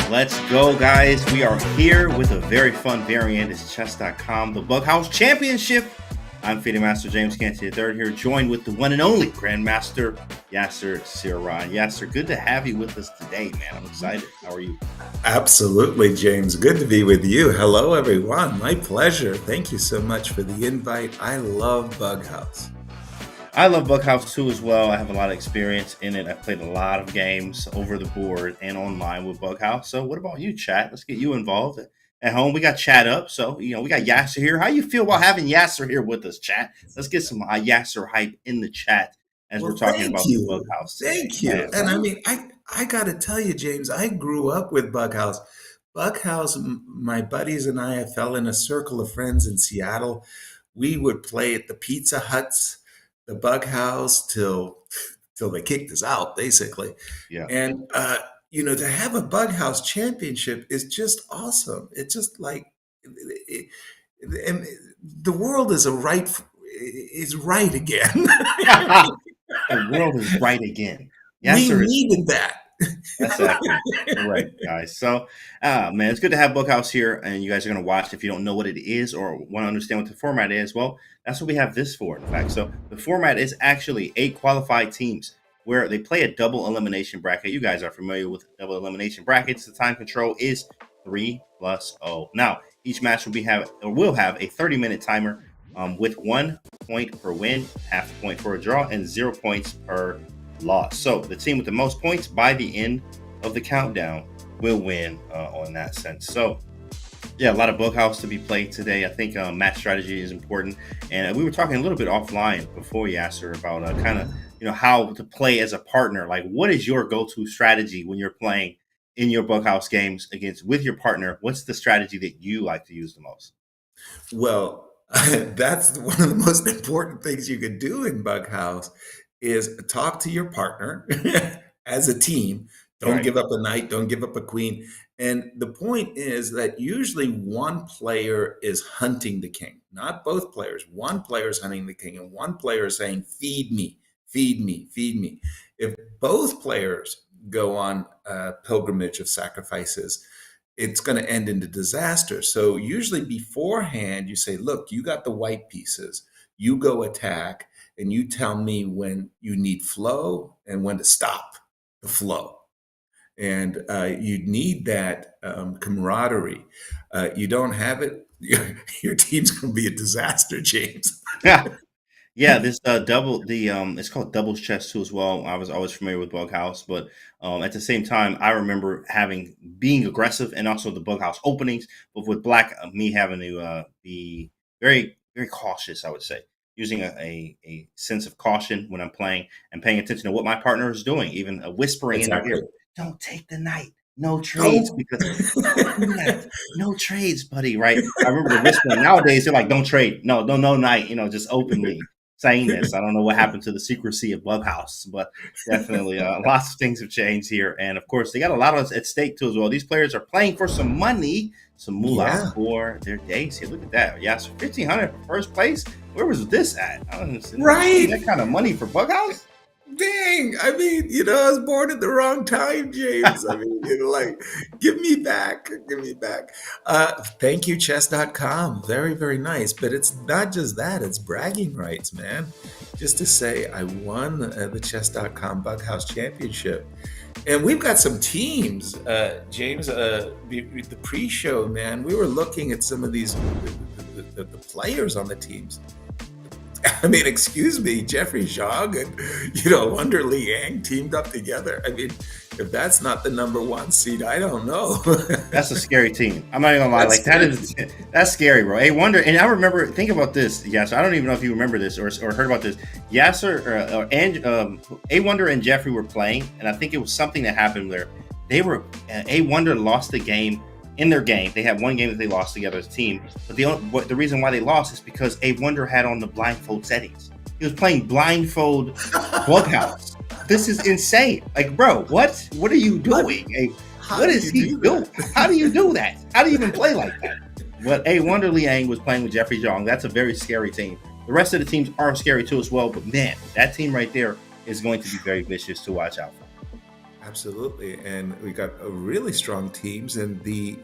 Let's go, guys. We are here with a very fun variant. It's Chess.com, the Bughouse Championship. I'm FIDE Master James Canty III here, joined with the one and only Grandmaster Yasser Seirawan. Yasser, good to have you with us today, man. I'm excited. How are you? Absolutely, James. Good to be with you. Hello, everyone. My pleasure. Thank you so much for the invite. I love Bughouse. I love Bughouse too as well. I have a lot of experience in it. I've played a lot of games over the board and online with Bughouse. So what about you, chat? Let's get you involved. At home, we got chat up. So, we got Yasser here. How you feel about having Yasser here with us, chat? Let's get some Yasser hype in the chat as we're talking about the Bughouse today. Thank you. Man, and I mean, I got to tell you, James, I grew up with Bughouse. Bughouse, my buddies and I fell in a circle of friends in Seattle. We would play at the Pizza Huts, the Bughouse till they kicked us out, basically. Yeah. And to have a Bughouse championship is just awesome. It's just like, and the world is right again. The world is right again. We needed that. Exactly. Right, guys. So, man, it's good to have Bughouse here, and you guys are going to watch. If you don't know what it is or want to understand what the format is, well, that's what we have this for, in fact. So the format is actually 8 qualified teams where they play a double elimination bracket. You guys are familiar with double elimination brackets. The time control is 3+0. Now, each match will have a 30-minute timer with 1 point per win, half a point for a draw, and 0 points per loss. So the team with the most points by the end of the countdown will win on that sense. So yeah, a lot of Bughouse to be played today. I think match strategy is important, and we were talking a little bit offline before, Yasser, about kind of how to play as a partner. Like, what is your go-to strategy when you're playing in your Bughouse games with your partner? What's the strategy that you like to use the most? Well, that's one of the most important things you could do in Bughouse is talk to your partner as a team. Don't give up a knight, don't give up a queen. And the point is that usually one player is hunting the king, not both players. One player is hunting the king and one player is saying, feed me, feed me, feed me. If both players go on a pilgrimage of sacrifices, it's going to end in a disaster. So usually beforehand, you say, look, you got the white pieces, you go attack, and you tell me when you need flow and when to stop the flow. And you need that camaraderie. You don't have it, your team's going to be a disaster, James. Yeah, this it's called doubles chess too as well. I was always familiar with Bughouse, but at the same time, I remember being aggressive and also the Bughouse openings, but with black, me having to be very, very cautious, I would say, using a sense of caution when I'm playing and paying attention to what my partner is doing, even whispering in their ear, don't take the knight. No trades, because no trades, buddy. Right? I remember whispering. Nowadays, they're like, "Don't trade, no knight." Just openly saying this. I don't know what happened to the secrecy of Bughouse, but definitely lots of things have changed here. And of course, they got a lot at stake too as well. These players are playing for some money, some moolah for their days here. Look at that. Yeah, so $1,500 for first place. Where was this at? I don't know. Right, that kind of money for Bughouse. Dang, I mean, I was born at the wrong time, James. I mean, give me back. Thank you, Chess.com. Very, very nice. But it's not just that, it's bragging rights, man. Just to say, I won the Chess.com Bughouse Championship. And we've got some teams, James, the pre-show, man, we were looking at some of these, the players on the teams. I mean, excuse me, Jeffrey Zhang and, Wonder Liang teamed up together. I mean, if that's not the #1 seed, I don't know. That's a scary team. I'm not even gonna lie. That's scary, bro. Hey, Wonder, and I remember, think about this, Yasser. I don't even know if you remember this or heard about this. Yasser and A Wonder and Jeffrey were playing, and I think it was something that happened where they were A Wonder lost the game. In their game, they had one game that they lost together as a team, but the reason why they lost is because A Wonder had on the blindfold settings. He was playing blindfold Bughouse. This is insane. Like, bro, what are you doing? What is he doing? How do you do that? How do you even play like that? But A Wonder Liang was playing with Jeffrey Zhang. That's a very scary team. The rest of the teams are scary too as well, but man, that team right there is going to be very vicious to watch out for. Absolutely, and we got really strong teams. And break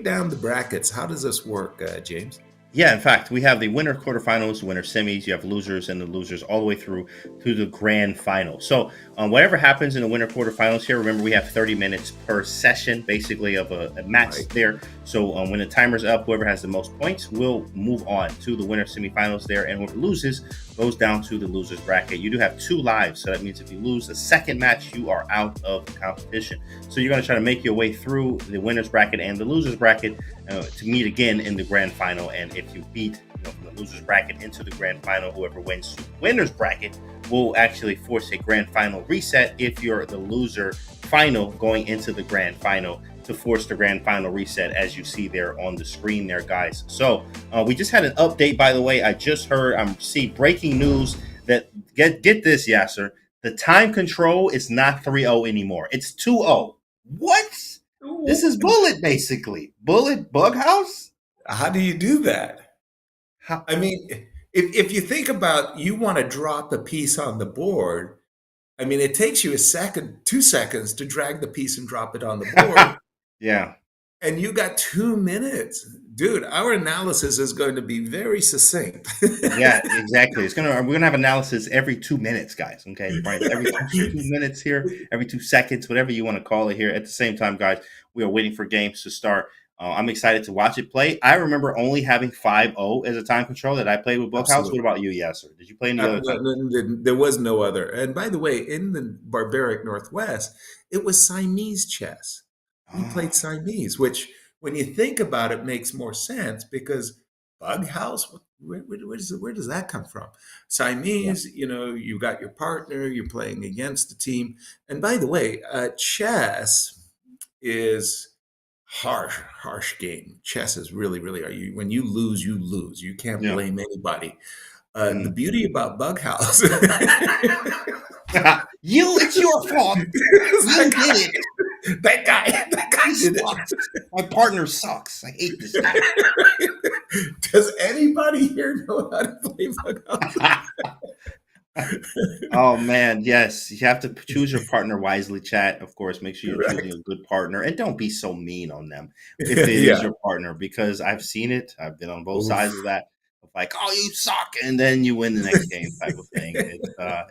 down the brackets. How does this work, James? Yeah, in fact, we have the winner quarterfinals, winner semis. You have losers and the losers all the way through to the grand final. So, whatever happens in the winner quarterfinals here, remember we have 30 minutes per session, basically of a match Right. there. So, when the timer's up, whoever has the most points will move on to the winner semifinals there, and whoever loses goes down to the losers bracket. You do have 2 lives, so that means if you lose the second match, you are out of the competition. So, you're going to try to make your way through the winners bracket and the losers bracket to meet again in the grand final. And if you beat from the losers bracket into the grand final, whoever wins the winners bracket will actually force a grand final reset if you're the loser final going into the grand final to force the grand final reset, as you see there on the screen there, guys. So we just had an update, by the way. I just heard, see breaking news that get this, Yasser. The time control is not 3-0 anymore. It's 2-0. What? This is Bullet, basically. Bullet Bughouse? How do you do that? How? I mean, if you think about, you want to drop a piece on the board. I mean, it takes you a second, 2 seconds to drag the piece and drop it on the board. Yeah. And you got 2 minutes. Dude, our analysis is going to be very succinct. Yeah, exactly. We're gonna have analysis every 2 minutes, guys. Okay, right? Every 2 minutes here, every 2 seconds, whatever you want to call it here. At the same time, guys, we are waiting for games to start. I'm excited to watch it play. I remember only having 5-0 as a time control that I played with Bookhouse. What Absolutely. about you, Yasser? Did you play any other time? There was no other. And by the way, in the barbaric Northwest, it was Siamese chess. We Ah, played Siamese, which, when you think about it, makes more sense because bug house, where does that come from? yeah. Siamese, you got your partner, you're playing against the team. And by the way, chess is harsh game. Chess is really, really, when you lose, you lose. You can't Yeah. blame anybody. The Mm. beauty about Bughouse It's your fault. is You did it. that guy He did sucks. My partner sucks. I hate this guy. it. Does anybody here know how to play Bughouse? Oh man, yes. You have to choose your partner wisely, chat. Of course, make sure you're choosing Correct. a good partner and don't be so mean on them if it is Yeah. your partner, because I've seen it. I've been on both sides Oof. of that. Of like, oh, you suck, and then you win the next game type of thing.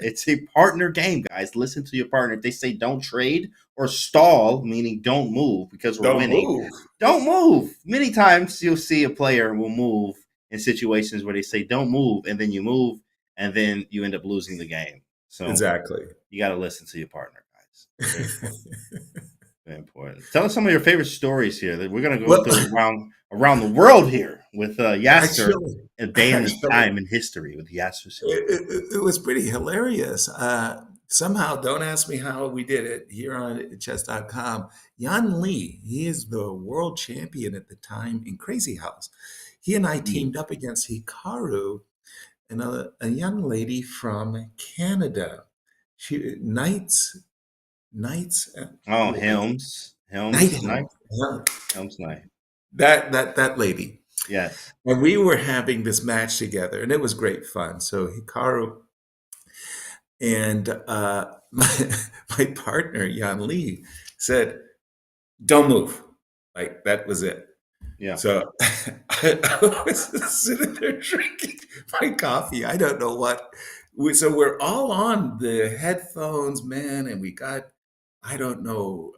It's a partner game, guys. Listen to your partner. If they say don't trade or stall, meaning don't move because we're Don't winning, move. don't move. Many times you'll see a player will move in situations where they say don't move, and then you move, and then you end up losing the game. So Exactly. you got to listen to your partner, guys. Very important. Very important. Tell us some of your favorite stories here. That we're gonna go Well, through around the world here with Yasser, actually, a day in the actually, time in history with Yasser it, Seligman. it was pretty hilarious. Somehow, don't ask me how we did it here on chess.com. Jan Lee, he is the world champion at the time in Crazy House. He and I Mm. teamed up against Hikaru and a young lady from Canada. She Knights, Oh, what was it? Helms, Knight, Nighthawk. Yeah. Helms, Knight. That lady. Yes. And we were having this match together, and it was great fun. So Hikaru and my partner Yan Lee said, "Don't move." Like, that was it. Yeah. So I was sitting there drinking my coffee. I don't know what. So we're all on the headphones, man, and we got, I don't know,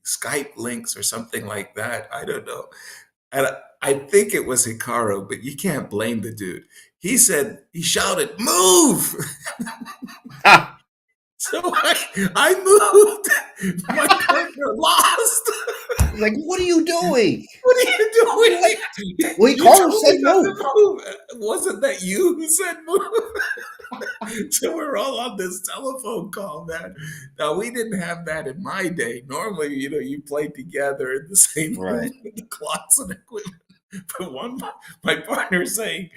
Skype links or something like that. I don't know. And I think it was Hikaru, but you can't blame the dude. He shouted, "Move!" Ha! So I moved. My partner lost. Like, what are you doing? What are you What? doing? Well, You Carter told said me not no. to move. Wasn't that you who said move? So we're all on this telephone call, man. Now, we didn't have that in my day. Normally, you play together in the same room Right. with the clocks and equipment. But my partner saying,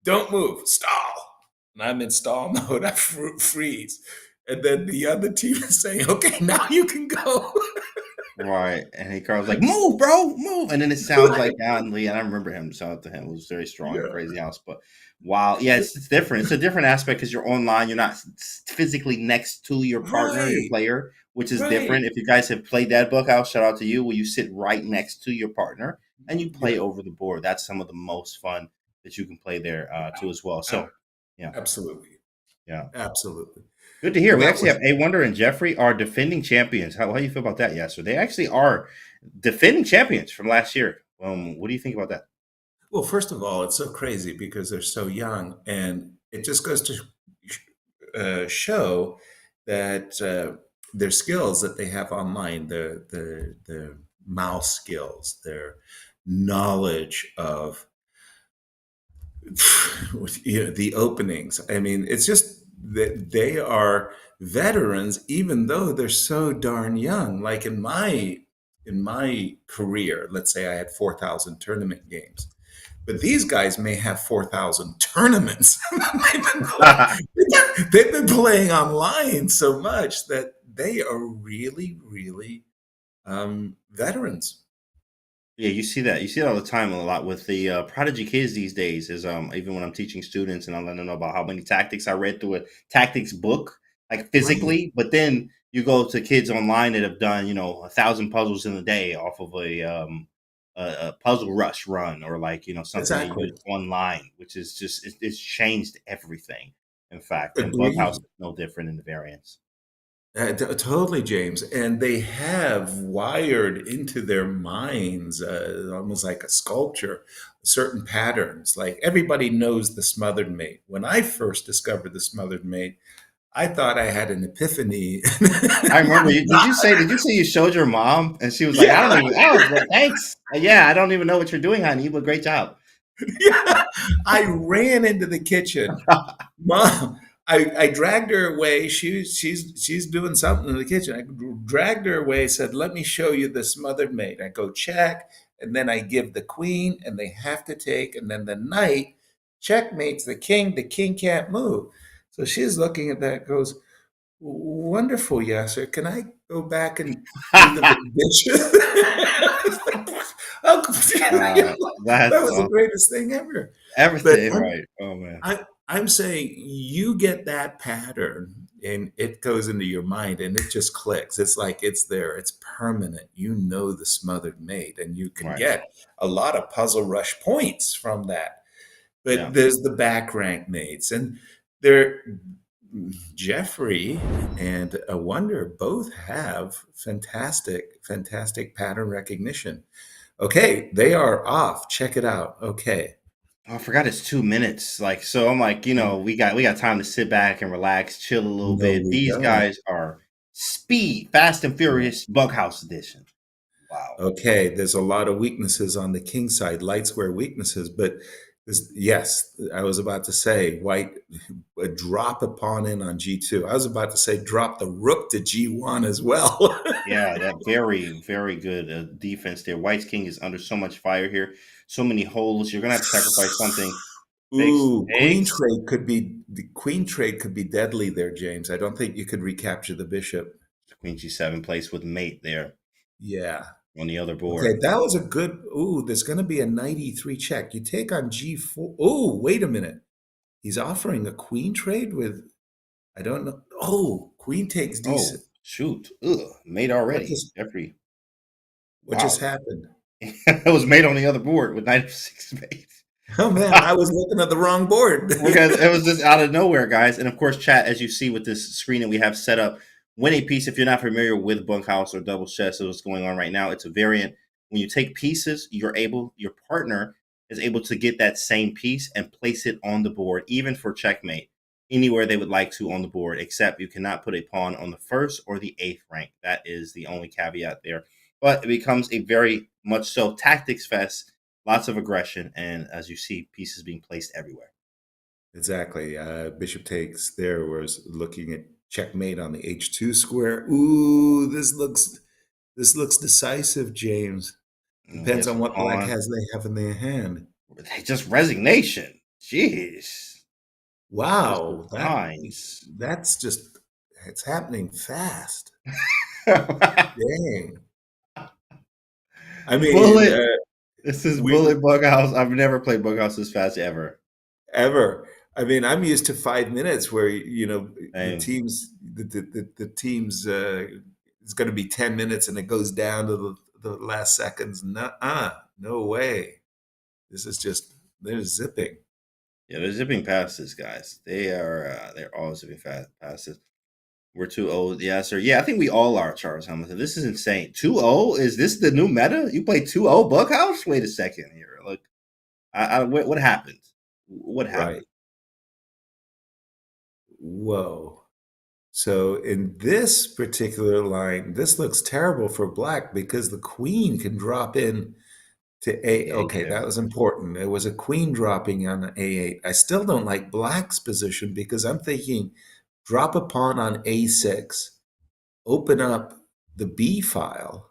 "Don't move, stall." And I'm in stall mode. I freeze. And then the other team is saying, "Okay, now you can go." Right. And he Carl's like, move, bro, move. And then it sounds like Alan Lee. And I remember him. Shout out to him. It was very strong in Yeah. Crazy House. But wow. Yeah, it's different. It's a different aspect because you're online. You're not physically next to your partner, your Right. player, which is Right. different. If you guys have played that book out, shout out to you, where you sit right next to your partner and you play Yeah. over the board. That's some of the most fun that you can play there too as well. Ab- So, yeah. Absolutely. Yeah. Absolutely. Good to hear. Well, We that actually was have A Wonder and Jeffrey are defending champions. How do you feel about that? Yes, so they actually are defending champions from last year. What do you think about that? well, first of all, it's so crazy because they're so young, and it just goes to show that their skills that they have online, the mouse skills, their knowledge of the openings. I mean, it's just that they are veterans, even though they're so darn young. Like in my career, let's say I had 4,000 tournament games, but these guys may have 4,000 tournaments. They've been playing online so much that they are really, really veterans. Yeah, you see that. You see it all the time a lot with the prodigy kids these days. Is even when I'm teaching students and I let them know about how many tactics I read through a tactics book, like Right. physically. But then you go to kids online that have done 1,000 puzzles in a day off of a puzzle rush run, or like something they Exactly. use online, which is just it's changed everything. In fact, and Bughouse Agreed. is no different in the variants. Totally, James. And they have wired into their minds, almost like a sculpture, certain patterns. Like everybody knows the smothered mate. When I first discovered the smothered mate, I thought I had an epiphany. I remember you. Did you say you showed your mom and she was like, I don't Yeah, even. Oh, well, thanks. Yeah, I don't even know what you're doing, honey, but great job. yeah. I ran into the kitchen. Mom, I dragged her away. She's doing something in the kitchen. I dragged her away, said, "Let me show you the smothered mate." I go check, and then I give the queen, and they have to take, and then the knight checkmates the king. The king can't move. So she's looking at that, goes, "Wonderful, Yasser. Can I go back and do the dishes?" Uncle, uh, that that's was the greatest thing ever. But everything, right? Oh man, I'm saying you get that pattern and it goes into your mind and it just clicks. It's like it's there, it's permanent. You know the smothered mate, and you can right? get a lot of puzzle rush points from that. Yeah. But there's the back rank mates, and they're Jeffrey and a Wonder both have fantastic pattern recognition. Okay, they are off. Check it out. Okay. Oh, I forgot it's 2 minutes. Like, so I'm like, we got time to sit back and relax, chill a little No, bit. we These don't. guys are speed, Fast and Furious, Bughouse edition. Wow. Okay, there's a lot of weaknesses on the king side, light square weaknesses, but yes, I was about to say white drop a pawn in on g2. I was about to say drop the rook to g1 as well. Yeah, that very, very good defense there. White's king is under so much fire here. So many holes. You're gonna have to sacrifice something. Fixed Ooh, eggs. queen trade could be deadly there, James. I don't think you could recapture the bishop. Queen G7 place with mate there Yeah. on the other Okay, board. that was a good. Ooh, there's going to be a knight e3 check. You take on g4. Oh, wait a minute. He's offering a queen trade with, I don't know. Oh, queen takes Oh, d6. shoot. Ugh, mate What already. just Jeffrey. what just Wow. happened? It was made on the other board with knight of six spades. Oh man, I was looking at the wrong board. Because it was just out of nowhere, guys. And of course, chat, as you see with this screen that we have set up, win a piece. If you're not familiar with bunkhouse or double chess, or what's going on right now, it's a variant. When you take pieces, your partner is able to get that same piece and place it on the board, even for checkmate, anywhere they would like to on the board, except you cannot put a pawn on the first or the eighth rank. That is the only caveat there. But it becomes a very much so tactics fest, lots of aggression, and as you see, pieces being placed everywhere. Exactly. Bishop takes there was looking at checkmate on the h2 square. Ooh, this looks decisive, James. Depends Here's on a what black pawn. has they have in their hand. Just resignation. Jeez. Just Wow, resigns. that's just it's happening fast. Yeah, Dang. I mean, Bullet. This is we Bullet Bughouse. I've never played Bughouse this fast ever. ever. I mean, I'm used to 5 minutes where Hey, the teams it's going to be 10 minutes and it goes down to the last seconds. No way. This is just they're zipping. yeah, they're zipping past this, guys. They're all zipping past this. We're 2-0. Yeah, sir. Yeah, I think we all are, Charles Hamilton. This is insane. 2-0? Is this the new meta? You play 2-0 Bughouse? Wait a second here. Look, what happened? What Right. happened? Whoa. So in this particular line, this looks terrible for black because the queen can drop in to A. Yeah, Okay, that was important. It was a queen dropping on A8. I still don't like black's position because I'm thinking drop a pawn on A6, open up the B file,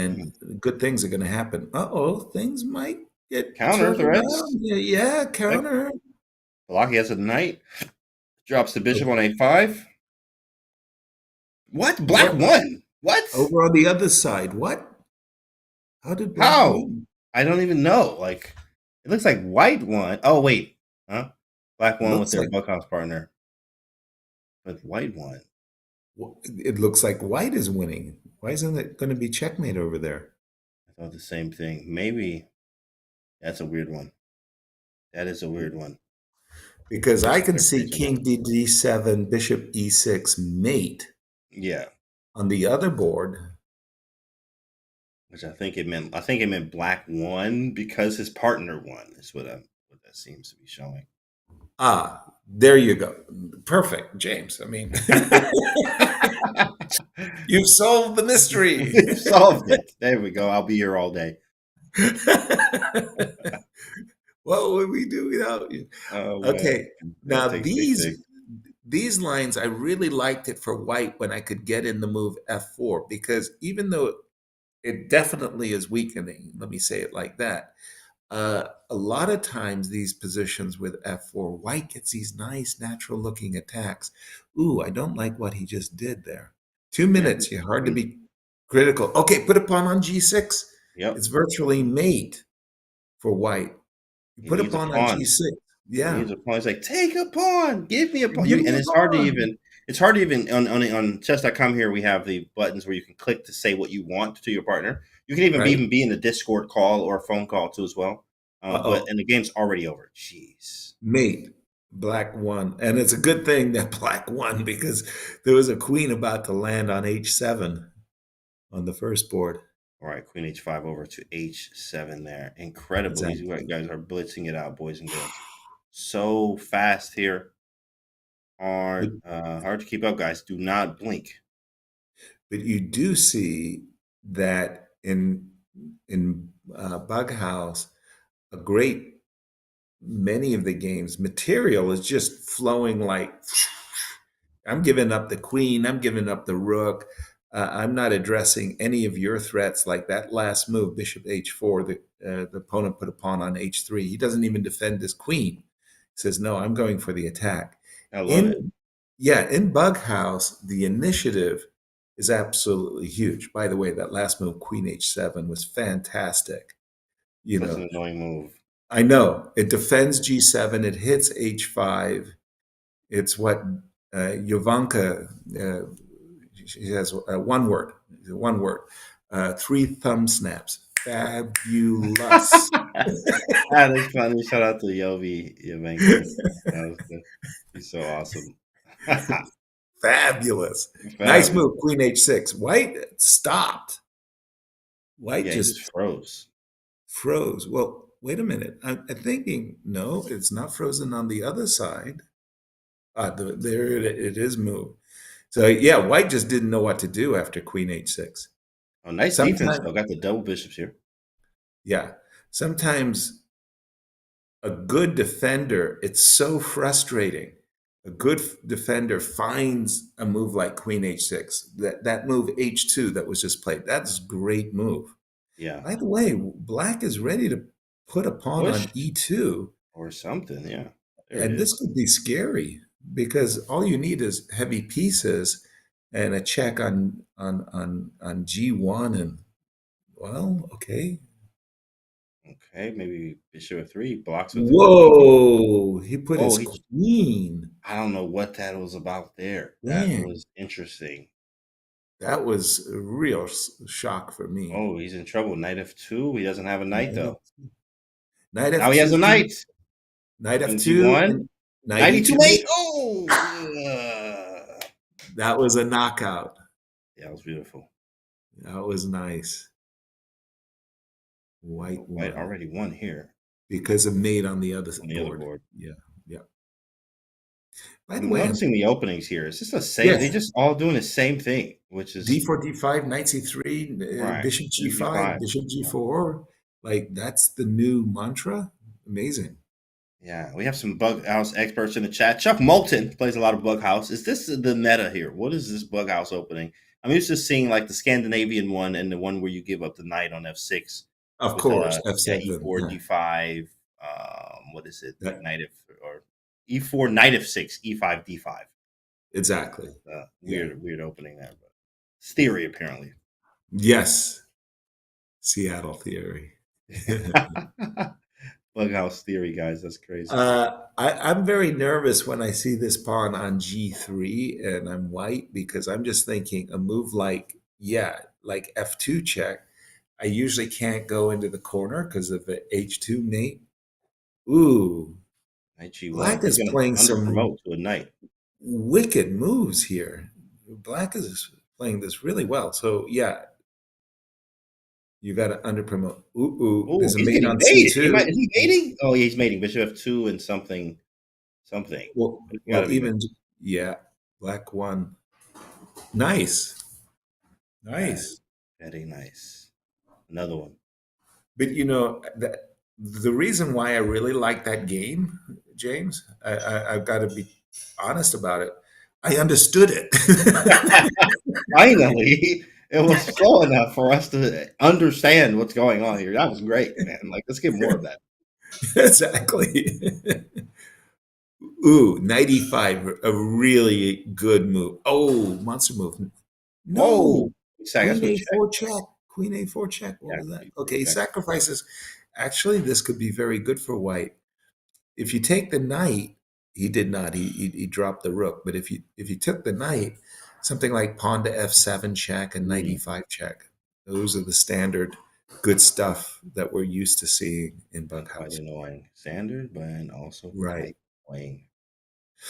mhm. and good things are going to happen. Uh-oh, things might get Counter turned threats. around. Yeah, yeah, Okay. counter. Blocky has a knight. Drops the bishop on A5. What? Black What? won. What? Over on the other side, what? How did black How? win? I don't even know. Like, it looks like white won. Oh, wait. Huh? Black won with Looks their like Bughouse partner. But white won. it looks like white is winning. Why isn't it going to be checkmate over there? I thought the same thing. Maybe that's a weird one. That is a weird one. Because I Bishops can are see crazy now. king d7, bishop e6 mate Yeah, on the other board. which I think it meant. I think it meant black won because his partner won. Is what that seems to be showing. Ah, there you go. Perfect, James. I mean, you've solved the mystery. We've solved it. There we go. I'll be here all day. What would we do without you? Oh man, Okay, that now takes take. these lines, I really liked it for white when I could get in the move f4 because even though it definitely is weakening, let me say it like that. A lot of times, these positions with f4, white gets these nice, natural looking attacks. Ooh, I don't like what he just did there. Two Yeah. minutes, you're hard to be critical. Okay, put a pawn on g6. Yep. It's virtually mate for white. You He put a needs a pawn on pawn. g6. He Yeah, needs a pawn. He's like, take a pawn. Give me a pawn. give And me a it's hard to pawn. even. It's hard to even on chess.com here. We have the buttons where you can click to say what you want to your partner. You can Right? even be in a Discord call or a phone call too as well. But Uh-oh. and the game's already over. Jeez. Mate. Black won. And it's a good thing that black won because there was a queen about to land on h7 on the first board. All right, Queen H5 over to H7 there. Incredible. These Exactly. guys are blitzing it out, boys and girls. So fast here. But Hard to keep up, guys. Do not blink. but you do see that in Bughouse, a great many of the games material is just flowing like I'm giving up the queen, I'm giving up the rook. I'm not addressing any of your threats like that last move, bishop h4. The opponent put a pawn on h3. He doesn't even defend his queen. He says, "No, I'm going for the attack." I love it. In Yeah, in Bughouse, the initiative is absolutely huge. By the way, that last move, Queen H7, was fantastic. You Such know, an annoying move. I know it defends G7, it hits H5. It's what Jovanka, she has one word, three thumb snaps. Fabulous. That is funny. Shout out to Yovi Yavenka. That was good. He's so awesome. Fabulous. Nice Fab. move, Queen H6. White stopped. White Yeah, he just just froze. froze. Well, wait a minute. I'm thinking, no, it's not frozen on the other side. There it is moved. So yeah, White just didn't know what to do after Queen H6. Oh, nice defense Sometimes, though. Got the double bishops here. yeah, sometimes a good defender, it's so frustrating. A good defender finds a move like Queen H6. That move H2 that was just played, that's a great move. Yeah. By the way, Black is ready to put a pawn Push on E2. or something. Yeah. There it And this is. could be scary because all you need is heavy pieces and a check on G1 and Well, okay. Okay, maybe bishop f3 blocks with the queen. Whoa! He put Oh, his he. queen. I don't know what that was about there. That Dang, was interesting. that was a real shock for me. Oh, he's in trouble. Knight f2. He doesn't have a knight Knight though. F2, Knight Now he has F2, a knight. Knight King F2, g1. and Knight Knight e2 E2 mate. mate. Oh, That was a knockout. yeah, that was beautiful. That was nice. White White won already won here because of mate on the other on the other board. board. Yeah, yeah. By the I'm way, noticing the openings here. It's just the same. They're yes, just all doing the same thing, which is D4, D5, Knight C3, right. Bishop Queen G5, g5. Bishop Yeah. G4. Like that's the new mantra. Amazing. Yeah, we have some bug house experts in the chat. Chuck Moulton plays a lot of bug house. Is this the meta here? What is this bug house opening? I'm used to seeing like the Scandinavian one and the one where you give up the knight on f6 Of with course, yeah, F7. e4 Yeah, d5. What is it? Like that knight f or e4 knight f6 e5 d5. exactly. Yeah. Weird opening there, but it's theory apparently. Yes, Seattle theory. Bug house theory, guys. That's crazy. I'm very nervous when I see this pawn on G3 and I'm white because I'm just thinking a move like, yeah, like F2 check. I usually can't go into the corner because of the H2 mate. Ooh, Knight Black g1. He's is going to playing under some promote to a knight. wicked moves here. Black is playing this really well. So, yeah, you got to under promote. Ooh, Oh, there's a he's mate getting on baited. C2. Is he baiting? Oh, yeah, he's mating. Bishop f2 and something. Something. It's got to be Even, mating. yeah, Black won. Nice. That Nice. is very nice. Another one. But the reason why I really like that game, James, I've got to be honest about it. I understood it. Finally, it was slow enough for us to understand what's going on here. That was great, man. Like, let's get more of that. Exactly. Ooh, 95, a really good move. Oh, monster move. Oh, No, that's Queen what check. A4 check. Queen A4 check. What Yeah, was that? before Okay, he check. sacrifices. Actually, this could be very good for white. If you take the knight, he did not. He dropped the rook. But if you took the knight, something like pawn to f7 check and knight Mm, e5 check, those are the standard good stuff that we're used to seeing in and quite Bughouse. annoying. Standard, but also Right. quite annoying.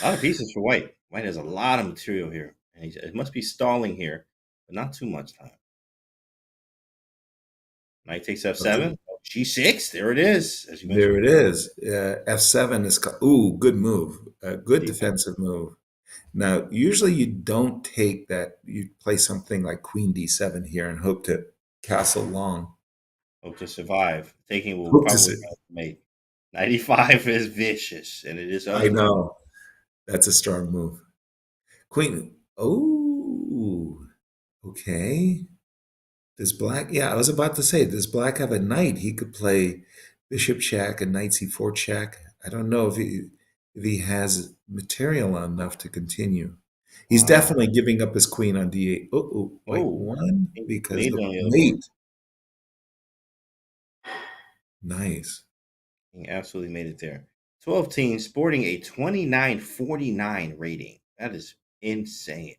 A lot of pieces for white. White has a lot of material here. And it must be stalling here, but not too much time. Knight takes f7. G6. There it is, as you There mentioned it before. is. F7 is ooh, good move. A good Defense. defensive move. Now, usually you don't take that. You play something like Queen D7 here and hope to castle long. Hope to survive. Taking will Hope to probably see. mate. 95 is vicious, and it is I under promote. know. That's a strong move. Queen. Oh, okay. Does black? Yeah, I was about to say, does black have a knight? He could play bishop check and knight c4 check. I don't know if he has material enough to continue. He's Wow. definitely giving up his queen on d8. White Oh, won he because made it the on the other board. mate. Nice. He absolutely made it there. 12 teams sporting a 2949 rating. That is insane.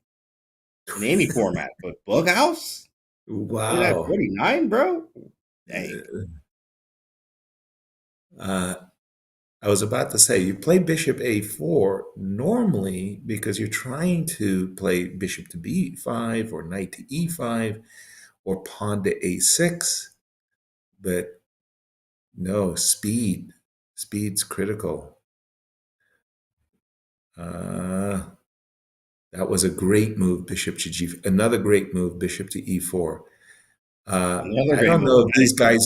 In any format, but Bughouse? Wow. 2949, bro? Dang. Uh, I was about to say, you play bishop a4 normally because you're trying to play bishop to b5 or knight to e5 or pawn to a6, but no, speed. Speed's critical. Uh, that was a great move, bishop to g. Another great move, bishop to e4. Another I great don't move. know if these guys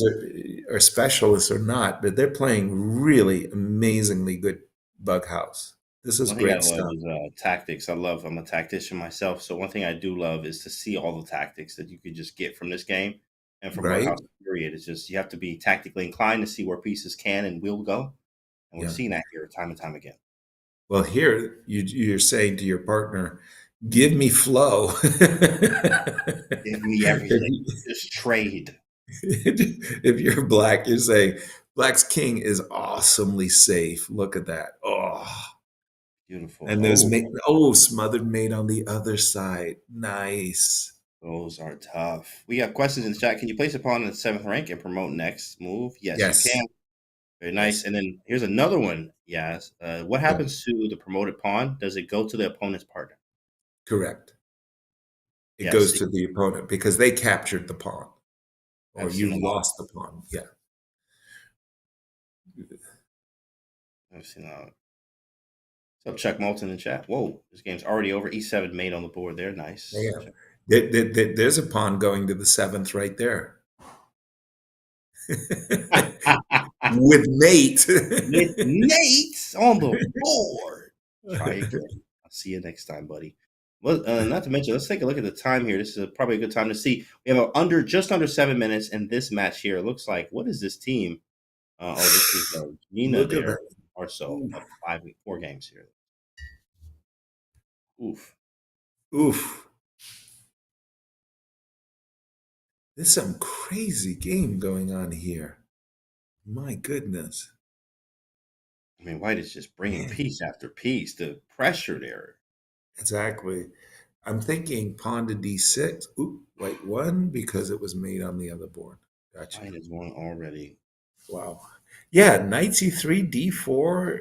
are specialists or not, but they're playing really amazingly good bug house. This is One thing I great love stuff, is tactics. I'm a tactician myself. So one thing I do love is to see all the tactics that you could just get from this game and from right? Bughouse period. It's just you have to be tactically inclined to see where pieces can and will go. And we're Yeah. seeing that here time and time again. Well, here you're saying to your partner, "Give me flow." Give me everything. Just trade. If you're black, you're saying black's king is awesomely safe. Look at that. Oh, Beautiful. and there's Oh, smothered mate on the other side. Nice. those are tough. We have questions in the chat. Can you place a pawn in the seventh rank and promote next move? Yes, you Yes. can. Very nice. Yes. And then here's another one. Yes. What Yeah. happens to the promoted pawn? Does it go to the opponent's partner? Correct. It Yes. goes to the opponent because they captured the pawn, or I've seen you a lot. lost the pawn. Yeah. I've seen a lot. What's up, Chuck Moulton in the chat? Whoa, this game's already over. E7 mate on the board there. Nice. Yeah. There's a pawn going to the seventh right there. With mate. With Nate on the board. Try again. I'll see you next time, buddy. Well, not to mention, let's take a look at the time here. This is probably a good time to see. We have just under 7 minutes in this match here. It looks like, what is this team? This is Nina Look at there, that. or so, Oof. up 4 games here. Oof. Oof. There's some crazy game going on here. My goodness. I mean, White is just bringing Man, piece after piece. The pressure there. exactly. I'm thinking pawn to d6. Ooh, white won because it was made on the other board. Gotcha. White is one already. Wow. Yeah, knight c3, d4,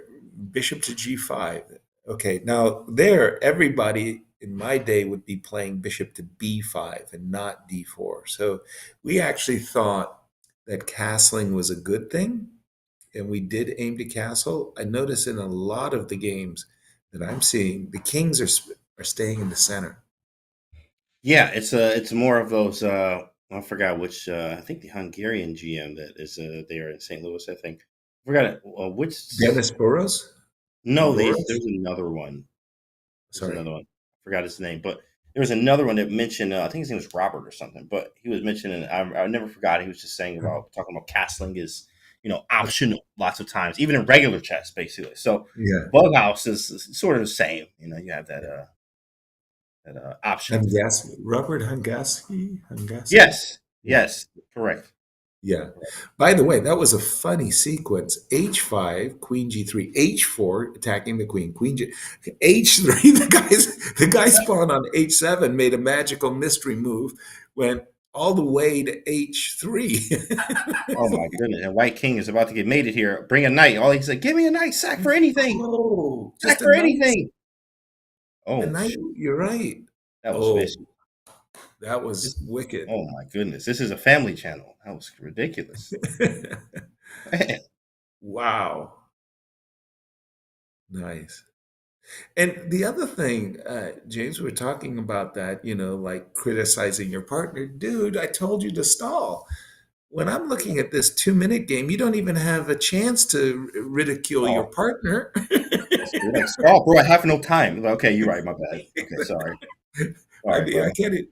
bishop to g5. Okay, now there, everybody in my day would be playing bishop to b5 and not d4. So we actually thought that castling was a good thing, and we did aim to castle. I notice in a lot of the games that I'm seeing, the kings are staying in the center. Yeah, it's more of those. I forgot which. I think the Hungarian GM that is there in St. Louis. I think I forgot it. Which? Dennis Burrows? No, Boros? there's another one. There's Sorry. another one. I forgot his name, but there was another one that mentioned. I think his name was Robert or something. But he was mentioning. I never forgot. He was just saying about talking about castling is optional lots of times, even in regular chess, basically. So Yeah. Bughouse is sort of the same. You have that optional thing. Robert Hungaski? Yes, Yeah. yes, correct. Yeah. By the way, that was a funny sequence. H5, Queen G3, H4, attacking the Queen, Queen G, H3. The guy's pawn on H7 made a magical mystery move, went all the way to H3. Oh my goodness! And White King is about to get mated here. Bring a knight. All he's like, give me a knight. Sack for anything. Oh, Sack just a for nice, anything. a Oh night. shoot, You're right. that was Oh, vicious. that was This, wicked. oh my goodness, this is a family channel. That was ridiculous. Man. Wow. Nice. And the other thing, James, we're talking about that, like criticizing your partner. Dude, I told you to stall. When I'm looking at this 2-minute game, you don't even have a chance to ridicule your Oh, partner. you're like, stop, bro. I have no time. Like, okay, you're right. My bad. Okay, sorry. I Sorry, mean, bro.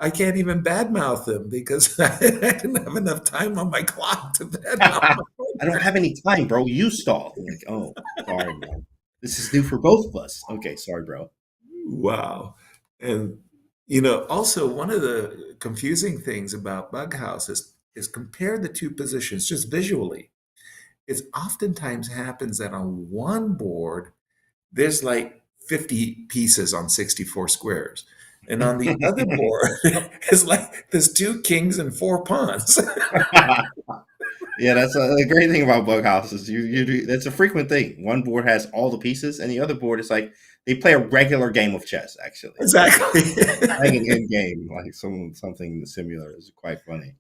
I can't even badmouth him because I didn't have enough time on my clock to badmouth I my don't have partner. any time, bro. You stall. I'm like, oh, sorry, man. This is new for both of us. Okay, sorry, bro. Wow. And also one of the confusing things about Bughouse is compare the two positions just visually. It oftentimes happens that on one board there's like 50 pieces on 64 squares. And on the other board, it's like there's two kings and four pawns. Yeah, that's a great thing about bug houses. That's a frequent thing. One board has all the pieces, and the other board is like they play a regular game of chess. Actually, Exactly. like an end game, like something similar. Is quite funny.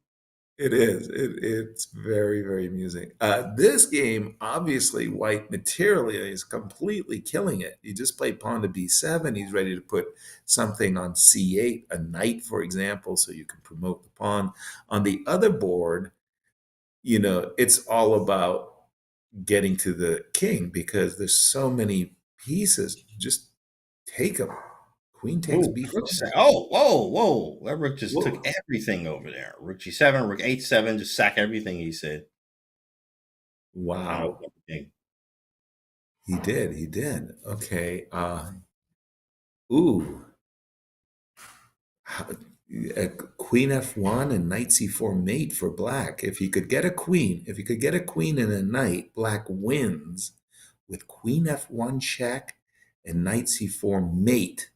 It is. It's very, very amusing. This game, obviously, White materially is completely killing it. He just played pawn to b7. He's ready to put something on c8, a knight, for example, so you can promote the pawn. On the other board, it's all about getting to the king because there's so many pieces. Just take them. Queen takes Ooh, b5. rook just oh, whoa, whoa! That rook just took Whoa. everything over there. Rook g7, rook h7, just sack everything. He said, trying to open Wow. up the king. He did. He did. Okay. Ooh. How- queen f1 and knight c4 mate for black. If he could get a queen, and a knight, black wins with queen f1 check and knight c4 mate.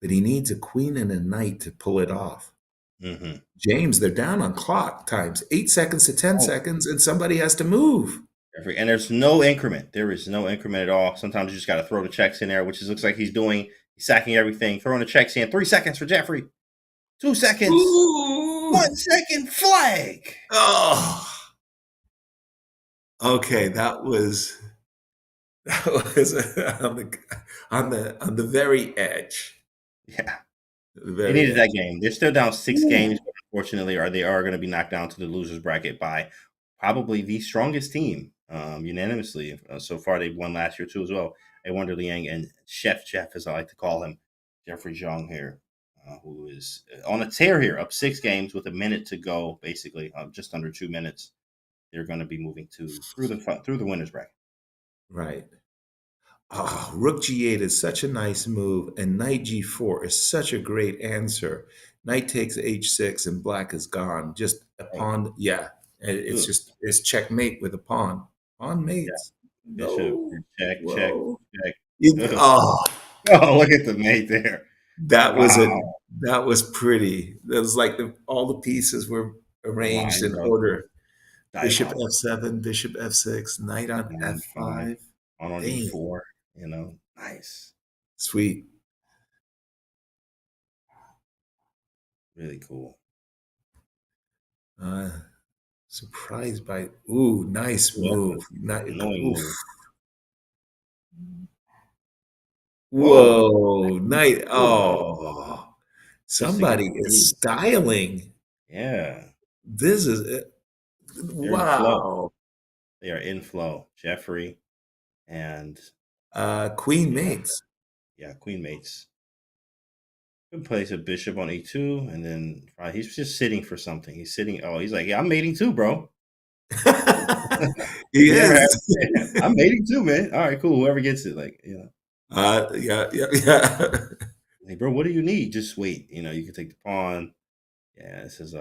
But he needs a queen and a knight to pull it off. Mm-hmm. James, they're down on clock times, 8 seconds to 10 Oh, seconds, and somebody has to move. and there's no increment. There is no increment at all. Sometimes you just got to throw the checks in there, which looks like he's doing. He's sacking everything, throwing the checks in. 3 seconds for Jeffrey. 2 seconds. Ooh. 1 second. Flag. Oh. Okay, that was on the very edge. Yeah. The They very needed that edge. game. They're still down 6 Ooh. games, but unfortunately, they are going to be knocked down to the losers bracket by probably the strongest team unanimously. So far, they've won last year too as well. A Wonder Liang and Chef, as I like to call him, Jeffrey Zhang here, who is on a tear here, up 6 games with a minute to go, basically, just under 2 minutes. They're going to be moving through the winners bracket. Right. Oh, rook g8 is such a nice move, and knight g4 is such a great answer. Knight takes h6, and black is gone. Just a pawn. Yeah, it's checkmate with a pawn. Pawn Yeah. mates. Bishop, No. check, Whoa. check. Oh, Oh, look at the mate there. that was Wow. that was pretty. That was like all the pieces were arranged Line in broken. order. Bishop Diabolical. f7, bishop f6, knight on On 5, f5. on Dang, e4. Nice. sweet. Really cool. Surprised by, ooh, nice Yeah. move. Annoying Oof. move. Whoa. Whoa, night. Ooh. Oh, Just to get somebody the is lead. styling. Yeah. This is it. They're in flow. Wow. They are in flow. Jeffrey and Queen mates. yeah, queen mates. Good place a bishop on e2, and then he's just sitting for something. He's sitting. Oh, he's like, yeah, I'm mating too, bro. He Never had. is. I'm mating too, man. All right, cool. Whoever gets it, Yeah. hey, bro, what do you need? Just wait. You can take the pawn. Yeah, this is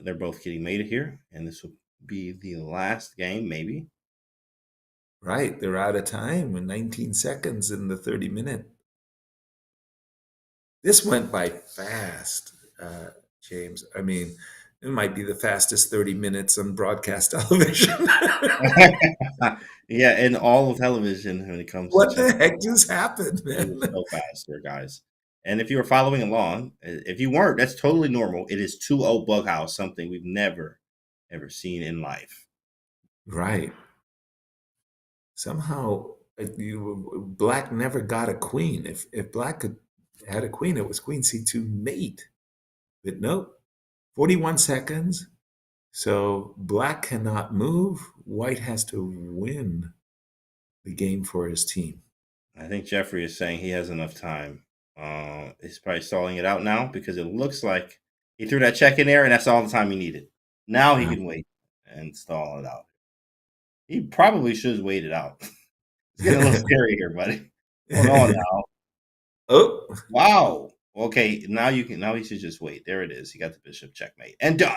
they're both getting mated here, and this will be the last game, maybe. Right, they're out of time in 19 seconds in the 30-minute. This went by fast, James. I mean, it might be the fastest 30 minutes on broadcast television. Yeah, and all of television when it comes to What chess. the heck just happened, It man? was so fast there, guys. And if you were following along, if you weren't, that's totally normal. It is 2-0 Bughouse, something we've never, ever seen in life. Right. Somehow, black never got a queen. If black had a queen, it was queen c2 mate. But nope, 41 seconds. So black cannot move. White has to win the game for his team. I think Jeffrey is saying he has enough time. He's probably stalling it out now because it looks like he threw that check in there, and that's all the time he needed. Now he can wait and stall it out. He probably should have waited out. It's getting a little scary here, buddy. Hold on now. Oh, Wow. Okay, now you can. Now he should just wait. There it is. He got the bishop checkmate and done.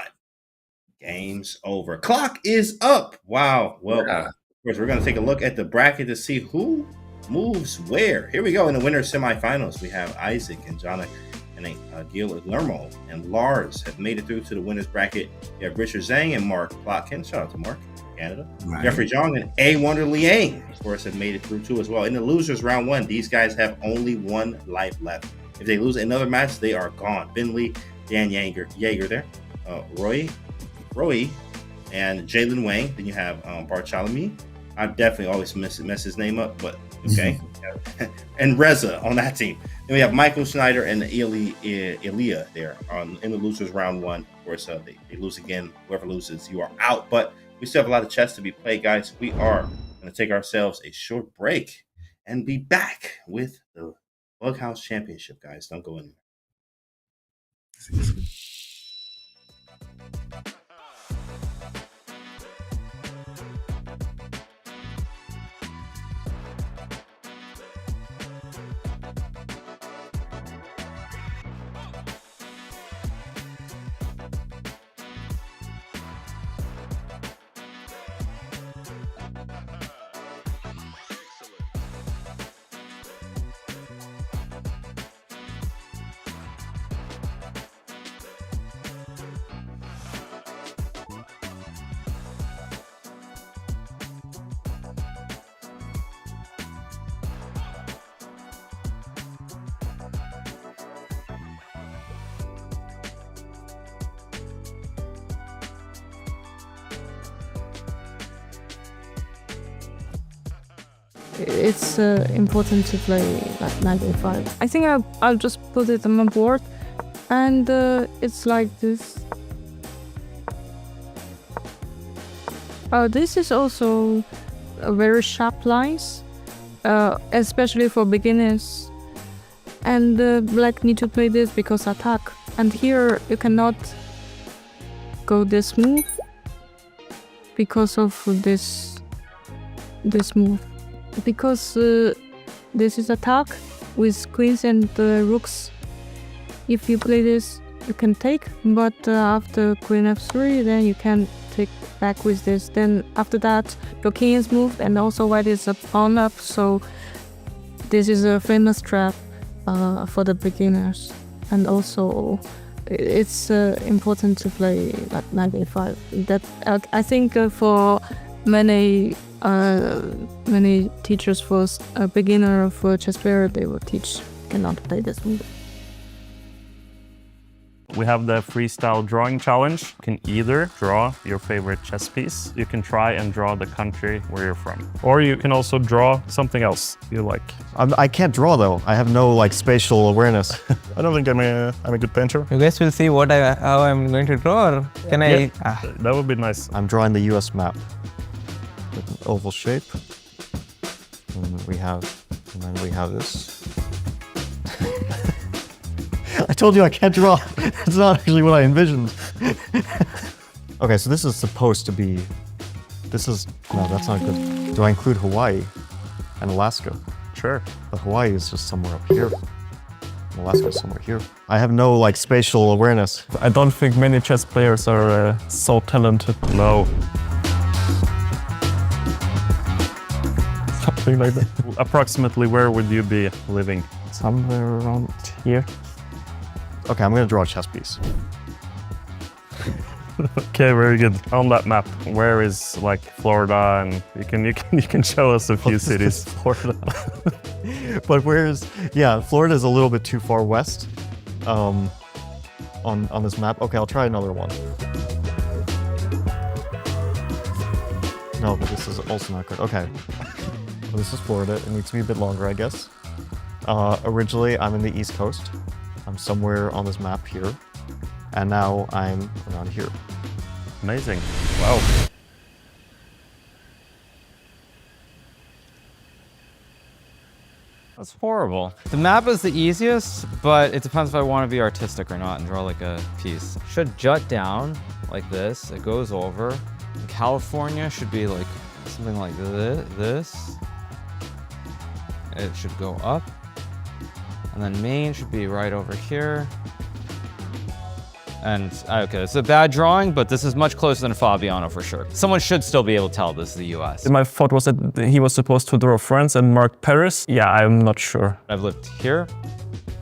Game's over. Clock is up. Wow. Well, yeah. of course, we're going to take a look at the bracket to see who moves where. Here we go. In the winner's semifinals, we have Isaac and Jonathan and Guillermo and Lars have made it through to the winner's bracket. You have Richard Zhang and Mark Plotkin. Shout out to Mark, Canada. Right. Jeffrey Zhang and A Wonder Liang, of course, have made it through too as well. In the losers round 1, these guys have only 1 life left. If they lose another match, they are gone. Ben Lee, Dan Yeager there, Roy, and Jalen Wang. Then you have Bartholomew. I definitely always mess his name up, but okay. And Reza on that team. Then we have Michael Schneider and Elia there in the losers round 1. Of course, they lose again. Whoever loses, you are out. But we still have a lot of chess to be played, guys. We are going to take ourselves a short break and be back with the Bughouse Championship, guys. Don't go anywhere. it's important to play like knight a5. I think I'll just put it on my board, and it's like this. This is also a very sharp lines, especially for beginners. And black need to play this because attack. And here you cannot go this move because of this move. Because this is attack with queens and rooks. If you play this, you can take, but after queen f3, then you can take back with this. Then after that, your king is moved, and also white is a pawn up. So this is a famous trap for the beginners. And also, it's important to play like knight a5. That I think for many teachers for a beginner of chess player, they will teach cannot play this move. We have the freestyle drawing challenge. You can either draw your favorite chess piece, you can try and draw the country where you're from, or you can also draw something else you like. I can't draw though. I have no like spatial awareness. I don't think I'm a good painter. You guys will see how I'm going to draw, or can I? That would be nice. I'm drawing the US map with an oval shape. And then we have this. I told you I can't draw. That's not actually what I envisioned. Okay, so this is supposed to be... No, that's not good. Do I include Hawaii and Alaska? Sure. But Hawaii is just somewhere up here. And Alaska is somewhere here. I have no like spatial awareness. I don't think many chess players are so talented. No. Something like that. Approximately where would you be living? Somewhere around here. Okay, I'm gonna draw a chess piece. Okay, very good. On that map, where is like Florida, and you can show us a few cities. Florida. But Florida is a little bit too far west on this map. Okay, I'll try another one. No, but this is also not good. Okay. Well, this is Florida. It needs to be a bit longer, I guess. Originally, I'm in the East Coast. I'm somewhere on this map here. And now I'm around here. Amazing. Wow. That's horrible. The map is the easiest, but it depends if I want to be artistic or not and draw like a piece. Should jut down like this. It goes over. California should be like something like this. It should go up. And then Maine should be right over here. And, okay, it's a bad drawing, but this is much closer than Fabiano for sure. Someone should still be able to tell this is the US. My thought was that he was supposed to draw France and mark Paris. Yeah, I'm not sure. I've lived here.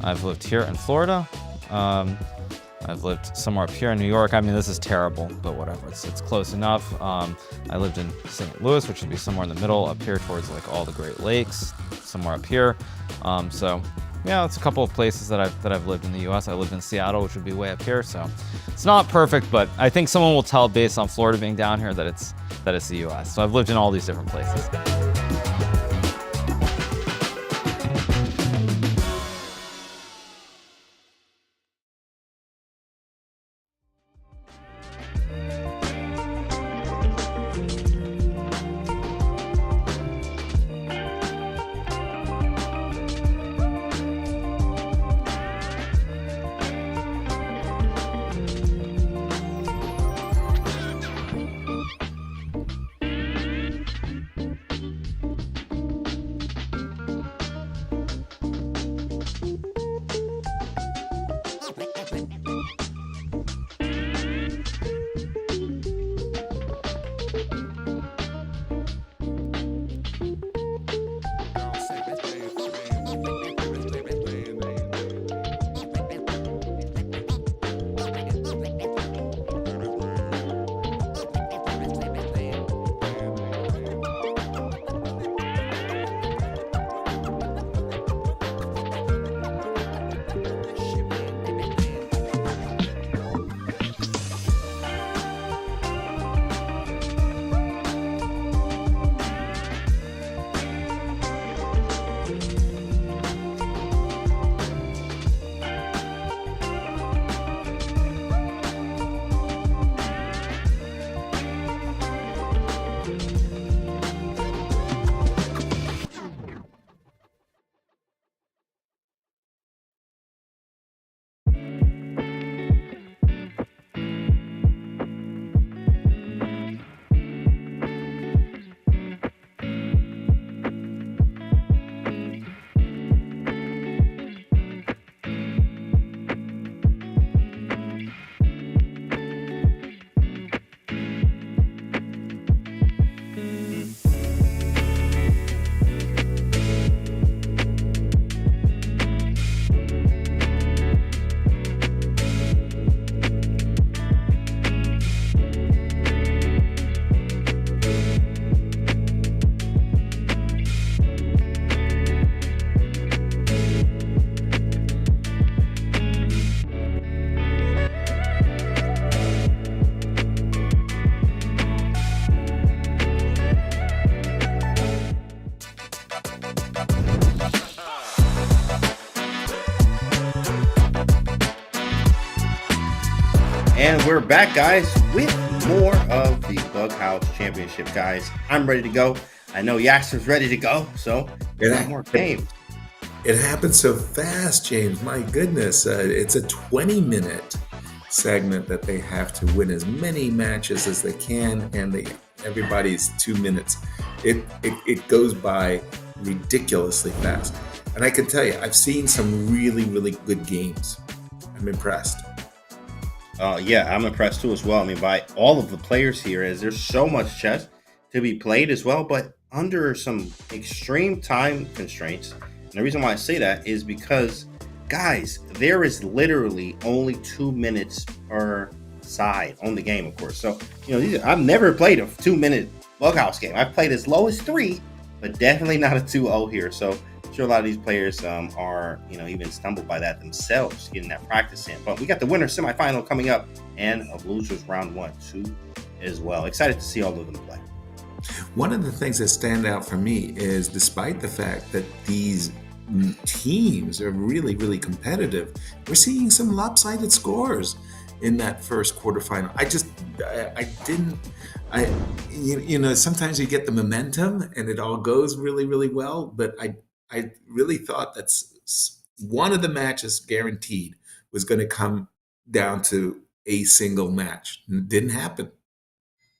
I've lived here in Florida. I've lived somewhere up here in New York. I mean, this is terrible, but whatever, it's close enough. I lived in St. Louis, which would be somewhere in the middle, up here towards like all the Great Lakes, somewhere up here. So yeah, it's a couple of places that I've lived in the US. I lived in Seattle, which would be way up here, so it's not perfect, but I think someone will tell based on Florida being down here that it's the US. So I've lived in all these different places. And we're back, guys, with more of the Bughouse Championship, guys. I'm ready to go. I know Yaxter's ready to go, so one more game. It happened so fast, James. My goodness. It's a 20-minute segment that they have to win as many matches as they can, and everybody's 2 minutes. It goes by ridiculously fast. And I can tell you, I've seen some really, really good games. I'm impressed. Yeah, I'm impressed too as well. I mean, by all of the players here, as there's so much chess to be played as well, but under some extreme time constraints. And the reason why I say that is because, guys, there is literally only 2 minutes per side on the game, of course. So, I've never played a 2-minute Bughouse game. I've played as low as 3, but definitely not a 2-0 here. So, I'm sure a lot of these players are, even stumbled by that themselves, getting that practice in. But we got the winner semifinal coming up, and of losers round 1, 2 as well. Excited to see all of them play. One of the things that stand out for me is, despite the fact that these teams are really, really competitive, we're seeing some lopsided scores in that first quarterfinal. Sometimes you get the momentum and it all goes really, really well, but I really thought that one of the matches guaranteed was going to come down to a single match. It didn't happen.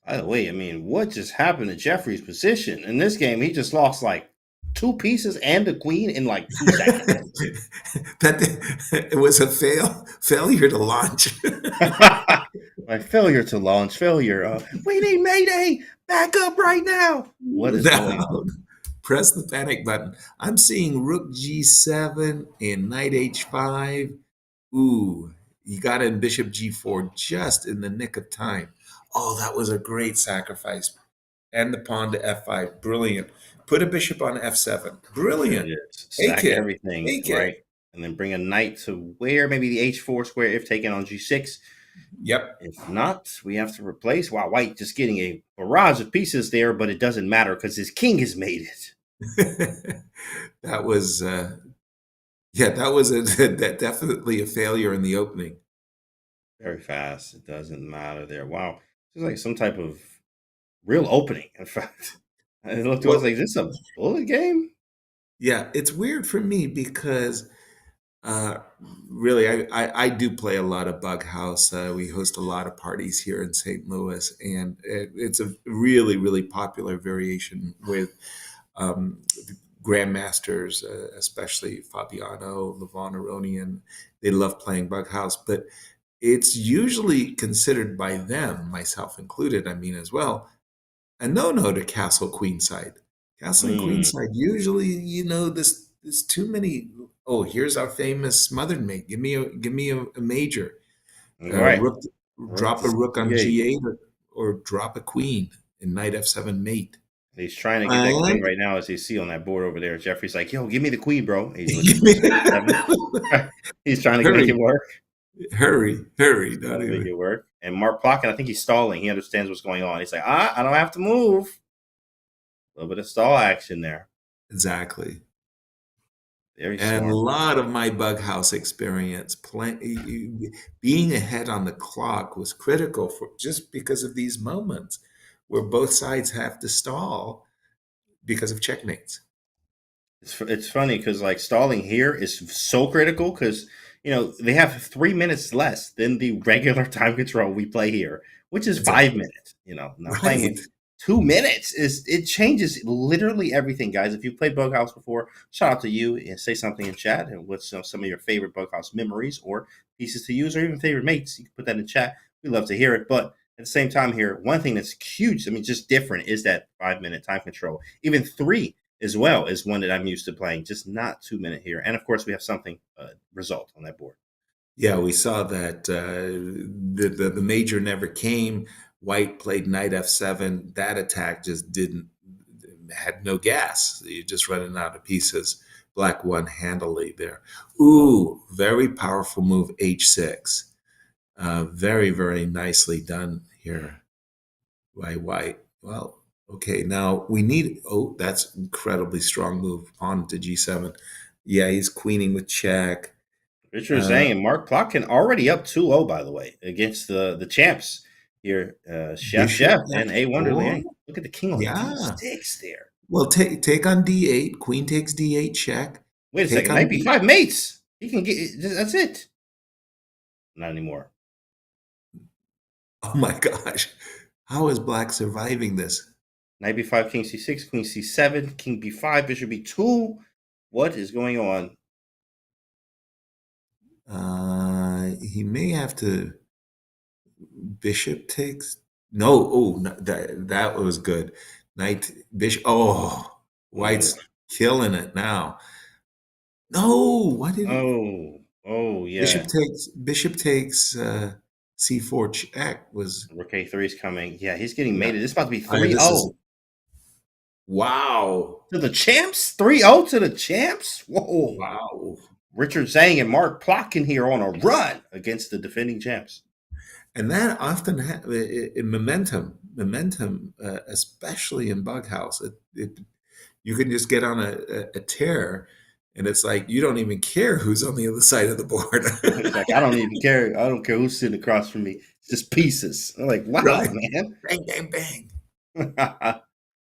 By the way, I mean, what just happened to Jeffrey's position? In this game, he just lost like 2 pieces and a queen in like 2 seconds. It was a failure to launch. Like failure to launch, failure. We need Mayday! Back up right now! What is going on? Press the panic button. I'm seeing Rook G7 and Knight H5. Ooh, you got in Bishop G4 just in the nick of time. Oh, that was a great sacrifice. And the pawn to F5. Brilliant. Put a bishop on F7. Brilliant. Stack everything, right? And then bring a knight to where? Maybe the H4 square if taken on G6. Yep. If not, we have to replace. Wow, white just getting a barrage of pieces there, but it doesn't matter because his king has made it. That was, definitely a failure in the opening. Very fast. It doesn't matter there. Wow. It's like some type of real opening, in fact. It looked to us like, is this a bullet game? Yeah, it's weird for me because really, I do play a lot of Bughouse. We host a lot of parties here in St. Louis, and it's a really, really popular variation with grandmasters, especially Fabiano, Levon Aronian. They love playing Bughouse, but it's usually considered by them, myself included, I mean, as well, a no-no to castle queenside. Castle and queenside, usually, there's too many. Oh, here's our famous smothered mate. Give me a major. Right. Drop a rook on G8 or drop a queen in knight F7 mate. He's trying to get that queen right now, as you see on that board over there. Jeffrey's like, yo, give me the queen, bro. He's trying to make it work. Hurry. Make it work. And Mark Plotkin, I think he's stalling. He understands what's going on. He's like, I don't have to move. A little bit of stall action there. Exactly. Very and smart. A lot of my Bughouse experience, being ahead on the clock was critical just because of these moments where both sides have to stall because of checkmates. It's funny because like stalling here is so critical because they have 3 minutes less than the regular time control we play here, which is 5 minutes. Now playing it 2 minutes it changes literally everything, guys. If you've played Bughouse before, shout out to you and say something in chat and what's some of your favorite Bughouse memories or pieces to use or even favorite mates. You can put that in chat. We love to hear it. But at the same time here, one thing that's huge, just different, is that 5-minute time control. Even 3 as well is one that I'm used to playing, just not 2 minute here. And of course, we have something result on that board. Yeah, we saw that the major never came. White played knight F7. That attack just had no gas. You're just running out of pieces. Black won handily there. Ooh, very powerful move, H6. Very, very nicely done here by White. Well, okay, now we need, that's incredibly strong move. Pawn to G7. Yeah, he's queening with check. Richard Zhang and Mark Plotkin already up 2-0, by the way, against the champs here, Chef Bishop and A Wonder F4. Liang. Look at the king on Yeah. D6 there. Well, take on D8. Queen takes D8 check. Wait a Take second. on Knight B5 mates. He can get. That's it. Not anymore. Oh my gosh. How is Black surviving this? Knight B5, King C6, Queen C7, King B5, Bishop B2. What is going on? He may have to. Bishop takes. No, that was good. Knight Bishop. Oh, White's killing it now. No, why did yeah. Bishop takes C4 check was. Rook A3 is coming. Yeah, he's getting Yeah. mated. This is about to be I mean, 3-0. Wow. To the champs? 3-0 to the champs? Whoa. Wow. Richard Zhang and Mark Plotkin here on a run against the defending champs. And that often momentum, especially in Bughouse, you can just get on a tear, and it's like you don't even care who's on the other side of the board. It's like, I don't even care. I don't care who's sitting across from me. It's just pieces. I'm like, wow, Right. man. Bang, bang, bang.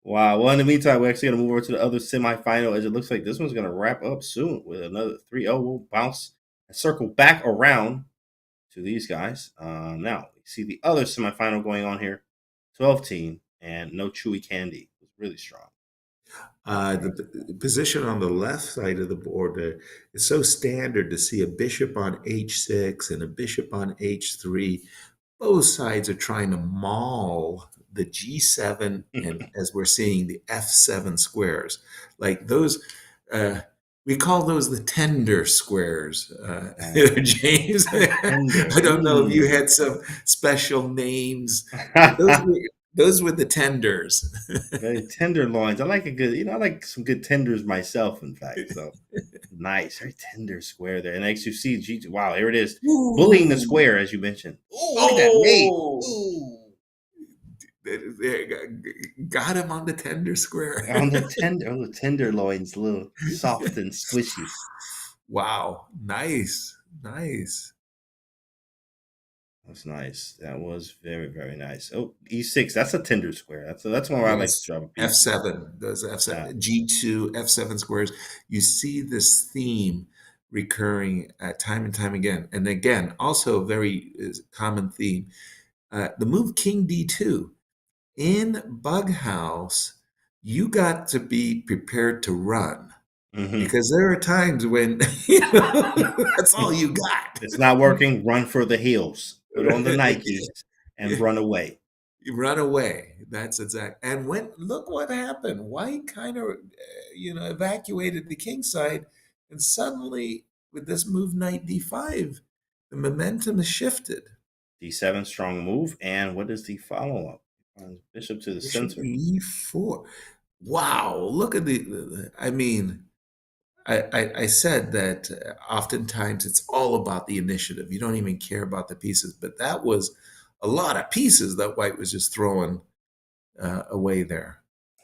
Wow. Well, in the meantime, we're actually going to move over to the other semifinal, as it looks like this one's going to wrap up soon with another 3-0. We'll bounce and circle back around to these guys. Now, we see the other semifinal going on here. 12-team, and no chewy candy. It was really strong. The position on the left side of the board is so standard to see a bishop on h6 and a bishop on h3. Both sides are trying to maul the g7 and, as we're seeing, the f7 squares. Like those, we call those the tender squares, James. I don't know if you had some special names. Those were the tenders. Very tenderloins. I like a good, I like some good tenders myself, in fact. So nice, very tender square there. And as you see, wow, here it is. Ooh. Bullying the square, as you mentioned. Ooh, look at that mate. Ooh. Got him on the tender square. On the tenderloins, a little soft and squishy. Wow, nice. That's nice. That was very, very nice. Oh, E6. That's a tender square. That's one where I like to drop a piece. F7. Those F7. G2, F7 squares. You see this theme recurring time and time again. And again, also a very common theme. The move King D2. In Bughouse, you got to be prepared to run. Mm-hmm. Because there are times when that's all you got. It's not working. Run for the hills. Put on the Nikes and run away. You run away. That's exact. And look what happened. White kind of, evacuated the king side, and suddenly with this move Knight D5, the momentum is shifted. D7 strong move, and what is the follow up? Bishop to the center. E4. Wow! Look at I mean. I said that oftentimes it's all about the initiative. You don't even care about the pieces, but that was a lot of pieces that White was just throwing away there.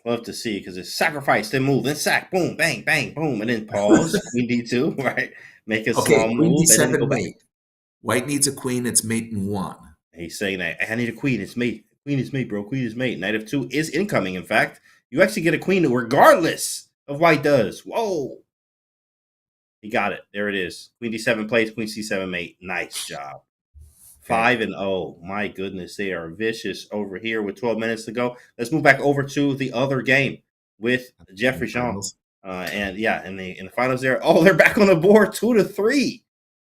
Love to see, because it's sacrifice, then move, then sack, boom, bang, bang, boom, and then pause. Queen D2, right? Make a small Queen move, D7 and then go back. mate. White needs a queen. It's mate in 1. He's saying that I need a queen. It's mate. Queen is mate, bro. Queen is mate. Knight of 2 is incoming. In fact, you actually get a queen regardless of White does. Whoa. He got it. There it is. Queen D7 plays, Queen C7 mate. Nice job. 5-0. My goodness, they are vicious over here with 12 minutes to go. Let's move back over to the other game with Jeffrey Jean. In the finals there. Oh, they're back on the board 2-3.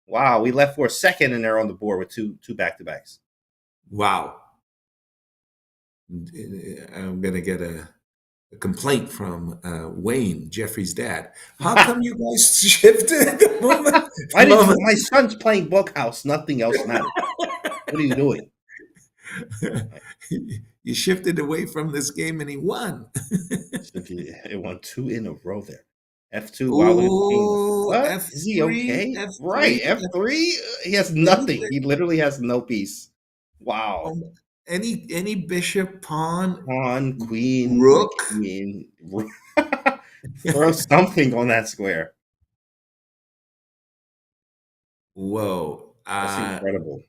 Wow, we left for a second and they're on the board with two back-to-backs. Wow. I'm going to get a complaint from Wayne, Jeffrey's dad. How come you guys shifted the moment? Why did you? My son's playing Bughouse. Nothing else matters. What are you doing? You shifted away from this game and he won. It won 2 in a row there. F2. Ooh, what? F3, is he okay? F3, right. F3. He has nothing. He literally has no piece. Wow. Any bishop, pawn, queen, rook. Queen. Throw something on that square. Whoa. That's incredible.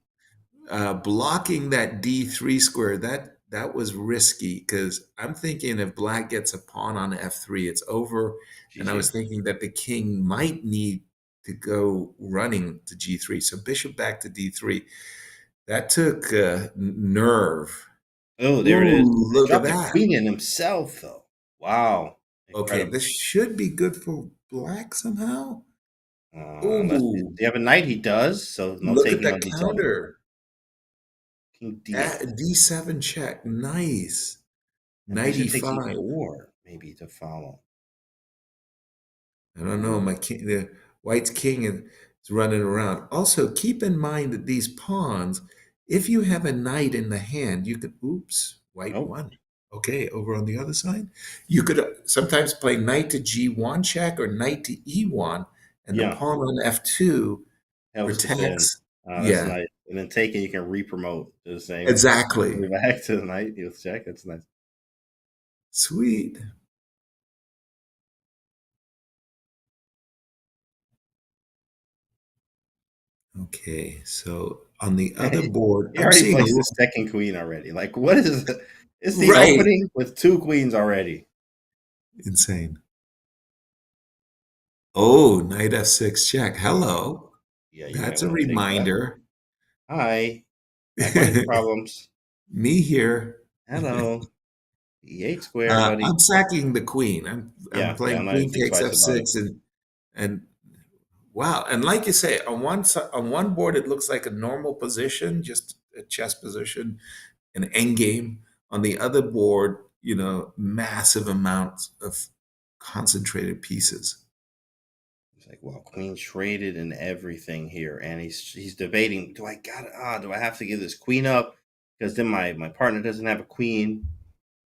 Blocking that D3 square, that was risky because I'm thinking if black gets a pawn on F3, it's over. And I was GG. thinking that the king might need to go running to G3. So bishop back to D3. That took nerve. Oh, there it is. Ooh, look at Dropped the that. queen in himself, though. Wow. Okay, Incredible. this should be good for black somehow. Unless Ooh, you have a knight, he does. So no look at taking that on D7. counter. King D8. At D7 check. Nice. And bishop takes 95. E4, maybe to follow. I don't know. My king, the white's king is running around. Also, keep in mind that these pawns, if you have a knight in the hand, you could, oops, white Oh, won. Okay, over on the other side, you could sometimes play knight to G1 check or knight to E1, and the yeah. pawn on F2 Helps defend. protects. That's Yeah, nice. And then taking, you can re-promote to the same. exactly. Back to the knight. You'll check. That's nice. Sweet. Okay, so on the other board, He I'm already seeing a placed his second queen already. Like, what is it? It's the right. opening with 2 queens already. Insane. Oh, knight f6 check. Hello. Yeah, you might That's a want to take that. reminder. Hi. Back by these problems. Me here. Hello. E8 square, buddy. I'm sacking the queen. I'm Yeah, playing I'm not even queen think takes twice about it. f6 and wow. And like you say, on one board it looks like a normal position, just a chess position, an end game. On the other board, massive amounts of concentrated pieces. He's like, well, queen traded and everything here, and he's debating. Do I have to give this queen up? Because then my partner doesn't have a queen.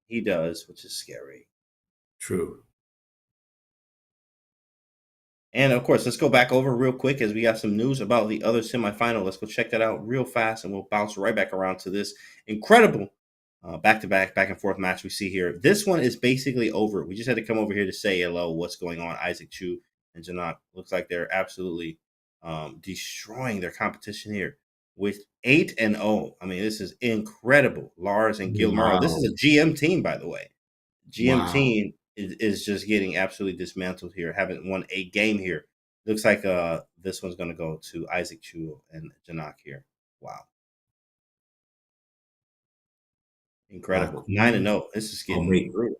He does, which is scary. True. And of course, let's go back over real quick as we got some news about the other semifinal. Let's go check that out real fast, and we'll bounce right back around to this incredible back-to-back, back-and-forth match we see here. This one is basically over. We just had to come over here to say hello. What's going on? Isaac Chu and Janot looks like they're absolutely destroying their competition here with 8-0. I mean, this is incredible. Lars and Gilmaro. This is Wow. a GM team, by the way. GM Wow. team is just getting absolutely dismantled here. Haven't won a game here. Looks like this one's going to go to Isaac Chu and Janak here. Wow. Black Incredible. queen. 9-0. This is Oh, getting wait. brutal.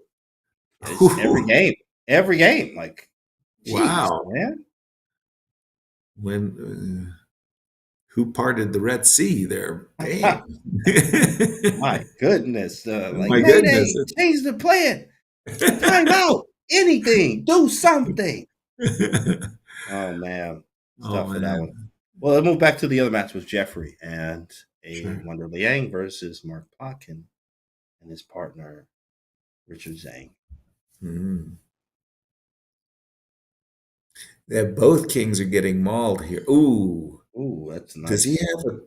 It's every game. Every game. Like, jeez, Wow. man. When who parted the Red Sea there? Dang. My goodness. Like, My goodness. Mayday, change the plan. Time out. Anything. Do something. Oh, man. It's Oh tough for that man. one. Well, let's move back to the other match with Jeffrey and a Sure. Wonder Liang versus Mark Plotkin and his partner, Richard Zhang. Mm. Yeah, both kings are getting mauled here. Ooh. Ooh, that's Does he nice. have a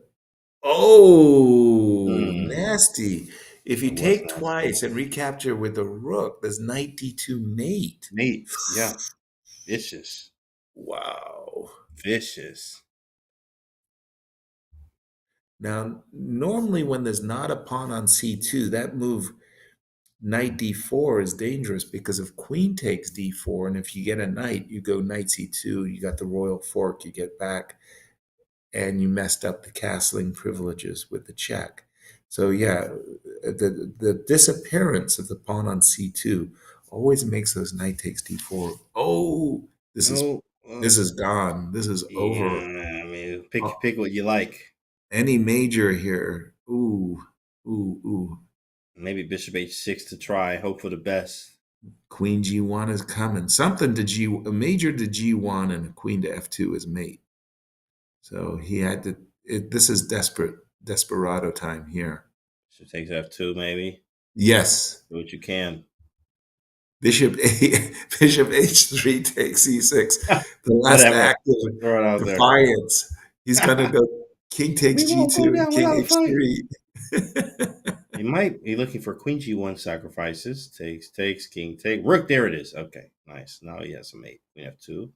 Oh, Mm, nasty. If you that was take nasty. twice and recapture with a rook, there's 92 mate. Mate, yeah. Vicious. Wow. Vicious. Now, normally when there's not a pawn on c2, that move knight d4 is dangerous because if queen takes d4, and if you get a knight, you go knight c2, you got the royal fork, you get back, and you messed up the castling privileges with the check. So yeah, the disappearance of the pawn on c2 always makes those knight takes d4. Oh, No. this is gone. This is over. Yeah, I mean, Uh, pick what you like. Any major here. Ooh, ooh, ooh. Maybe Bishop H6 to try. Hope for the best. Queen g1 is coming. Something to a major to g1 and a queen to f2 is mate. So he had to. This is desperado time here. Bishop takes F2, maybe. Yes, Do what you can. Bishop h3 takes e6. The last Whatever. act of Throw it out there. defiance. He's gonna go king takes We won't go g2, down king without a fight. h3. He might be looking for Queen G1 sacrifices. Takes, king, take. Rook, there it is. Okay, nice. Now he has a mate. Queen F2.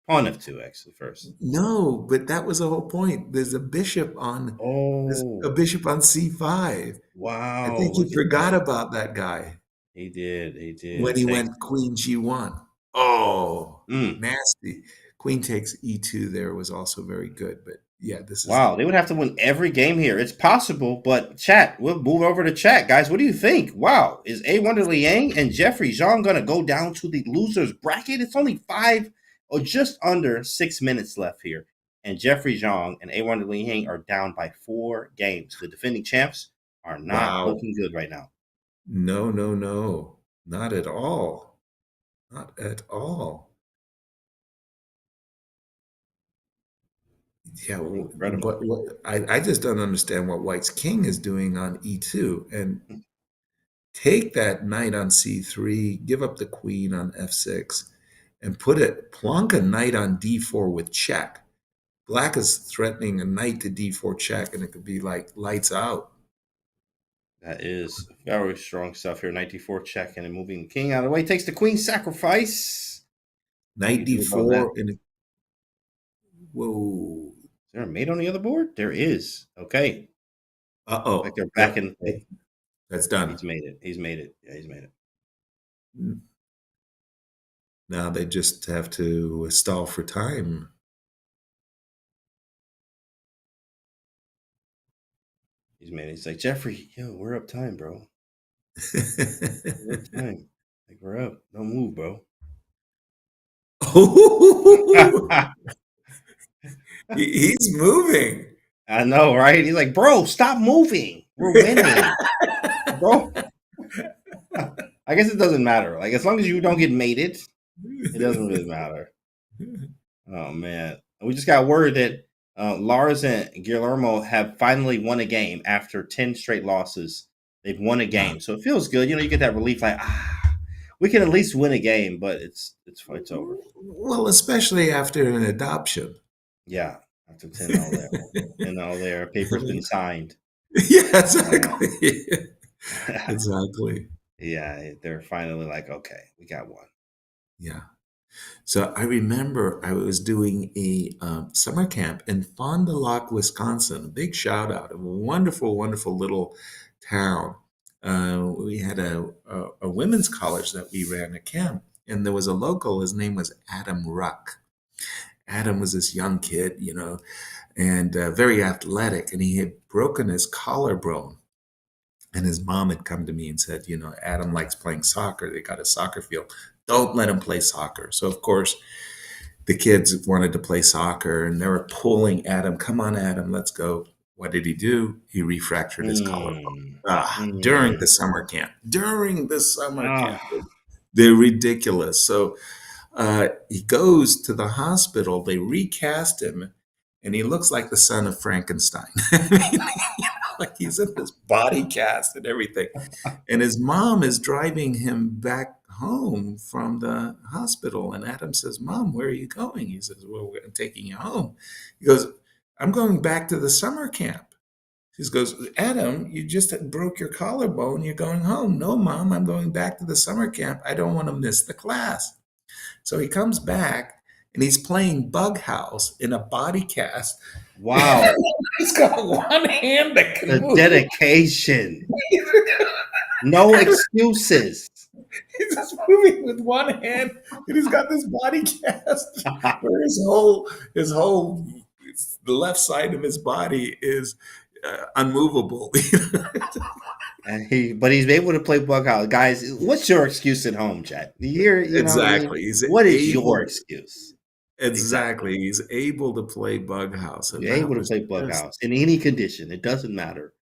Pawn F2 first. No, but that was the whole point. There's a bishop on Oh, C5. I wow. think Look he at forgot that. about that guy He did. He when did. he Takes. went queen G1. Oh, Mm. nasty. Queen takes E2 there was also very good. But yeah, this is Wow, they would have to win every game here. It's possible, but chat, we'll move over to chat. Guys, what do you think? Wow, is A1 Liang and Jeffrey Zhang going to go down to the losers bracket? It's only 5 or just under 6 minutes left here. And Jeffrey Zhang and A1 Liang are down by 4 games. The defending champs are not wow. looking good right now. No, no, no. Not at all. Not at all. Yeah, Incredible. I just don't understand what White's king is doing on E2 and take that knight on C3, give up the queen on F6, and plonk a knight on D4 with check. Black is threatening a knight to D4 check, and it could be like lights out. That is very strong stuff here. 94 check and then moving the king out of the way. Takes the queen sacrifice. Knight Do about that. D4, and whoa. Is there a mate on the other board? There is. Okay. Uh-oh. Like they're back in play. That's done. He's made it. He's made it. Yeah, he's made it. Now they just have to stall for time. He's made it. He's like, Jeffrey, yo, we're up time, bro. We're up time. Like, we're up. Don't move, bro. He's moving. I know, right? He's like, bro, stop moving. We're winning. Bro. I guess it doesn't matter. Like, as long as you don't get mated, it doesn't really matter. Oh, man. We just got word that Lars and Guillermo have finally won a game after 10 straight losses. They've won a game. So it feels good. You know, you get that relief like, we can at least win a game, but it's over. Well, especially after an adoption. Yeah. After 10 all there. 10 all there. Paper's been signed. Yeah, exactly. Exactly. Yeah, they're finally like, okay, we got one. Yeah. So I remember I was doing a summer camp in Fond du Lac, Wisconsin. A big shout out. A wonderful, wonderful little town. We had a women's college that we ran a camp, and there was a local. His name was Adam Ruck. Adam was this young kid, you know, and very athletic, and he had broken his collarbone. And his mom had come to me and said, you know, Adam likes playing soccer. They got a soccer field. Don't let him play soccer. So, of course, the kids wanted to play soccer, and they were pulling Adam. Come on, Adam, let's go. What did he do? He refractured his collarbone during the summer camp. During the summer camp. They're ridiculous. So he goes to the hospital. They recast him, and he looks like the son of Frankenstein. I mean, you know, like he's in this body cast and everything. And his mom is driving him back home from the hospital. And Adam says, Mom, where are you going? He says, well, I'm taking you home. He goes, I'm going back to the summer camp. She goes, Adam, you just broke your collarbone. You're going home. No, Mom, I'm going back to the summer camp. I don't want to miss the class. So he comes back and he's playing Bughouse in a body cast. Wow. He's got one hand that can The move. dedication. No excuses. He's just moving with one hand, and he's got this body cast where the left side of his body is unmovable. But he's able to play Bughouse. Guys, what's your excuse at home, Chad? Exactly. What is your excuse? Exactly. He's able to play Bughouse. You're able to play Bughouse in any condition. It doesn't matter.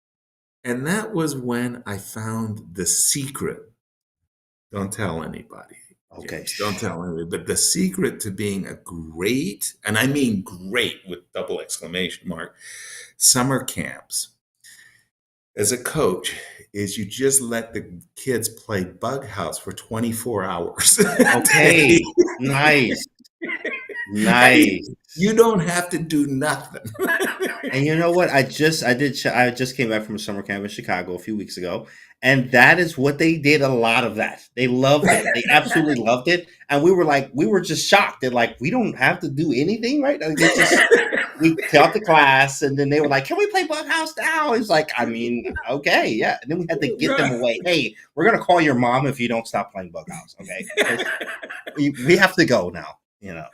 And that was when I found the secret. Don't tell anybody. Okay. James, don't tell anybody. But the secret to being a great, and I mean great with double exclamation mark, summer camps as a coach is you just let the kids play Bughouse for 24 hours. Okay. Nice. Nice. You don't have to do nothing. And you know what? I just came back from a summer camp in Chicago a few weeks ago, and that is what they did. A lot of that. They loved it. They absolutely loved it, and we were just shocked that like we don't have to do anything, right? Like, they just we taught the class, and then they were like, "Can we play Bughouse now?" It's like, I mean, okay, yeah. And then we had to get them away. Hey, we're gonna call your mom if you don't stop playing Bughouse, okay? We have to go now. You know.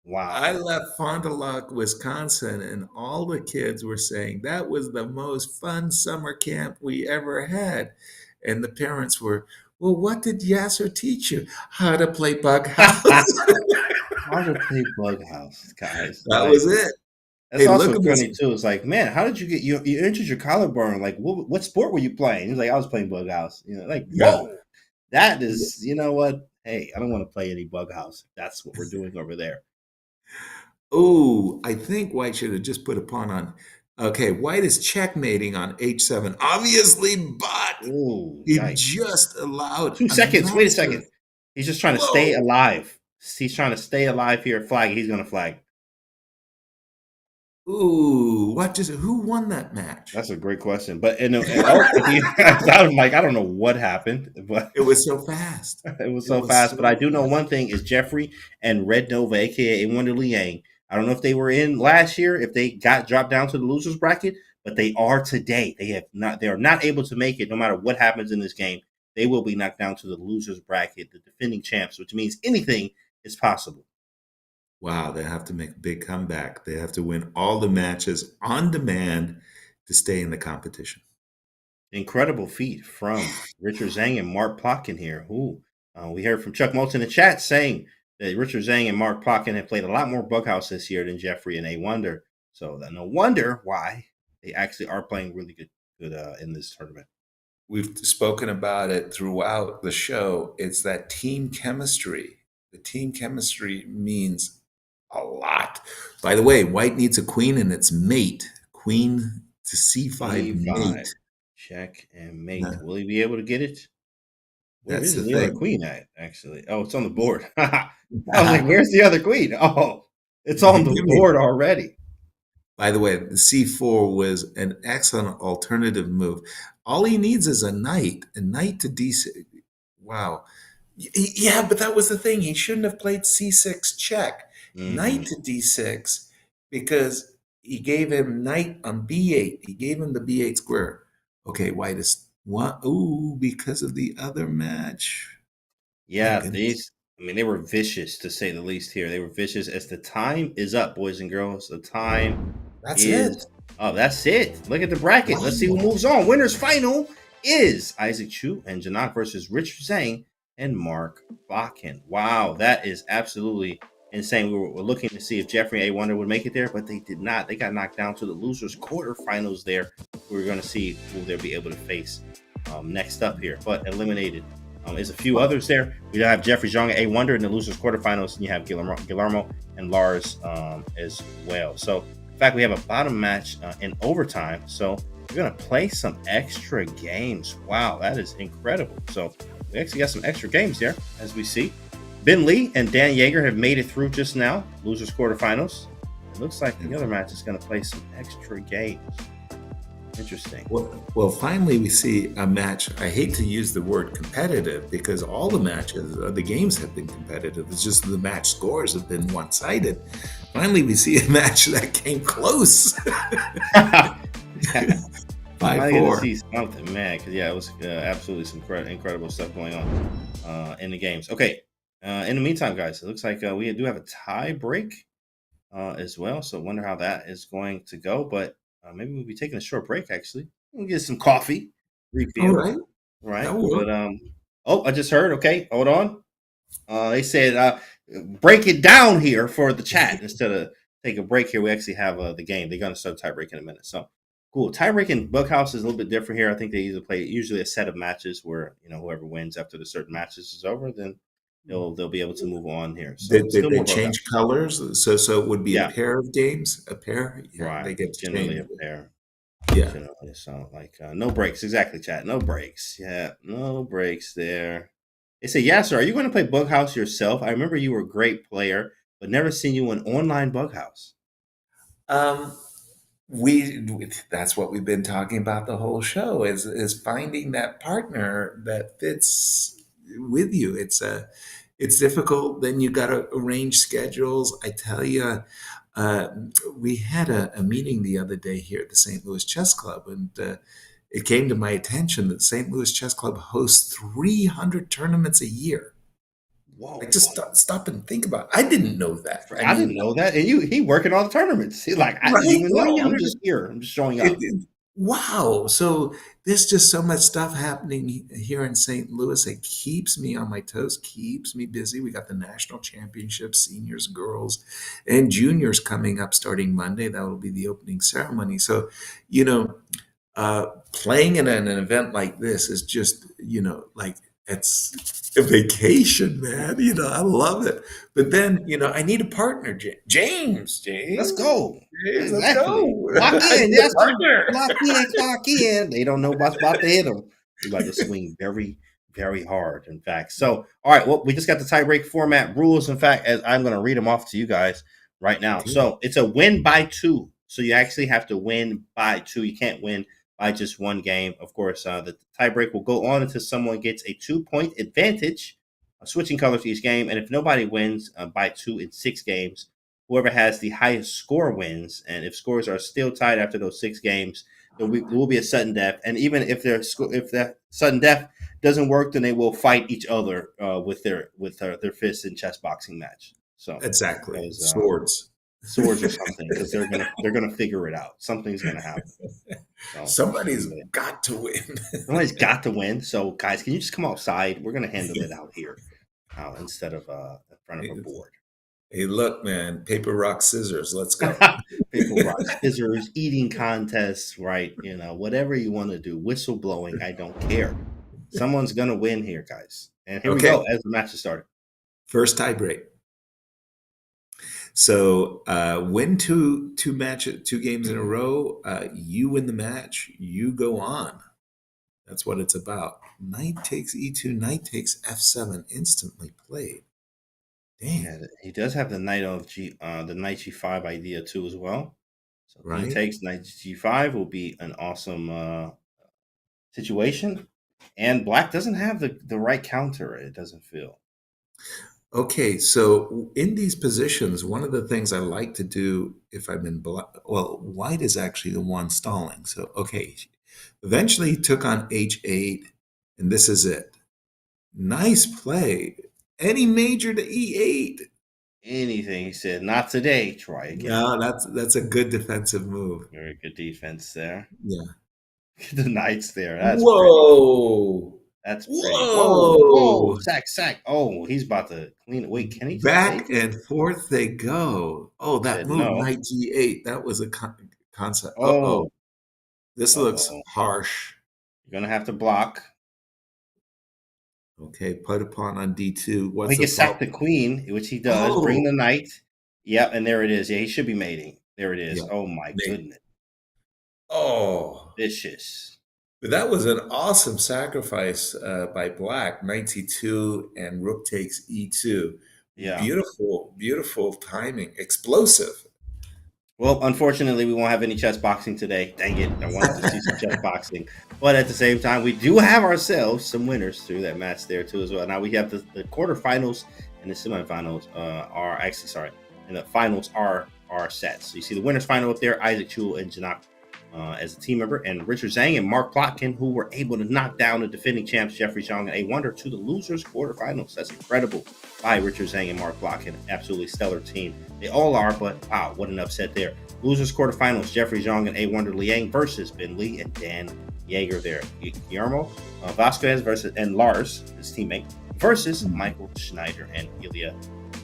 Wow. I left Fond du Lac, Wisconsin, and all the kids were saying that was the most fun summer camp we ever had. And the parents were, well, what did Yasser teach you? How to play Bughouse. How to play Bughouse, guys. That was it. That's Hey, also look at funny this. too. It's like, man, how did you get you injured your collarbone? Like, what sport were you playing? He's like, I was playing Bughouse. You know, like, Yeah. whoa, that is, you know what? Hey, I don't want to play any Bughouse. That's what we're doing over there. Oh, I think White should have just put a pawn on. Okay, White is checkmating on h7, obviously, but Ooh, it yikes. just allowed 2 seconds. Wait a massive- second. He's just trying to stay alive. He's trying to stay alive here. Flag. He's going to flag. Ooh, who won that match? That's a great question. But I'm like, I don't know what happened, but It was so fast. it was so fast. But I do know one thing is Jeffrey and Red Nova, aka Wonder Liang. I don't know if they were in last year, if they got dropped down to the losers bracket, but they are today. They are not able to make it no matter what happens in this game. They will be knocked down to the losers bracket, the defending champs, which means anything is possible. Wow, they have to make a big comeback. They have to win all the matches on demand to stay in the competition. Incredible feat from Richard Zhang and Mark Plotkin here. We heard from Chuck Moulton in the chat saying that Richard Zhang and Mark Plotkin have played a lot more Bughouse this year than Jeffrey and A Wonder. So no wonder why they actually are playing really good in this tournament. We've spoken about it throughout the show. It's that team chemistry. The team chemistry means a lot. By the way, White needs a queen and its mate. Queen to c5 mate. Check and mate. Will he be able to get it? Where That's is the other thing. queen at, actually? Oh, it's on the board. I was like, where's the other queen? Oh, it's on the board already. By the way, the c4 was an excellent alternative move. All he needs is a knight to d6. Wow. Yeah, but that was the thing. He shouldn't have played c6 check. Knight to d6 because he gave him knight on b8. He gave him the b8 square. Okay, White is one. Ooh, because of the other match. Yeah, they were vicious to say the least here. They were vicious as the time is up, boys and girls. The time is oh, that's it. Look at the bracket. Let's see who moves on. Winners final is Isaac Chu and Janak versus Richard Zhang and Mark Plotkin. Wow, that is absolutely insane. We were looking to see if Jeffrey and A Wonder would make it there, but they did not. They got knocked down to the losers quarterfinals there. We're going to see who they'll be able to face next up here, but eliminated. There's a few others there. We have Jeffrey Zhang and A Wonder in the losers quarterfinals, and you have Guillermo and Lars as well. So, in fact, we have a bottom match in overtime. So, we're going to play some extra games. Wow, that is incredible. So, we actually got some extra games there, as we see. Ben Lee and Dan Yeager have made it through just now, losers quarterfinals. It looks like the other match is going to play some extra games. Interesting. Well, finally we see a match. I hate to use the word competitive because all the matches, the games have been competitive. It's just the match scores have been one-sided. Finally, we see a match that came close. 5-4. I get to see something, man. Because it was absolutely some incredible stuff going on in the games. Okay. In the meantime, guys, it looks like we do have a tie break as well. So I wonder how that is going to go. But maybe we'll be taking a short break, actually. We'll get some coffee. Refill. All right. But I just heard. Okay, hold on. They said break it down here for the chat instead of take a break here. We actually have the game. They're going to start tie break in a minute. So cool. Tie break in Bughouse is a little bit different here. I think they usually a set of matches where whoever wins after the certain matches is over, then they'll be able to move on here. So did they change colors? So it would be a pair of games, a pair. Yeah, right. They get generally a pair. Yeah. Generally. So like no breaks. Exactly, chat. No breaks. Yeah, no breaks there. They say, Yasser, are you going to play Bughouse yourself? I remember you were a great player. but never seen you in online Bughouse. That's what we've been talking about the whole show is finding that partner that fits with you. It's difficult. Then you got to arrange schedules. I tell you, we had a meeting the other day here at the St. Louis Chess Club, and it came to my attention that St. Louis Chess Club hosts 300 tournaments a year. Whoa! Like, just stop and think about it. I didn't know that. I didn't know that. And he working all the tournaments. He like, I didn't even know. I'm just here. I'm just showing up. Wow. So there's just so much stuff happening here in St. Louis. It keeps me on my toes, keeps me busy. We got the national championships, seniors, girls, and juniors coming up starting Monday. That will be the opening ceremony. So, playing in an event like this is just, like, it's a vacation, man. I love it. But then, I need a partner, James. Let's go. James, Exactly. let's go. Lock in. Yes, Partner. clock in. They don't know what's about to hit them. You're about to swing very, very hard, in fact. So, all right, well, we just got the tiebreak format rules, in fact, as I'm going to read them off to you guys right now. So it's a win by 2. So you actually have to win by 2. You can't win by just one game. Of course, the tiebreak will go on until someone gets a 2-point advantage, switching colors each game. And if nobody wins by 2 in 6 games, whoever has the highest score wins. And if scores are still tied after those 6 games, there will be a sudden death. And even if that sudden death doesn't work, then they will fight each other with their fists in chess boxing match. So exactly, swords or something, because they're gonna figure it out. Something's gonna happen. So, somebody's got to win. Somebody's got to win. So, guys, can you just come outside? We're gonna handle it out here instead of in front of a board. Hey, look, man! Paper, rock, scissors. Let's go. Paper, rock, scissors. Eating contests, right? Whatever you want to do. Whistle blowing. I don't care. Someone's gonna win here, guys. And here we go as the match is started. First tiebreak. So win two games in a row, you win the match, you go on. That's what it's about. Knight takes e2, knight takes f7, instantly played. Damn. Yeah, he does have the knight of the knight g5 idea too as well. So if he takes knight g5 will be an awesome situation. And black doesn't have the right counter, it doesn't feel. Okay, so in these positions, one of the things I like to do if I'm in black, well, white is actually the one stalling. So, eventually he took on h8, and this is it. Nice play. Any major to e8. Anything, he said. Not today. Try again. No, that's a good defensive move. Very good defense there. Yeah. The knight's there. That's whoa. Pretty. That's pretty. Whoa. Whoa. Sack. Oh, he's about to clean it. Wait, can he? Back and forth they go. Oh, that move, no. knight g8. That was a concept. Oh. This looks harsh. You're going to have to block. Okay, put a pawn on d2. He can sack the queen, which he does. Oh. Bring the knight. Yep, and there it is. Yeah, he should be mating. There it is. Yeah. Oh, my goodness. Oh. Vicious. But that was an awesome sacrifice by black. Knight c2 and rook takes e2. Yeah. Beautiful timing. Explosive. Well, unfortunately, we won't have any chess boxing today. Dang it. I wanted to see some chess boxing. But at the same time, we do have ourselves some winners through that match there, too, as well. Now, we have the quarterfinals and the semifinals and the finals are sets. So you see the winners final up there, Isaac Chul and Janak as a team member, and Richard Zhang and Mark Plotkin, who were able to knock down the defending champs Jeffrey Zhang and A Wonder to the losers quarterfinals. That's incredible by Richard Zhang and Mark Plotkin. Absolutely stellar team. They all are, but wow, what an upset there. Losers quarterfinals, Jeffrey Zhang and A Wonder Liang versus Ben Lee and Dan Yeager there. Guillermo Vasquez versus and Lars, his teammate, versus Michael Schneider and Ilya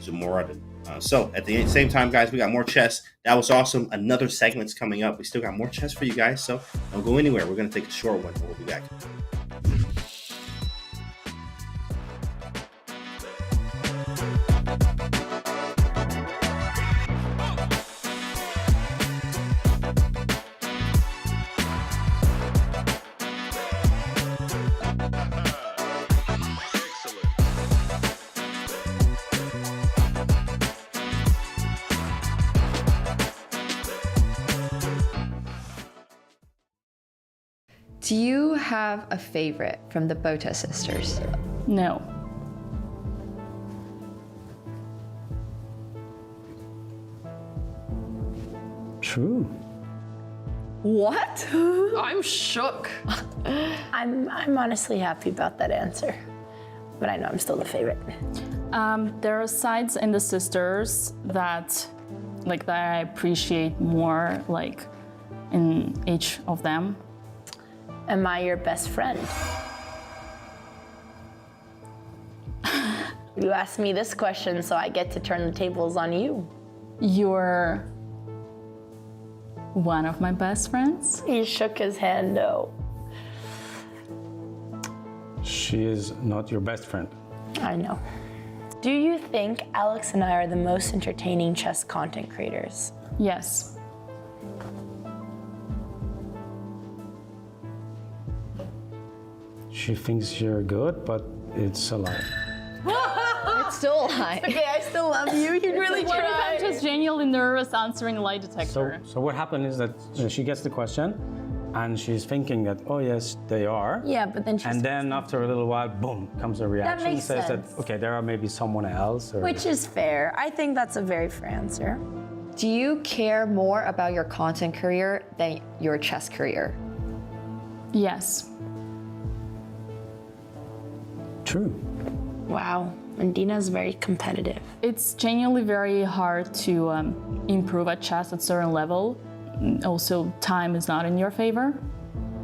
Zamoradin. So at the same time, guys, we got more chess. That was awesome. Another segment's coming up. We still got more chess for you guys, so don't go anywhere. We're going to take a short one, and we'll be back. Do you have a favorite from the Bota sisters? No. True. What? I'm shook. I'm honestly happy about that answer, but I know I'm still the favorite. There are sides in the sisters that I appreciate more, like in each of them. Am I your best friend? You asked me this question, so I get to turn the tables on you. You're one of my best friends. He shook his hand no. She is not your best friend. I know. Do you think Alex and I are the most entertaining chess content creators? Yes. She thinks you're good, but it's a lie. It's still a lie. Okay, I still love you. You really What if I'm tried. just genuinely nervous answering a lie detector? So what happened is that she gets the question, and she's thinking that, oh yes, they are. Yeah, but then she's... And then after a little while, boom, comes a reaction. makes says sense. that, okay, there are maybe someone else. Or... Which is fair. I think that's a very fair answer. Do you care more about your content career than your chess career? Yes. True. Wow, and Dina's very competitive. It's genuinely very hard to improve at chess at a certain level. Also, time is not in your favor.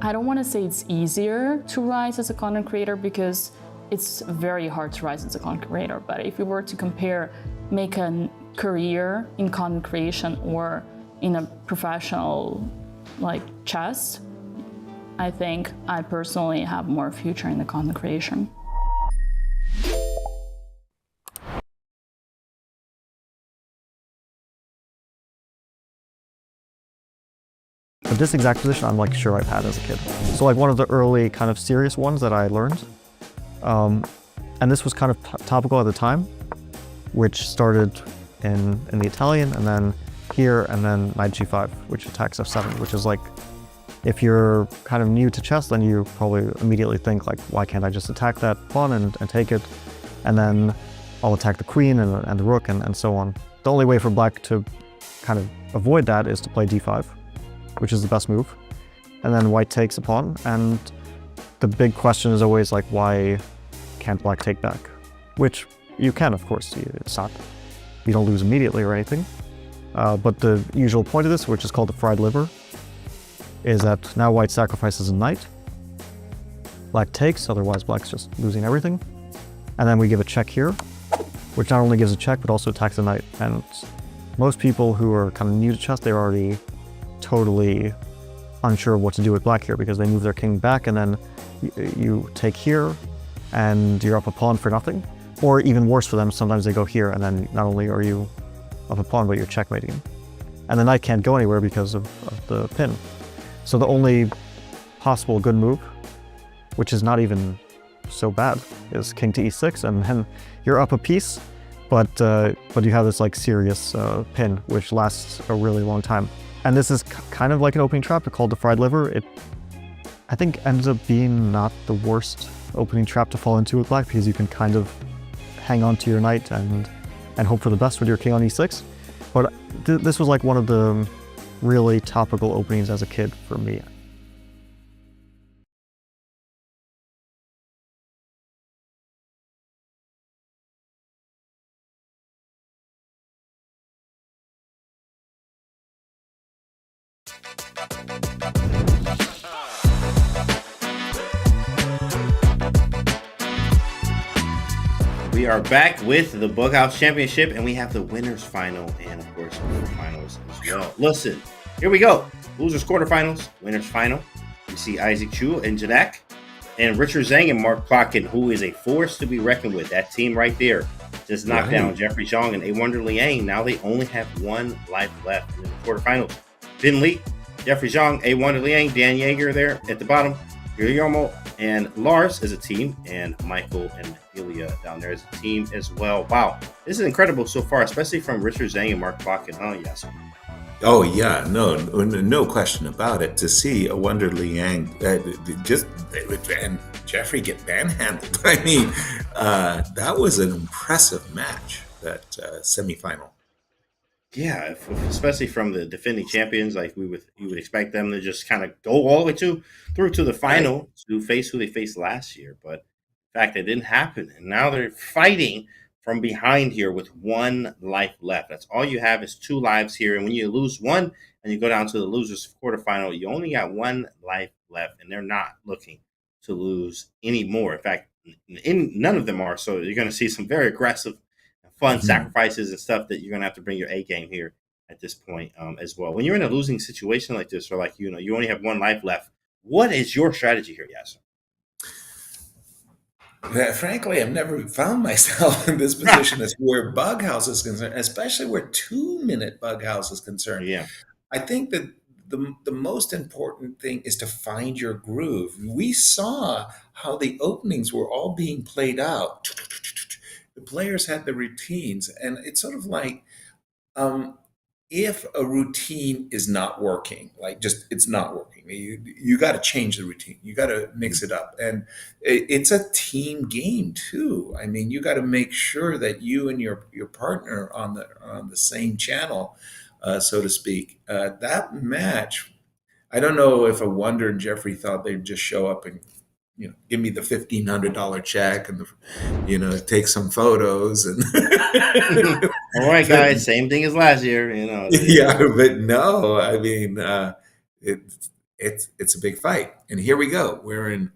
I don't want to say it's easier to rise as a content creator because it's very hard to rise as a content creator. But if you were to compare, make a career in content creation or in a professional like chess, I think I personally have more future in the content creation. But this exact position, I'm like sure I've had as a kid. So like one of the early kind of serious ones that I learned, and this was kind of topical at the time, which started in the Italian and then here and then knight g5, which attacks f7, which is like, if you're kind of new to chess, then you probably immediately think like, why can't I just attack that pawn and take it? And then I'll attack the queen and the rook and so on. The only way for black to kind of avoid that is to play d5, which is the best move. And then white takes a pawn, and the big question is always like, why can't black take back? Which you can, of course. It's not, you don't lose immediately or anything. But the usual point of this, which is called the fried liver, is that now white sacrifices a knight. Black takes, otherwise black's just losing everything. And then we give a check here, which not only gives a check, but also attacks the knight. And most people who are kind of new to chess, they're already totally unsure of what to do with black here because they move their king back and then you take here and you're up a pawn for nothing. Or even worse for them, sometimes they go here and then not only are you up a pawn, but you're checkmating him. And the knight can't go anywhere because of the pin. So the only possible good move, which is not even so bad, is king to e6, and then you're up a piece, but you have this like serious pin, which lasts a really long time. And this is kind of like an opening trap called the fried liver. It, I think, ends up being not the worst opening trap to fall into with black because you can kind of hang on to your knight and hope for the best with your king on e6. But this was like one of the really topical openings as a kid for me. We are back with the Bughouse Championship, and we have the winners final and, of course, quarterfinals as well. Listen, here we go. Losers quarterfinals, winners final. We see Isaac Chu and Janak, and Richard Zhang and Mark Plotkin, who is a force to be reckoned with. That team right there just knocked down Jeffrey Zhang and A. Wonder Liang. Now they only have one life left in the quarterfinals. Bin Li, Jeffrey Zhang, A. Wonder Liang, Dan Yeager there at the bottom. Guillermo and Lars as a team, and Michael and Ilya down there as a team as well. Wow, this is incredible so far, especially from Richard Zhang and Mark Plotkin. Oh, yes. Oh yeah, no question about it. To see a Wonder Liang and Jeffrey get manhandled. I mean, that was an impressive match. That semifinal. Yeah, especially from the defending champions, like you would expect them to just kind of go all the way through to the Right. final to face who they faced last year. But in fact, it didn't happen, and now they're fighting from behind here with one life left. That's all you have is two lives here, and when you lose one and you go down to the losers quarterfinal, you only got one life left, and they're not looking to lose any more. In fact, none of them are. So you're going to see some very aggressive fun Mhm. sacrifices and stuff that you're gonna have to bring your A game here at this point as well. When you're in a losing situation like this, or like you only have one life left, what is your strategy here, Yasser? Frankly, I've never found myself in this position as where Bughouse is concerned, especially where 2-minute Bughouse is concerned. Yeah, I think that the most important thing is to find your groove. We saw how the openings were all being played out. The players had the routines, and it's sort of like um, if a routine is not working, like just it's not working, you got to change the routine. You got to mix it up, and it's a team game too. I mean, you got to make sure that you and your partner on the same channel, so to speak. That match, I don't know if a Wonder and Jeffrey thought they'd just show up and give me the $1,500 check and take some photos and all right, guys, same thing as last year. yeah, but no, I mean, it's a big fight, and here we go. We're in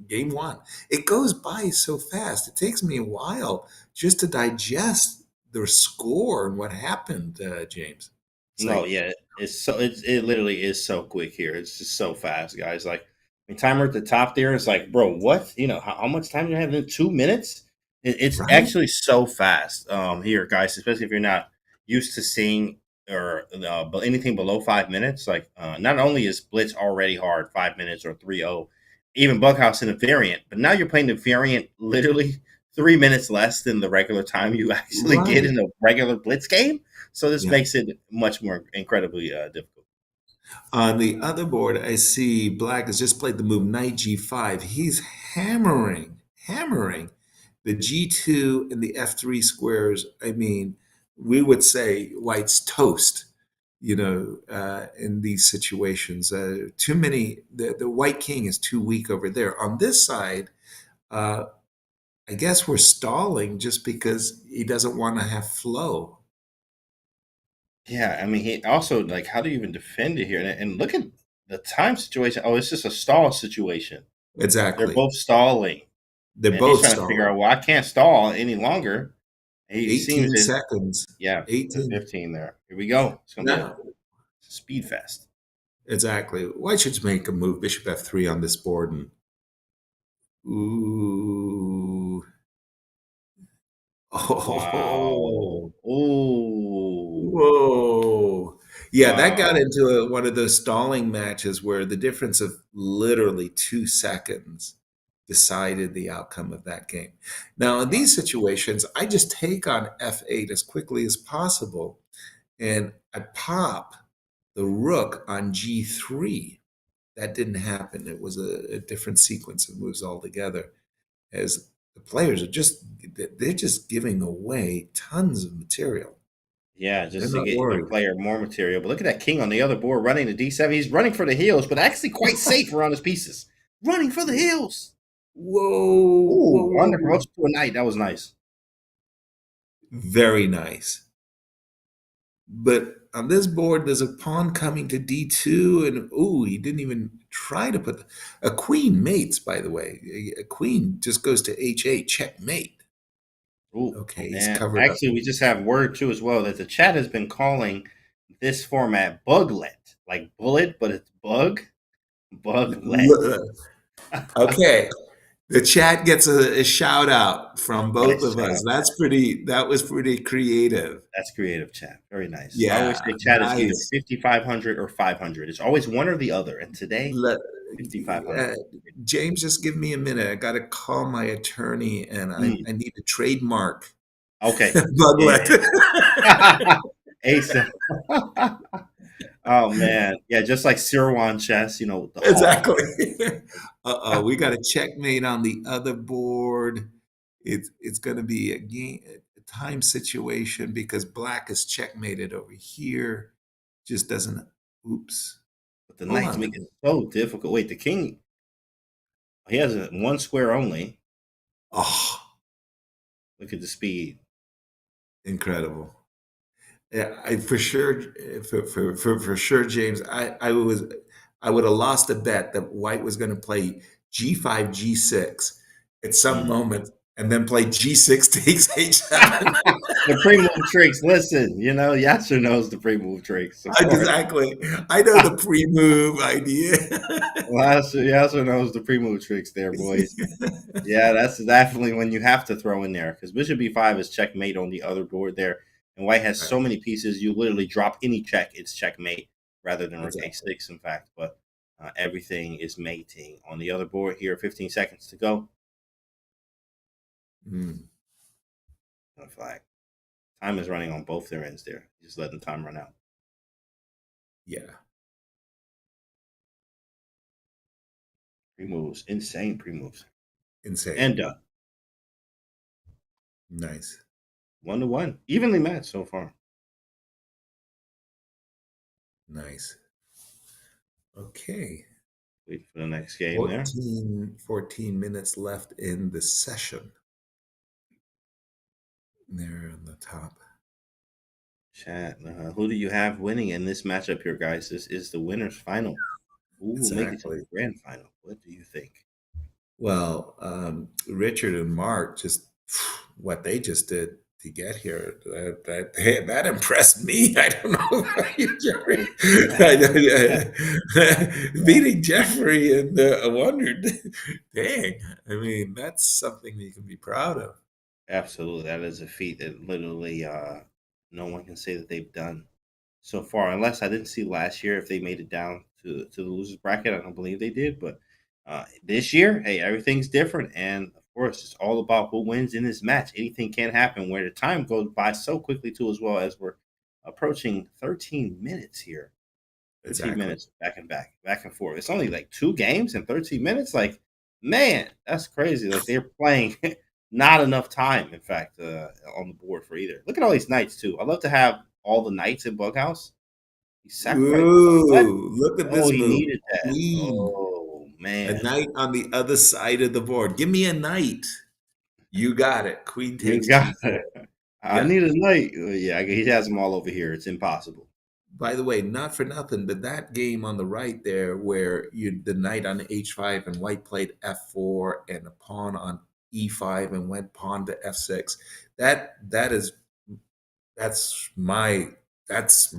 game one. It goes by so fast. It takes me a while just to digest the score and what happened, James. It's No, like, yeah, it literally is so quick here. It's just so fast, guys. Like the timer at the top there is like, bro, what? How much time do you have in 2 minutes? It's right? actually so fast here, guys. Especially if you're not used to seeing or anything below 5 minutes. Like not only is Blitz already hard, 5 minutes or 3-0, even Bughouse in a variant, but now you're playing the variant literally 3 minutes less than the regular time you actually get Right. in a regular Blitz game. So this Yeah. makes it much more incredibly difficult. On the other board, I see Black has just played the move Knight G5. He's hammering the G2 and the F3 squares. I mean, we would say White's toast, in these situations. Too many, the White King is too weak over there. On this side, uh, I guess we're stalling just because he doesn't want to have flow. Yeah, I mean, he also like, how do you even defend it here? And look at the time situation. Oh, it's just a stall situation. They're Exactly. both stalling, They're and he's both trying to figure out, stalling. well, I can't stall any longer. He seems 18 to, seconds. yeah, 18. 15 there. Here we go. It's gonna be a Now, speed fest. exactly. White should make a move bishop f3 on this board. And ooh. Wow. Oh. Ooh. Whoa. Yeah, that got Wow. into one of those stalling matches where the difference of literally 2 seconds decided the outcome of that game. Now, in these situations, I just take on f8 as quickly as possible and I pop the rook on g3. That didn't happen. It was a different sequence of moves altogether. As the players they're just giving away tons of material. Yeah, They're just to not get their worried. player more material. But look at that king on the other board running the d7. He's running for the hills, but actually quite safe around his pieces. Running for the hills. Whoa, whoa, Ooh, whoa, under whoa. approach to a knight. That was nice. Very nice. But on this board, there's a pawn coming to d2, and he didn't even try to put a queen mates. By the way, a queen just goes to h8, checkmate. Ooh, Okay, he's and covered up. actually, we just have word too as well that the chat has been calling this format buglet, like bullet, but it's buglet. Okay, the chat gets a shout out from both Nice of shout us. out, chat. That was pretty creative. That's creative, chat. Very nice. I always Yeah, say chat is either nice. 5,500 or 500. It's always one or the other. And today, Let, 5,500. uh, James, just give me a minute. I got to call my attorney, and I need to trademark Okay. Yeah, Buglet. yeah. ASAP. Oh man, yeah, just like Sirwan chess, the hawk. Exactly. We got a checkmate on the other board. It's going to be a time situation because black is checkmated over here. Just doesn't. Oops. But the Hold knights on. make it so difficult. Wait, the king, he has one square only. Oh, Look at the speed. incredible. Yeah, I for sure, for sure, James. I would have lost a bet that White was going to play G5, G6 at some moment, and then play G6 takes H7. The pre-move tricks. Listen, Yasser knows the pre-move tricks. Of course. Exactly. I know the pre-move idea. Yasser knows the pre-move tricks there, boys. Yeah, that's definitely when you have to throw in there because Bishop B5 is checkmate on the other board there, and White has so many pieces. You literally drop any check, it's checkmate rather than Rook A6, in fact. But everything is mating on the other board here. 15 seconds to go. No flag. Time is running on both their ends there. Just letting time run out. Yeah. Pre-moves. Insane pre-moves. Insane. And done. Nice. 1-1. Evenly matched so far. Nice. Okay. Wait for the next game 14 minutes left in the session. There on the top. Chat. Who do you have winning in this matchup here, guys? This is the winner's final. Who will make it to the grand final? What do you think? Well, Richard and Mark, just what they just did to get here, that impressed me. I don't know about you, Jeffrey. Beating Jeffrey, and I wondered, dang, I mean, that's something you can be proud of. Absolutely. That is a feat that literally no one can say that they've done so far, unless I didn't see last year if they made it down to the losers bracket. I don't believe they did, but this year, hey, everything's different, and of course, it's all about who wins in this match. Anything can happen. Where the time goes by so quickly too, as well as we're approaching 13 minutes here. 13 minutes back and forth. It's only like 2 games in 13 minutes. Like, man, that's crazy. Like they're playing not enough time, in fact, on the board for either. Look at all these knights too. I'd love to have all the knights in Bughouse. He sacrificed. Ooh, look at this he move. needed that. Queen. Oh man. A knight on the other side of the board. Give me a knight. You got it. Queen takes G4. G4. I need a knight. Yeah, he has them all over here. It's impossible. By the way, not for nothing, but that game on the right there, where the knight on H5 and White played F4 and a pawn on E5 and went pawn to F6. That's me. That's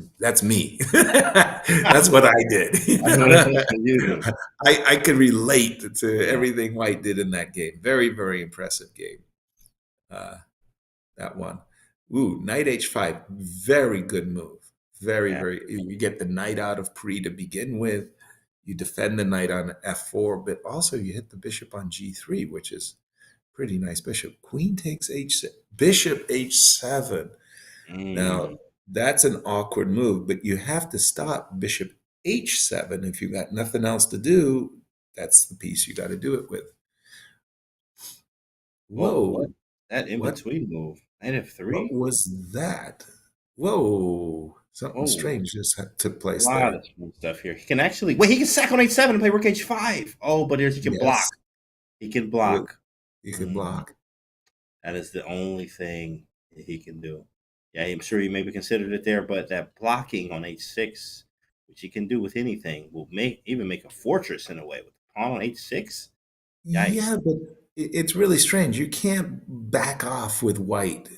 what I did. I could relate to everything White did in that game. Very, very impressive game. That one. Ooh, knight H5. Very good move. Very, very. You get the knight out of pre to begin with. You defend the knight on F4, but also you hit the bishop on G3, which is pretty nice. Bishop. Queen takes H6. Bishop H7. Now, that's an awkward move, but you have to stop Bishop H7. If you got nothing else to do, that's the piece you got to do it with. Whoa. That in-between move. Knight F3? What was that? Whoa. Something strange just took place there. A lot of smooth stuff here. He can actually... Wait, he can sack on H7 and play Rook H5. Oh, but he can block. He can block. He can block. That is the only thing that he can do. Yeah, I'm sure he maybe considered it there, but that blocking on H6, which he can do with anything, will even make a fortress in a way. With the pawn on H6? Yikes. Yeah, but it's really strange. You can't back off with White.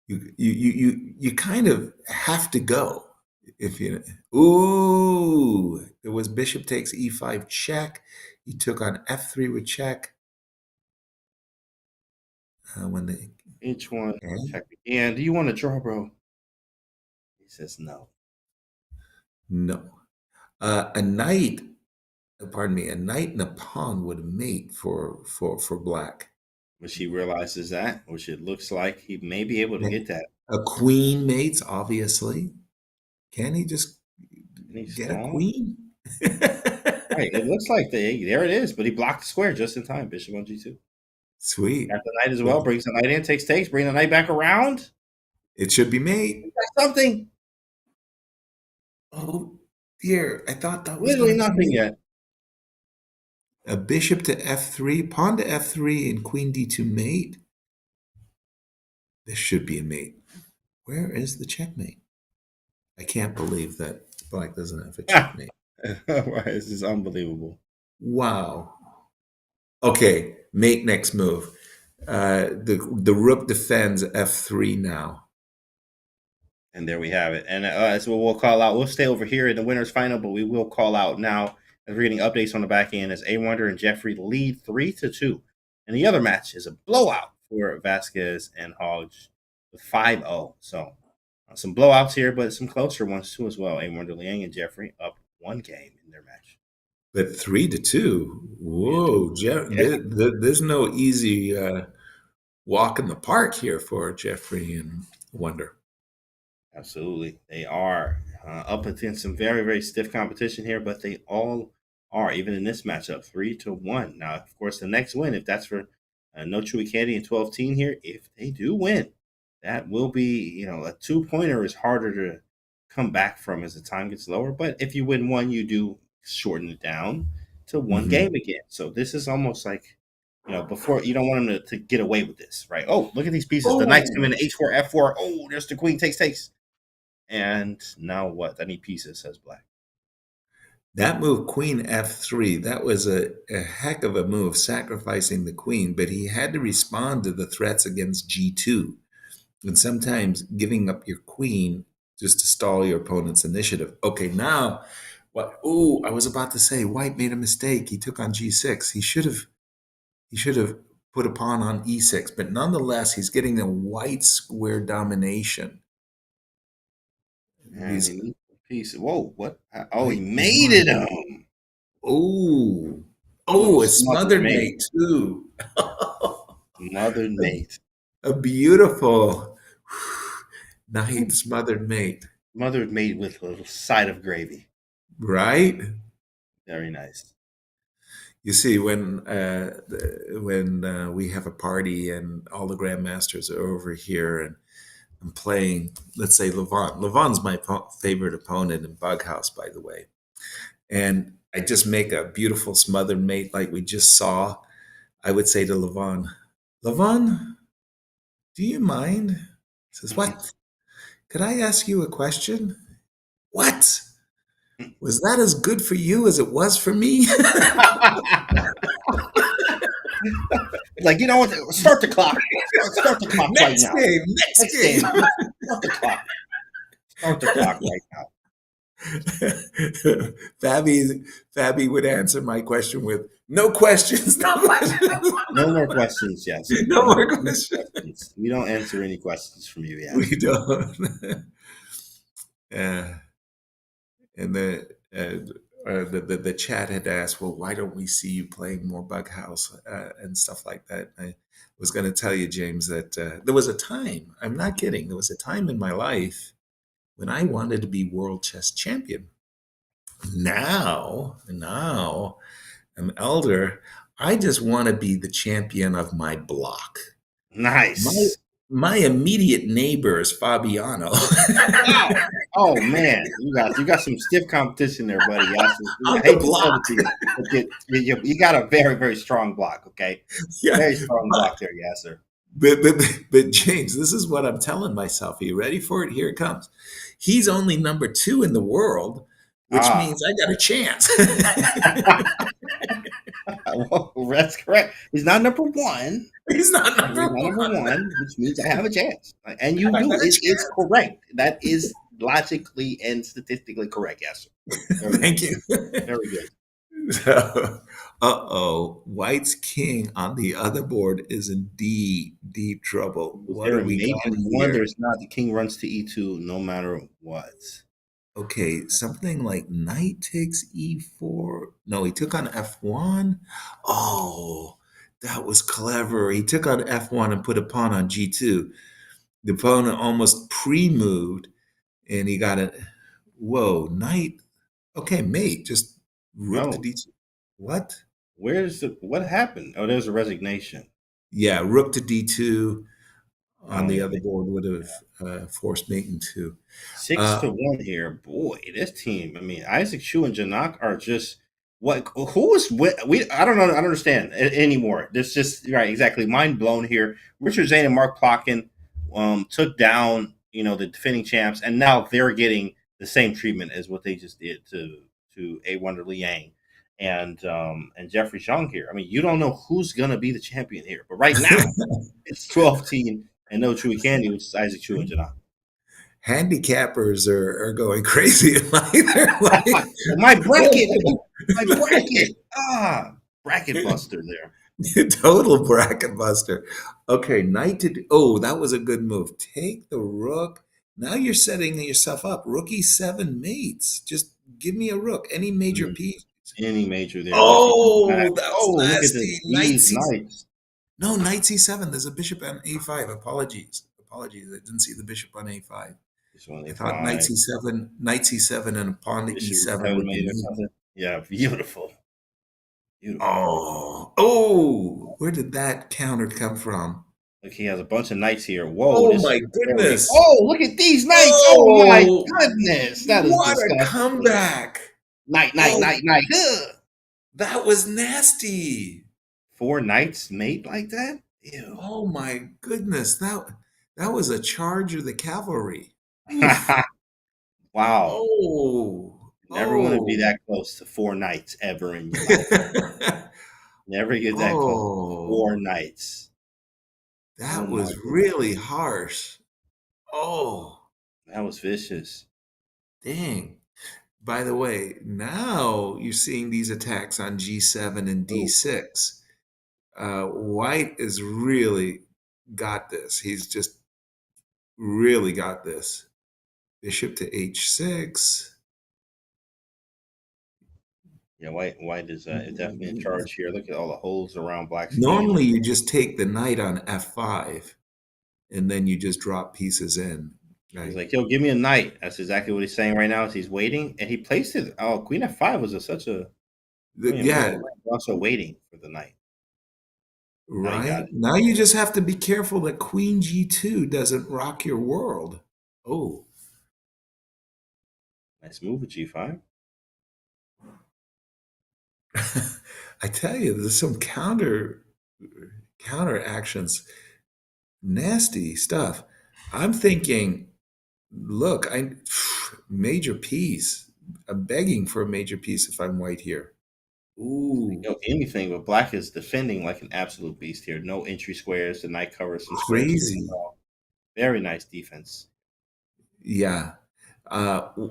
You kind of have to go. If you ooh, it was bishop takes E5 check. He took on F3 with check. When they H1 check again. Do you want to draw, bro? He says no. No. A knight, pardon me, a knight and a pawn would mate for black. Which he realizes that, which it looks like he may be able to get that. A queen mates, obviously. Can he just get a queen? Right, it looks like there it is, but he blocked the square just in time. Bishop on G2. Sweet. Got the knight as well. Brings the knight in, takes, bring the knight back around. It should be mate. Something. Oh dear, I thought that was Literally going to be nothing mate. yet. A bishop to f3, pawn to f3, and queen d2 mate. This should be a mate. Where is the checkmate? I can't believe that black doesn't have a checkmate. Right, this is unbelievable. Wow. Okay, mate next move. The rook defends f3 now. And there we have it. And that's what we'll call out. We'll stay over here in the winner's final, but we will call out now as we're getting updates on the back end as A Wonder and Jeffrey lead 3-2. And the other match is a blowout for Vasquez and Hodge with 5-0. So some blowouts here, but some closer ones too as well. A Wonder, Liang, and Jeffrey up one game in their match. But 3-2. Whoa, there's no easy walk in the park here for Jeffrey and Wonder. Absolutely. They are up against some very, very stiff competition here, but they all are, even in this matchup, 3-1. Now, of course, the next win, if that's for No Chewy Candy and 12-10 here, if they do win, that will be, a 2-pointer is harder to come back from as the time gets lower. But if you win one, you do shorten it down to one game again. So this is almost like, before you don't want them to get away with this, right? Oh, look at these pieces. The knight's coming in H4, F4. Oh, there's the queen, takes. And now what? I need pieces, says Black. That move, queen f3, that was a heck of a move, sacrificing the queen, but he had to respond to the threats against g2. And sometimes giving up your queen just to stall your opponent's initiative. Okay, now, what? Oh, I was about to say, white made a mistake. He took on g6. He should have put a pawn on e6, but nonetheless, he's getting a white square domination. And he needs a piece. Whoa, what? Oh, he mated him. Oh, a smothered mate too. Smothered mate. A beautiful knight smothered mate. Smothered mate with a little side of gravy. Right? Very nice. You see, when we have a party and all the grandmasters are over here and I'm playing, let's say, Levon. Levon's my favorite opponent in Bughouse, by the way. And I just make a beautiful smothered mate like we just saw. I would say to Levon, do you mind? He says, what? Could I ask you a question? What? Was that as good for you as it was for me? Like, you know what? Start the clock. Start the clock next right now. Game, next game. Start the clock. Start the clock right now. Fabby would answer my question with no questions. No more questions, yes. No more questions. We don't answer any questions from you yet. We don't. And the chat had asked, well, why don't we see you playing more Bughouse and stuff like that? I was going to tell you, James, that there was a time, I'm not kidding, there was a time in my life when I wanted to be world chess champion. Now I'm elder. I just want to be the champion of my block. Nice. My immediate neighbor is Fabiano. Wow. Oh man, you got some stiff competition there, buddy. I hate to you got a very, very strong block. Okay, yeah. Very strong block there, Yasser. But James, this is what I'm telling myself. Are you ready for it? Here it comes. He's only number 2 in the world, which means I got a chance. Well, that's correct. He's not number 1. He's not number one, which means I have a chance. And you do. It's correct. That is logically and statistically correct. Yes, sir. Thank you. Very good. So, White's king on the other board is in deep trouble. What are we got here? There's not. The king runs to e2 no matter what. Okay, something like knight takes e4. No, he took on f1. Oh, that was clever. He took on f1 and put a pawn on g2. The opponent almost pre-moved, and he got a, whoa, knight. Okay, mate, just rook to No, d2. What? what happened? Oh, there's a resignation. Yeah, rook to d2 on Oh the yeah, other board would have forced mate in 2. 6-1 here. Boy, this team. I mean, Isaac Chu and Janak are just what? Who is we? I don't know. I don't understand anymore. There's just right, exactly. Mind blown here. Richard Zane and Mark Plotkin took down the defending champs, and now they're getting the same treatment as what they just did to A Wonder Liang and Jeffrey Zhang here. I mean, you don't know who's gonna be the champion here, but right now it's 12-team and no Chewy Candy, which is Isaac Chu and Janak. Handicappers are going crazy. They're like, my bracket, my bracket. Bracket buster there. total bracket buster. Okay, knight to. Oh, that was a good move. Take the rook. Now you're setting yourself up. Rook e7 mates. Just give me a rook. Any major piece. Any major there. Oh, that was look at nasty. these knights. No, knight c7. There's a bishop on a5. Apologies. I didn't see the bishop on a5. I thought knight c7 and a pawn to e7 would be neat. Yeah, beautiful. Oh, where did that counter come from? Look, he has a bunch of knights here. Whoa! Oh my goodness! Oh, look at these knights! Oh my goodness! That is what disgusting. a comeback! Knight. That was nasty. 4 knights mate like that? Ew. Oh my goodness! That was a charge of the cavalry. Wow. Oh. Never want to be that close to 4 knights ever in your life. Never get that close to 4 knights. That was really harsh. Oh. That was vicious. Dang. By the way, now you're seeing these attacks on g7 and d6. White has really got this. He's just really got this. Bishop to h6. Yeah, White is definitely in charge here. Look at all the holes around Black's Normally, you just take the knight on f5, and then you just drop pieces in. Right? He's like, yo, give me a knight. That's exactly what he's saying right now as he's waiting. And he placed it. Oh, queen f5 was such a... Also waiting for the knight. Right. Now you just have to be careful that queen g2 doesn't rock your world. Oh. Nice move with g5. I tell you, there's some counter actions, nasty stuff. I'm thinking, look, major piece. I'm begging for a major piece if I'm white here. Ooh, anything, but Black is defending like an absolute beast here. No entry squares. The knight covers some crazy. Squares. Very nice defense. Yeah.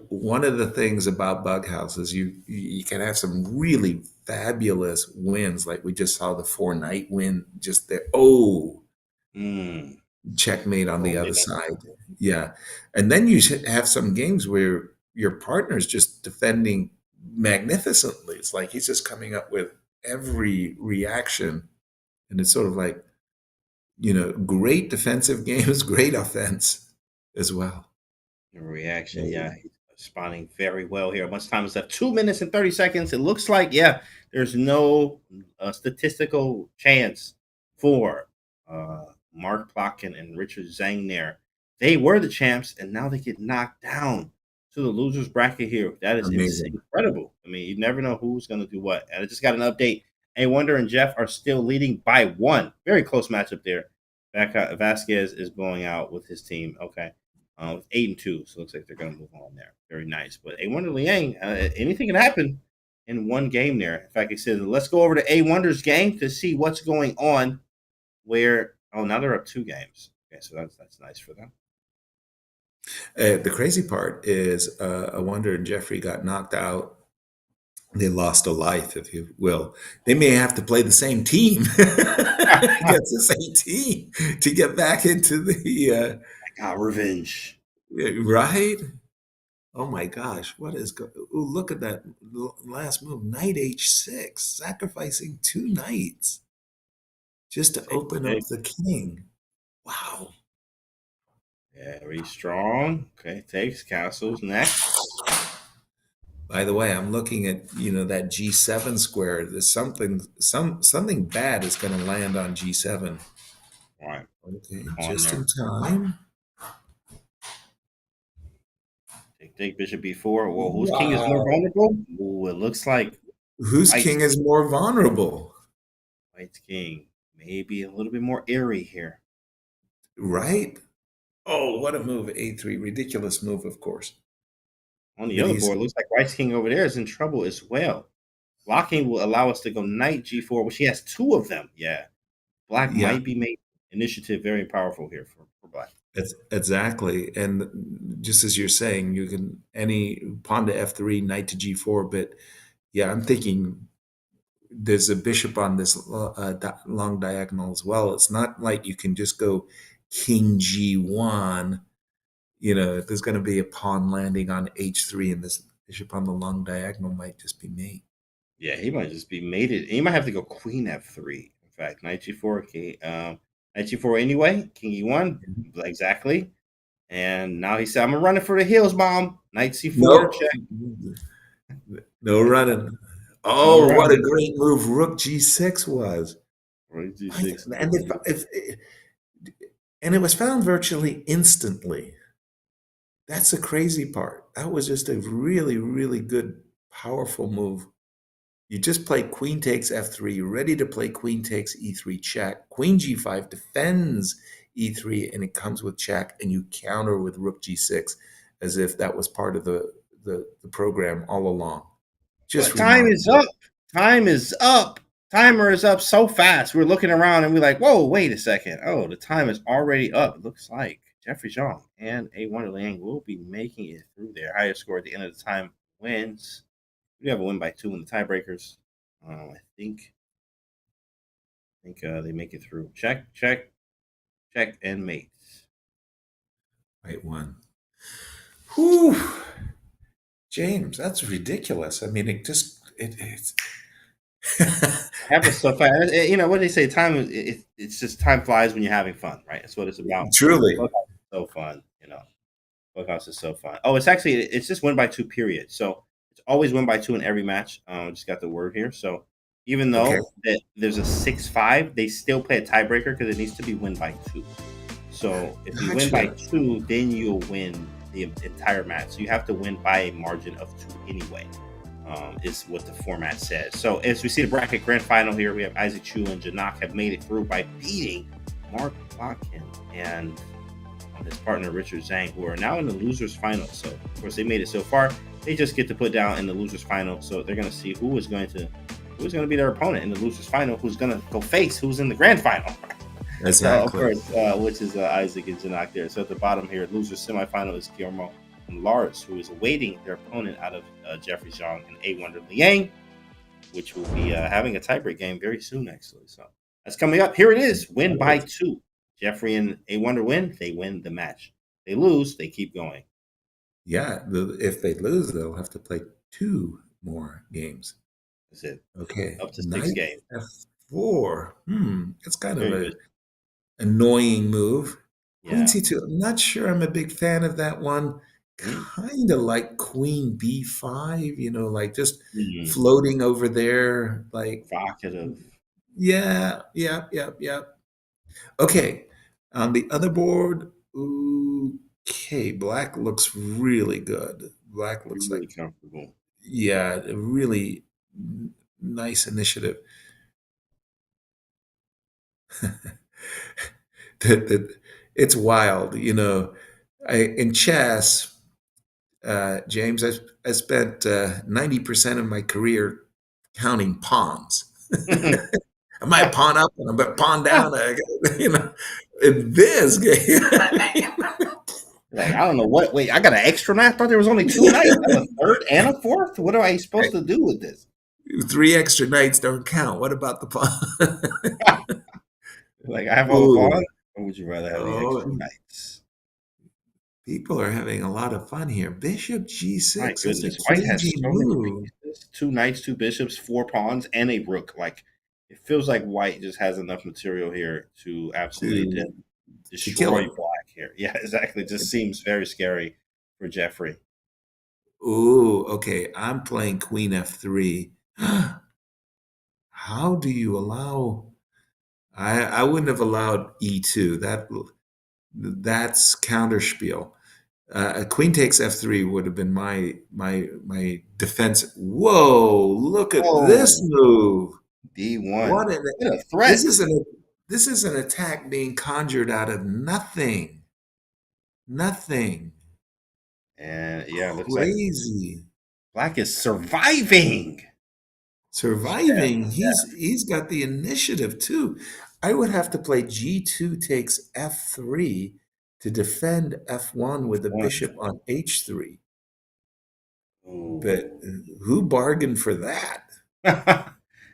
One of the things about Bughouse is you can have some really fabulous wins, like we just saw the 4 knight win just there. Checkmate on the other side. Yeah, and then you should have some games where your partner's just defending magnificently. It's like he's just coming up with every reaction, and it's sort of like great defensive games, great offense as well. Reaction, yeah, he's responding very well here. Much time is left. 2 minutes and 30 seconds. It looks like, there's no statistical chance for Mark Plotkin and Richard Zhang there. They were the champs, and now they get knocked down to the losers bracket here. That is incredible. I mean, you never know who's going to do what. And I just got an update. A Wonder and Jeff are still leading by 1. Very close matchup there. Vasquez is blowing out with his team. Okay. With 8-2, so it looks like they're going to move on there. Very nice. But A Wonder Liang, anything can happen in one game there. In fact, it says, let's go over to A Wonder's game to see what's going on. Now they're up 2 games. Okay, so that's nice for them. The crazy part is A Wonder and Jeffrey got knocked out. They lost a life, if you will. They may have to play the same team against the same team to get back into the... revenge. Right? Oh my gosh, what is look at that last move, knight h6, sacrificing 2 knights just to open up the king. Wow. Yeah, very strong. Okay, takes castles next. By the way, I'm looking at that G7 square. There's something bad is going to land on G7. All right. Okay, On just there. in time. Take bishop b4. Well, whose king is more Wow. vulnerable? Ooh, it looks like Whose White's king is more vulnerable? White's king. Maybe a little bit more airy here. Right? Oh, what a move, A3. Ridiculous move, of course. On the But other he's, board, it looks like White's king over there is in trouble as well. Blocking will allow us to go knight g4, which he has two of them. Yeah. Black yeah, might be made initiative very powerful here for Black. exactly. And just as you're saying, you can any pawn to F3, knight to G4. But yeah, I'm thinking there's a bishop on this long diagonal as well. It's not like you can just go king G1. There's going to be a pawn landing on H3, and this bishop on the long diagonal might just be mate. Yeah, he might just be mated. He might have to go queen f3. In fact, knight g4, okay. Knight g4 anyway. King e1, exactly. And now he said, "I'm gonna run it for the hills, mom." Knight c4, Nope. check. No running. No Oh, what a running. great move Rook G6 was. Rook g6. And it was found virtually instantly. That's the crazy part. That was just a really, really good, powerful move. You just play queen takes f3. You're ready to play queen takes e3 check. Queen g5 defends e3, and it comes with check, and you counter with rook g6 as if that was part of the program all along. Just But time remarkable. is up. Time is up. Timer is up so fast. We're looking around and we're like, whoa, wait a second. Oh, the time is already up. It looks like Jeffrey Zhang and A1 Liang will be making it through their highest score at the end of the time wins. We have a win by 2 in the tiebreakers. I think they make it through. Check, and mates. Right one. Whew. James, that's ridiculous. I mean, it's Happens so fast. What they say, time is it's just time flies when you're having fun, right? That's what it's about. Truly. Clubhouse is so fun, Bughouse is so fun. Oh, it's just win by 2 period. So it's always win by 2 in every match. Just got the word here. So even though that there's a 6-5, they still play a tiebreaker because it needs to be win by 2. So if you win by 2, then you'll win the entire match. So you have to win by a margin of 2 anyway. Is what the format says. So as we see the bracket grand final here, we have Isaac Chu and Janak have made it through by beating Mark Plotkin and his partner Richard Zhang, who are now in the losers final. So of course they made it so far. They just get to put down in the losers final. So they're going to see who is going to be their opponent in the losers final, who's going to go face who's in the grand final. Exactly. So of course, which is Isaac and Janak there. So at the bottom here, losers semifinal is Guillermo and Lars, who is awaiting their opponent out of Jeffrey Zhang and A1 Liang, which will be having a tiebreak game very soon, actually. So that's coming up. Here it is. Win by 2. Jeffrey and A1 win, they win the match. They lose, they keep going. Yeah, if they lose, they'll have to play 2 more games. That's it. Okay. Up to 6 games. F4. It's kind of an annoying move. Queen C2. I'm not sure I'm a big fan of that one. Kind of like Queen B5, like just floating over there, like evocative. Yeah. Okay, on the other board, okay, Black looks really good. Black looks really like comfortable. Yeah, a really nice initiative. It's wild, in chess. James, I spent 90% of my career counting pawns. Am I pawn up and I'm pawn down? In this game, like, I don't know what. Wait, I got an extra knight. I thought there was only 2 knights. I have a third and a fourth. What am I supposed to do with this? 3 extra knights don't count. What about the pawn? Like, I have all the pawns. Or would you rather have the extra knights? People are having a lot of fun here. Bishop G6. My goodness, White has so many pieces. 2 knights, 2 bishops, 4 pawns, and a rook. Like, it feels like White just has enough material here to absolutely destroy Black here. Yeah, exactly. It just seems very scary for Jeffrey. Ooh, okay. I'm playing queen f3. How do you allow? I wouldn't have allowed e2. That's counterspiel. Queen takes f3 would have been my defense. Whoa! Look at this Oh, move. D1. What an What a this threat. is an this is an attack being conjured out of nothing. Nothing. And yeah, it looks like Crazy. Black is surviving. Surviving. He's got the initiative too. I would have to play g2 takes f3 to defend f1 with the One. bishop on h3. Ooh. But who bargained for that?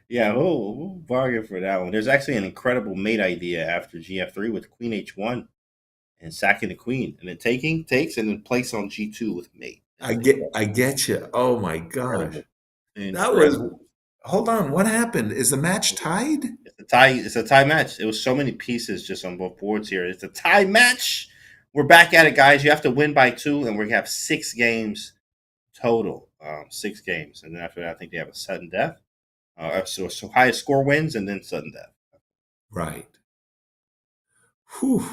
Yeah, who bargained for that one? There's actually an incredible mate idea after gf3 with queen h1 and sacking the queen, and then takes, and then place on g2 with mate. I get you. Oh my gosh. That was Incredible. hold on, what happened? Is the match tied? It's a tie match. It was so many pieces just on both boards here. It's a tie match. We're back at it, guys. You have to win by 2, and we have 6 games total. 6 games, and then after that, I think they have a sudden death. So highest score wins, and then sudden death. Right. Whew.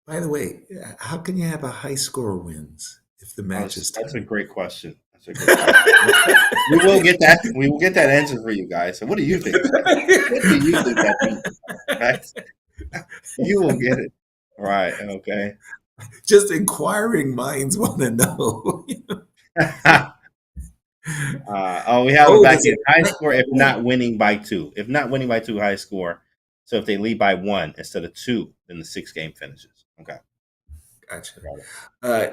By the way, how can you have a high score wins if the match is tied? That's a great question. That's a great question. We will get that. We will get that answer for you guys. So, what do you think? What do you think that means? Right? You will get it. Right. Okay. Just inquiring minds want to know. We have it back in high it- score if not winning by 2. If not winning by 2, high score. So if they lead by 1 instead of 2, then the 6 game finishes. Okay. Gotcha.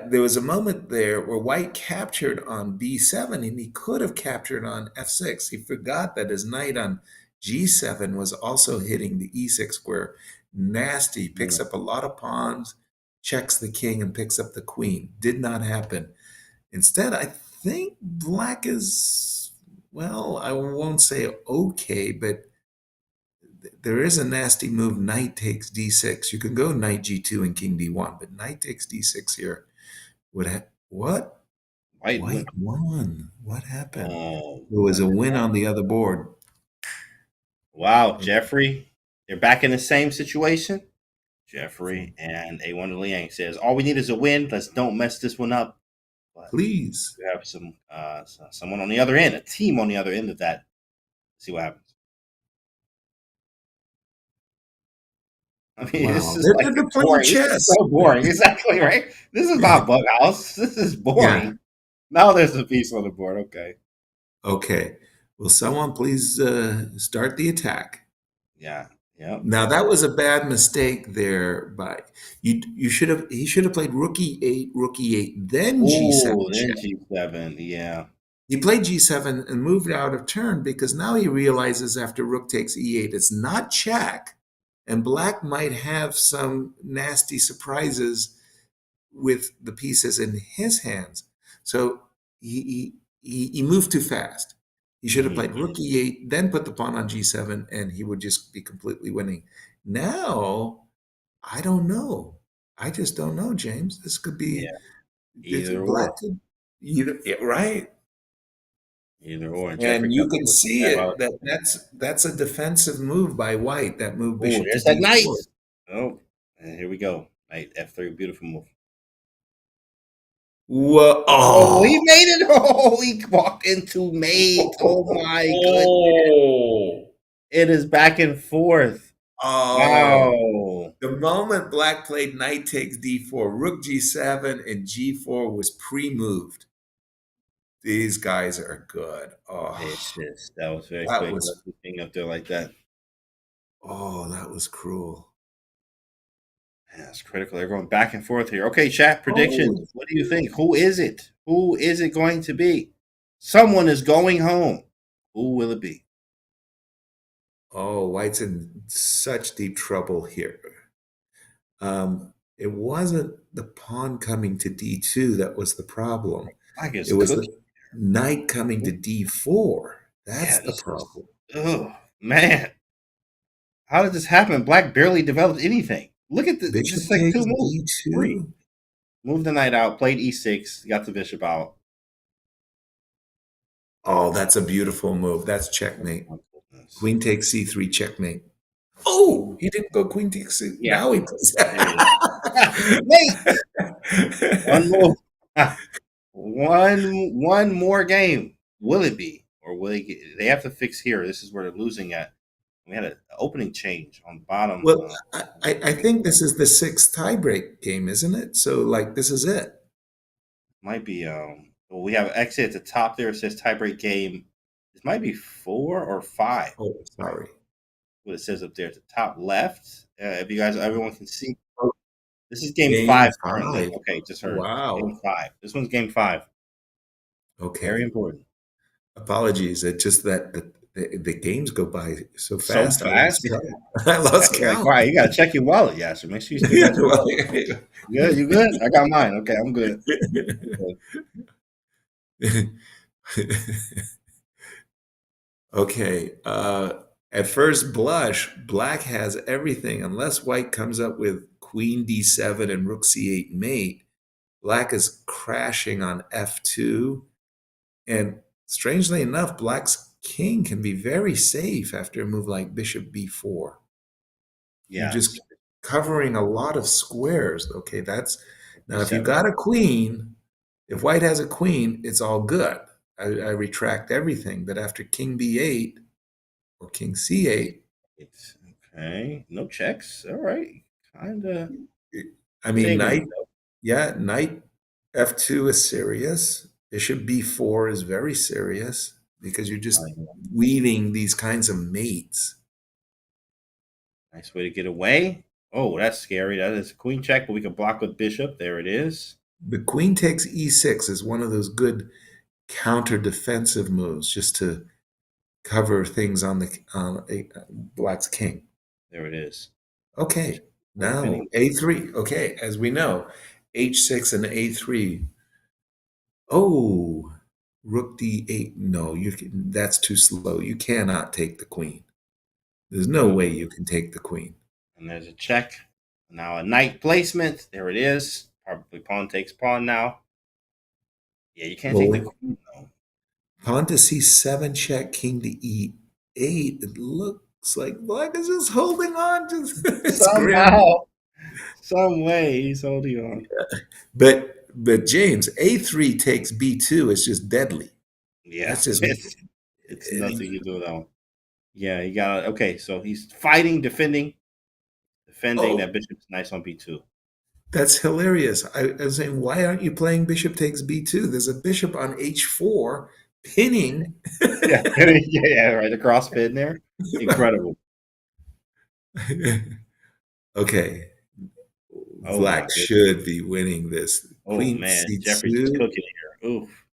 There was a moment there where White captured on b7, and he could have captured on f6. He forgot that his knight on g7 was also hitting the e6 square. Nasty. Picks up a lot of pawns, checks the king, and picks up the queen. Did not happen. Instead, I think Black is, well, I won't say okay, but there is a nasty move. Knight takes d6. You can go knight g2 and king d1, but knight takes d6 here. What? White won. What happened? There was a win on the other board. Wow, Jeffrey, they're back in the same situation. Jeffrey and A1 Liang says, all we need is a win. Let's don't mess this one up. But please. We have someone on the other end, a team on the other end of that. Let's see what happens. I mean, Wow. this is like boring. Chess. This is so boring. Exactly, right? This is not Bughouse. This is boring. Yeah. Now there's a piece on the board. Okay. Okay. Will someone please start the attack? Yeah. Yeah. Now that was a bad mistake there, but he should have played rook e8, then g7. Then g7. Yeah. He played g7 and moved out of turn because now he realizes after rook takes e8, it's not check. And Black might have some nasty surprises with the pieces in his hands. So he moved too fast. He should have played rook e8, then put the pawn on g7, and he would just be completely winning. Now, I don't know. I just don't know, James. This could be either Black or. Right. Either or. And you can see it. That's a defensive move by White. That move bishop there's to that knight. Oh, and here we go. Knight f3, beautiful move. Whoa! Oh, he made it! Oh, he walked into mate. Oh my goodness! It is back and forth. Oh, wow! The moment Black played knight takes d4, rook g7, and g4 was pre-moved. These guys are good. Oh, that was very quick. Being up there like that. Oh, that was cruel. Yeah, it's critical. They're going back and forth here. Okay, chat predictions. Oh. What do you think? Who is it? Who is it going to be? Someone is going home. Who will it be? Oh, White's in such deep trouble here. It wasn't the pawn coming to d2 that was the problem. It was the knight coming to d4. That's the problem. Oh, man. How did this happen? Black barely developed anything. Look at this. Bishop just like 2 moves. d2. moved the knight out, played e6, got the bishop out. Oh, that's a beautiful move. That's checkmate. Oh, my goodness. Queen takes c3, checkmate. Oh, he didn't go queen takes c3. Yeah. Now he plays. Wait, one more, one more game. Will it be, or will he get, they have to fix here? This is where they're losing at. We had an opening change on the bottom. Well, I think this is the 6th tiebreak game, isn't it? So, like, this is it. Might be. Well, we have actually at the top there. It says tiebreak game. This might be 4 or 5. Oh, sorry. What it says up there at the top left. If you guys, everyone can see. Oh, This is game Game 5 5. currently. Okay, just heard. Wow. Game 5. This one's game 5. Okay. Very important. Apologies. It's just that the games go by so So fast. fast. I lost Like, count. all right, you gotta check your wallet, yeah. So make sure you still got your wallet. Good, you good? I got mine. Okay, I'm good. Okay. At first blush, black has everything. Unless white comes up with queen d7 and rook c8 mate, black is crashing on f2. And strangely enough, black's king can be very safe after a move like bishop b4. Yeah. You're just covering a lot of squares. Okay, that's now if you B7. got a queen, if white has a queen, it's all good. I retract everything. But after king b8 or king c8, Okay, no checks. All right, kind of. I mean, knight, yeah, knight f2 is serious. Bishop b4 is very serious because you're just weaving these kinds of mates. Nice way to get away. Oh, that's scary. That is a queen check, but we can block with bishop. There it is. The queen takes e6 is one of those good counter defensive moves just to cover things on the black's king. There it is. Okay, now a3. Okay, as we know, h6 and a3. Oh, rook d8. No, that's too slow. You cannot take the queen. There's no way you can take the queen. And there's a check. Now a knight placement. There it is. Probably pawn takes pawn now. Yeah, you can't take the queen though. Pawn to c7 check, king to e8. It looks like black is just holding on to somehow, some way he's holding on. Yeah. But James, a3 takes b2 is just deadly. Yeah, that's just it's nothing you do though. Yeah, you got it. Okay, so he's fighting, defending that bishop's nice on b2. That's hilarious. I was saying, why aren't you playing bishop takes b2? There's a bishop on h4 pinning. yeah, right. The cross pin there. Incredible. Okay. Black should be winning this. Queen man, C2. Jeffrey's just cooking here. Oof.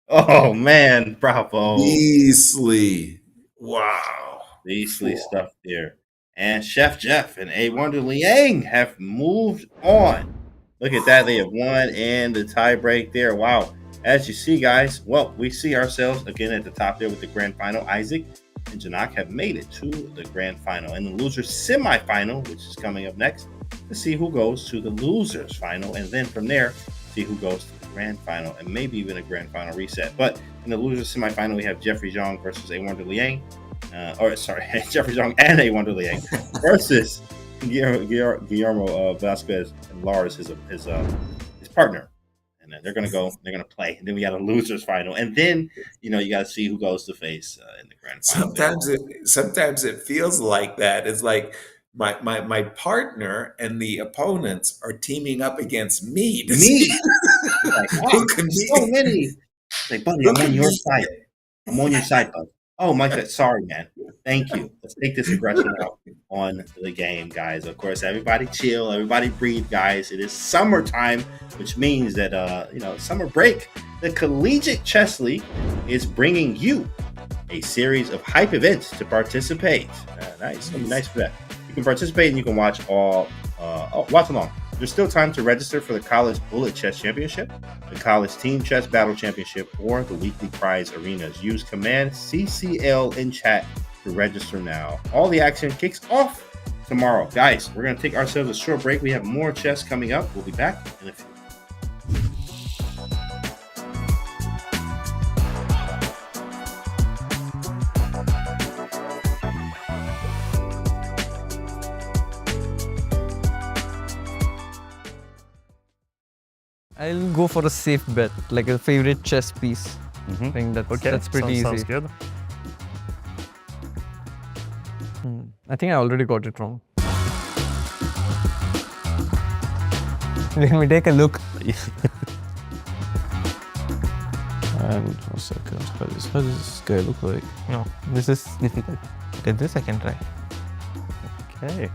Oh man, bravo. Beastly. Wow. Beastly stuff there. And Chef Jeff and A. Wonder Liang have moved on. Look at that. They have won in the tie break there. Wow. As you see, guys, well, we see ourselves again at the top there with the grand final. Isaac and Janak have made it to the grand final. And the losers semifinal, which is coming up next, to see who goes to the losers final. And then from there, see who goes to the grand final and maybe even a grand final reset. But in the losers semifinal, we have Jeffrey Zhang versus A. Wonder Liang. Jeffrey Zhang and A. Wonder Liang versus Guillermo Vasquez and Lars, his partner. And then they're going to play. And then we got a losers final. And then, you got to see who goes to face in the grand final. Sometimes it feels like that. It's like my partner and the opponents are teaming up against me. Like, wow, so many. Like, buddy, I'm on your side. I'm on your side, bud. Oh, my God. Sorry, man. Thank you. Let's take this aggression out on the game, guys. Of course, everybody chill. Everybody breathe, guys. It is summertime, which means that, summer break. The Collegiate Chess League is bringing you a series of hype events to participate. Nice. Nice for that. You can participate and you can watch watch along. There's still time to register for the College Bullet Chess Championship, the College Team Chess Battle Championship, or the weekly prize arenas. Use command CCL in chat to register now. All the action kicks off tomorrow. Guys, we're going to take ourselves a short break. We have more chess coming up. We'll be back in a few. I'll go for a safe bet, like a favorite chess piece. I think that's pretty easy. Sounds good. I think I already got it wrong. Let me take a look. And 1 second, how does this guy look like? No, this is difficult. Okay, this I can try. Okay.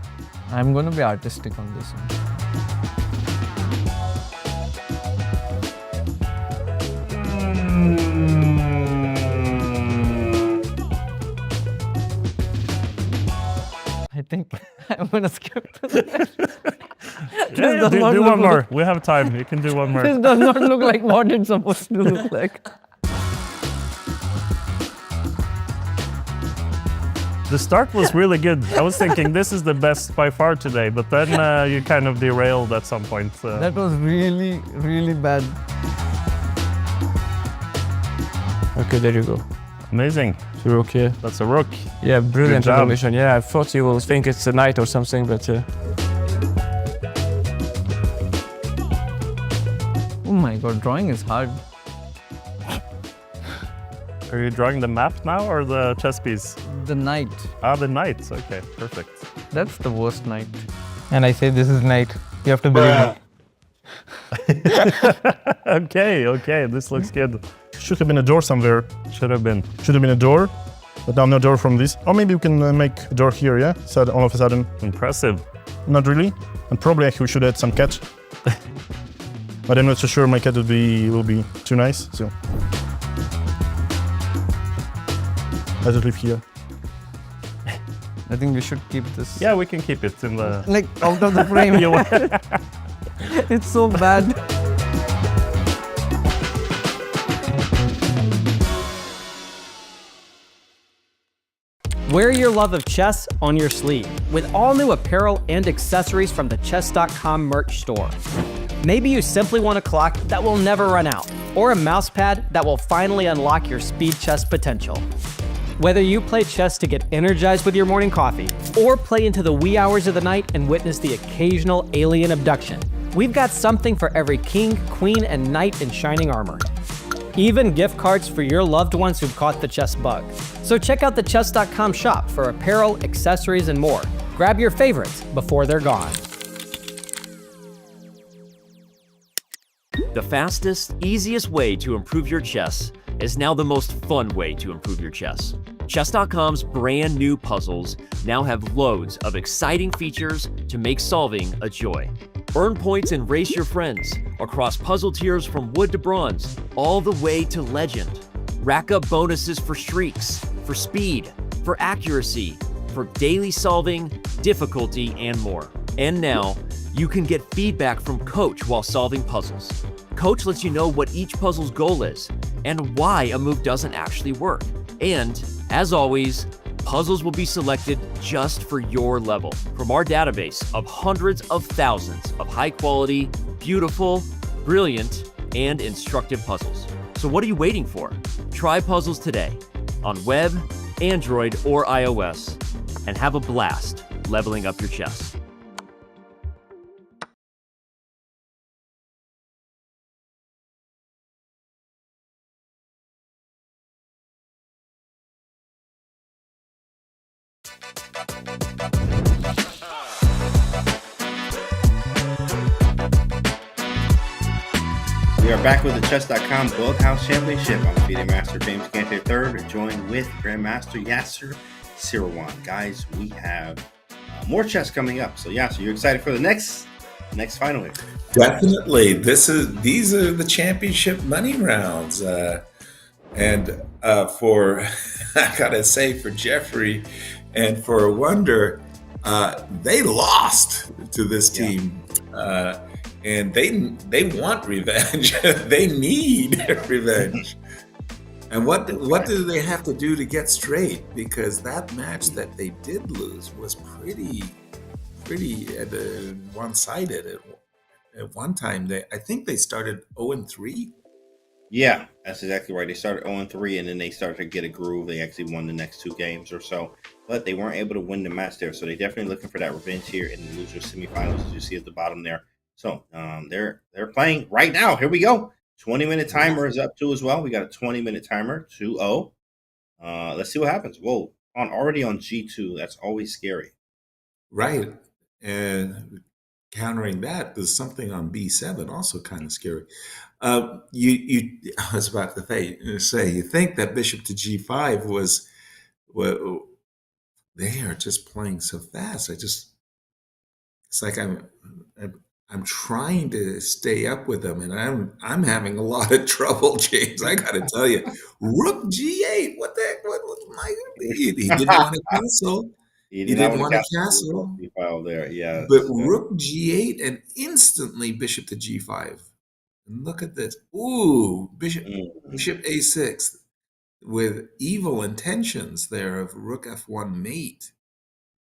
I'm going to be artistic on this one. I think I'm gonna skip this. Do one more. We have time. You can do one more. This does not look like what it's supposed to look like. The start was really good. I was thinking this is the best by far today, but then you kind of derailed at some point. That was really, really bad. Okay, there you go. Amazing. You're okay. That's a rook. Yeah, brilliant Good job. information. Yeah, I thought you will think it's a knight or something, but Oh my god, drawing is hard. Are you drawing the map now or the chess piece? The knight. Ah, the knight. Okay, perfect. That's the worst knight. and I say this is knight. You have to believe me. Okay, this looks good. Should have been a door somewhere. Should have been a door, but now no door from this. Or maybe we can make a door here, yeah? So all of a sudden. Impressive. Not really. And probably we should add some cat. But I'm not so sure my cat will be too nice, so. Let's leave here. I think we should keep this. Yeah, we can keep it in the... Like out of the frame. It's so bad. Wear your love of chess on your sleeve with all new apparel and accessories from the Chess.com merch store. Maybe you simply want a clock that will never run out, or a mouse pad that will finally unlock your speed chess potential. Whether you play chess to get energized with your morning coffee, or play into the wee hours of the night and witness the occasional alien abduction, we've got something for every king, queen, and knight in shining armor. Even gift cards for your loved ones who've caught the chess bug. So check out the Chess.com shop for apparel, accessories, and more. Grab your favorites before they're gone. The fastest, easiest way to improve your chess is now the most fun way to improve your chess. Chess.com's brand new puzzles now have loads of exciting features to make solving a joy. Earn points and race your friends across puzzle tiers from wood to bronze, all the way to legend. Rack up bonuses for streaks, for speed, for accuracy, for daily solving, difficulty, and more. And now, you can get feedback from Coach while solving puzzles. Coach lets you know what each puzzle's goal is and why a move doesn't actually work. And, as always, puzzles will be selected just for your level from our database of hundreds of thousands of high-quality, beautiful, brilliant, and instructive puzzles. So what are you waiting for? Try puzzles today on web, Android, or iOS, and have a blast leveling up your chess. We are back with the Chess.com Bughouse Championship. I'm FIDE Master James Gante III, joined with Grandmaster Yasser Sirwan. Guys, we have more chess coming up. So Yasser, you're excited for the next final here? Definitely. These are the championship money rounds. And for, I gotta say, for Jeffrey and for Wonder, they lost to this team. And they want revenge. They need revenge. And what do they have to do to get straight? Because that match that they did lose was pretty pretty one-sided at one time. I think they started 0-3. Yeah, that's exactly right. They started 0-3, and then they started to get a groove. They actually won the next 2 games or so, but they weren't able to win the match there. So they're definitely looking for that revenge here in the loser semifinals, as you see at the bottom there. So they're playing right now. Here we go. 20-minute timer is up too as well. We got a 20-minute timer, 2-0. Let's see what happens. Whoa, already on G2. That's always scary. Right. And countering that, there's something on B7 also kind of scary. I was about to say, you think that bishop to G5 was, well, they are just playing so fast. It's like I'm trying to stay up with them, and I'm having a lot of trouble, James. I got to tell you, Rook G8. What the heck? What my? He didn't want to cancel. He didn't want to castle. File there, yeah. But Rook G8 and instantly Bishop to G5. And look at this. Ooh, Bishop A6 with evil intentions there of Rook F1 mate,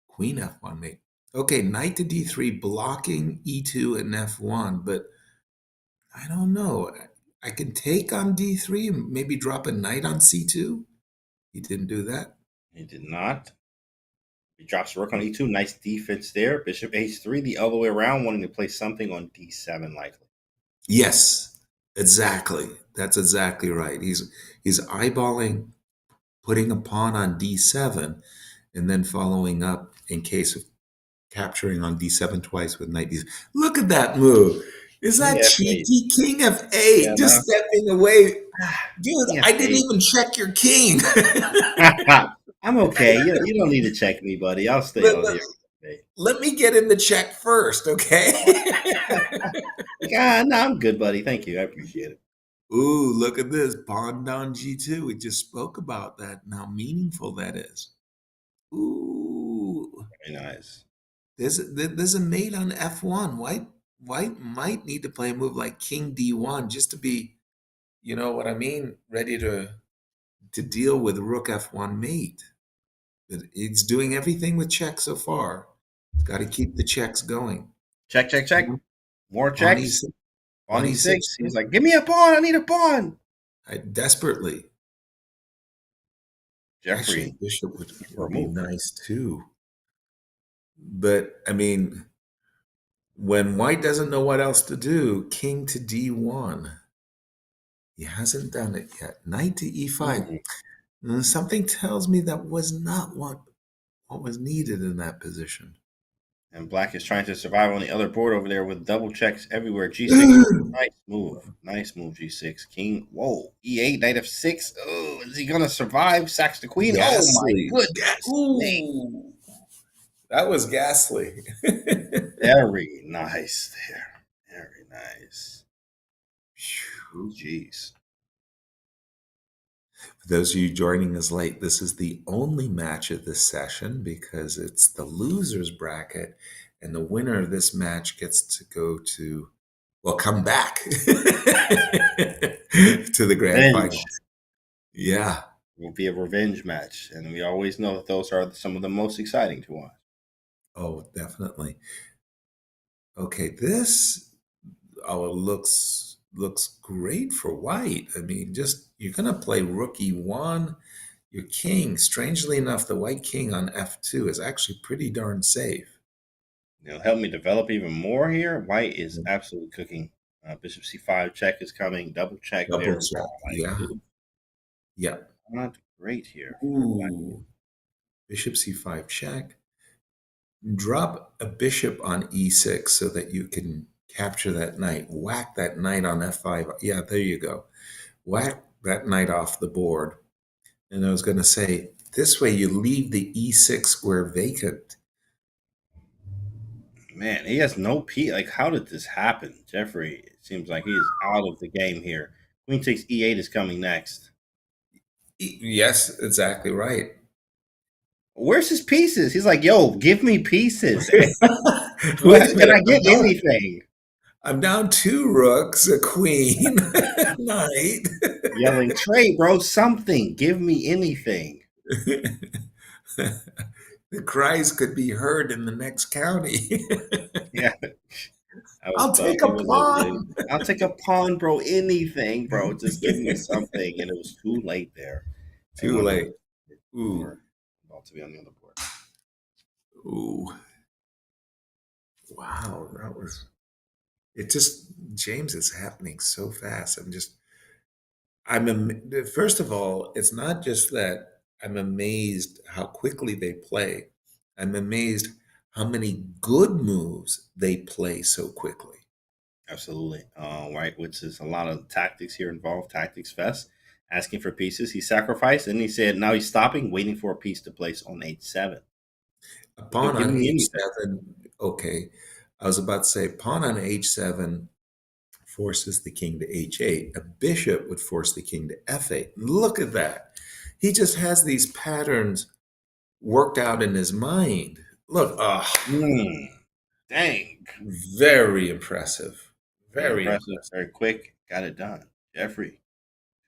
Queen F1 mate. Okay, Knight to D3 blocking E2 and F1, but I don't know. I can take on D3 and maybe drop a knight on C2. He didn't do that. He did not. He drops Rook on E2. Nice defense there. Bishop H3 the other way around, wanting to play something on D7 likely. Yes, exactly. That's exactly right. He's eyeballing putting a pawn on D7 and then following up in case of capturing on D7 twice with knight D7. Look at that move. Is that cheeky? King F8, just stepping away. Dude, I didn't even check your king. I'm okay. You don't need to check me, buddy. I'll stay on here. Let me get in the check first, okay? No, I'm good, buddy. Thank you. I appreciate it. Ooh, look at this. Pawn down G2. We just spoke about that and how meaningful that is. Ooh. Very nice. There's a mate on F1. White might need to play a move like King D1 just to be, you know what I mean, ready to deal with Rook F1 mate. But it's doing everything with check so far. It's got to keep the checks going. Check. More checks. Pawn E6. He's like, give me a pawn. I need a pawn. Desperately. Jeffrey. Actually, bishop would be nice too. But, I mean, when white doesn't know what else to do, king to D1. He hasn't done it yet. Knight to E5. Something tells me that was not what was needed in that position. And black is trying to survive on the other board over there with double checks everywhere. G6. Nice move, G6. King. Whoa. E8, knight F6. Oh, is he going to survive? Sacks the queen. Ghastly. Oh, my goodness. Ooh. That was ghastly. Very nice there. Very nice. Jeez. For those of you joining us late, this is the only match of this session because it's the loser's bracket, and the winner of this match gets to go to, well, come back to the grand final. Yeah. It will be a revenge match, and we always know that those are some of the most exciting to watch. Oh, definitely. Okay, this looks great for white. I mean, just you're going to play Rook E1. Your king, strangely enough, the white king on F2 is actually pretty darn safe. It'll help me develop even more here. White is absolutely cooking. Bishop C5 check is coming. Double check there. Yeah. Not great here. Ooh. Bishop C5 check. Drop a bishop on E6 so that you can capture that knight. Whack that knight on F5. Yeah, there you go. Whack that knight off the board. And I was going to say, this way you leave the E6 square vacant. Man, he has no P. Like, how did this happen? Jeffrey, it seems like he is out of the game here. Queen takes E8 is coming next. Yes, exactly right. Where's his pieces? He's like, yo, give me pieces. Can I get anything? I'm down 2 rooks, a queen, knight. Yelling, Trey, bro, something. Give me anything. The cries could be heard in the next county. Yeah. I'll take a pawn. I'll take a pawn, bro. Anything, bro. Just give me something. And it was too late there. Too late. Ooh. About to be on the other board. Ooh. Wow, that was. It just, James, is happening so fast. First of all, it's not just that I'm amazed how quickly they play. I'm amazed how many good moves they play so quickly. Absolutely. Right, which is a lot of tactics here involved, tactics fest, asking for pieces. He sacrificed, and he said now he's stopping, waiting for a piece to place on h7. A pawn on h7, okay. I was about to say, pawn on h7 forces the king to h8. A bishop would force the king to f8. Look at that. He just has these patterns worked out in his mind. Look, dang. Very impressive. Very impressive. Very quick. Got it done. Jeffrey,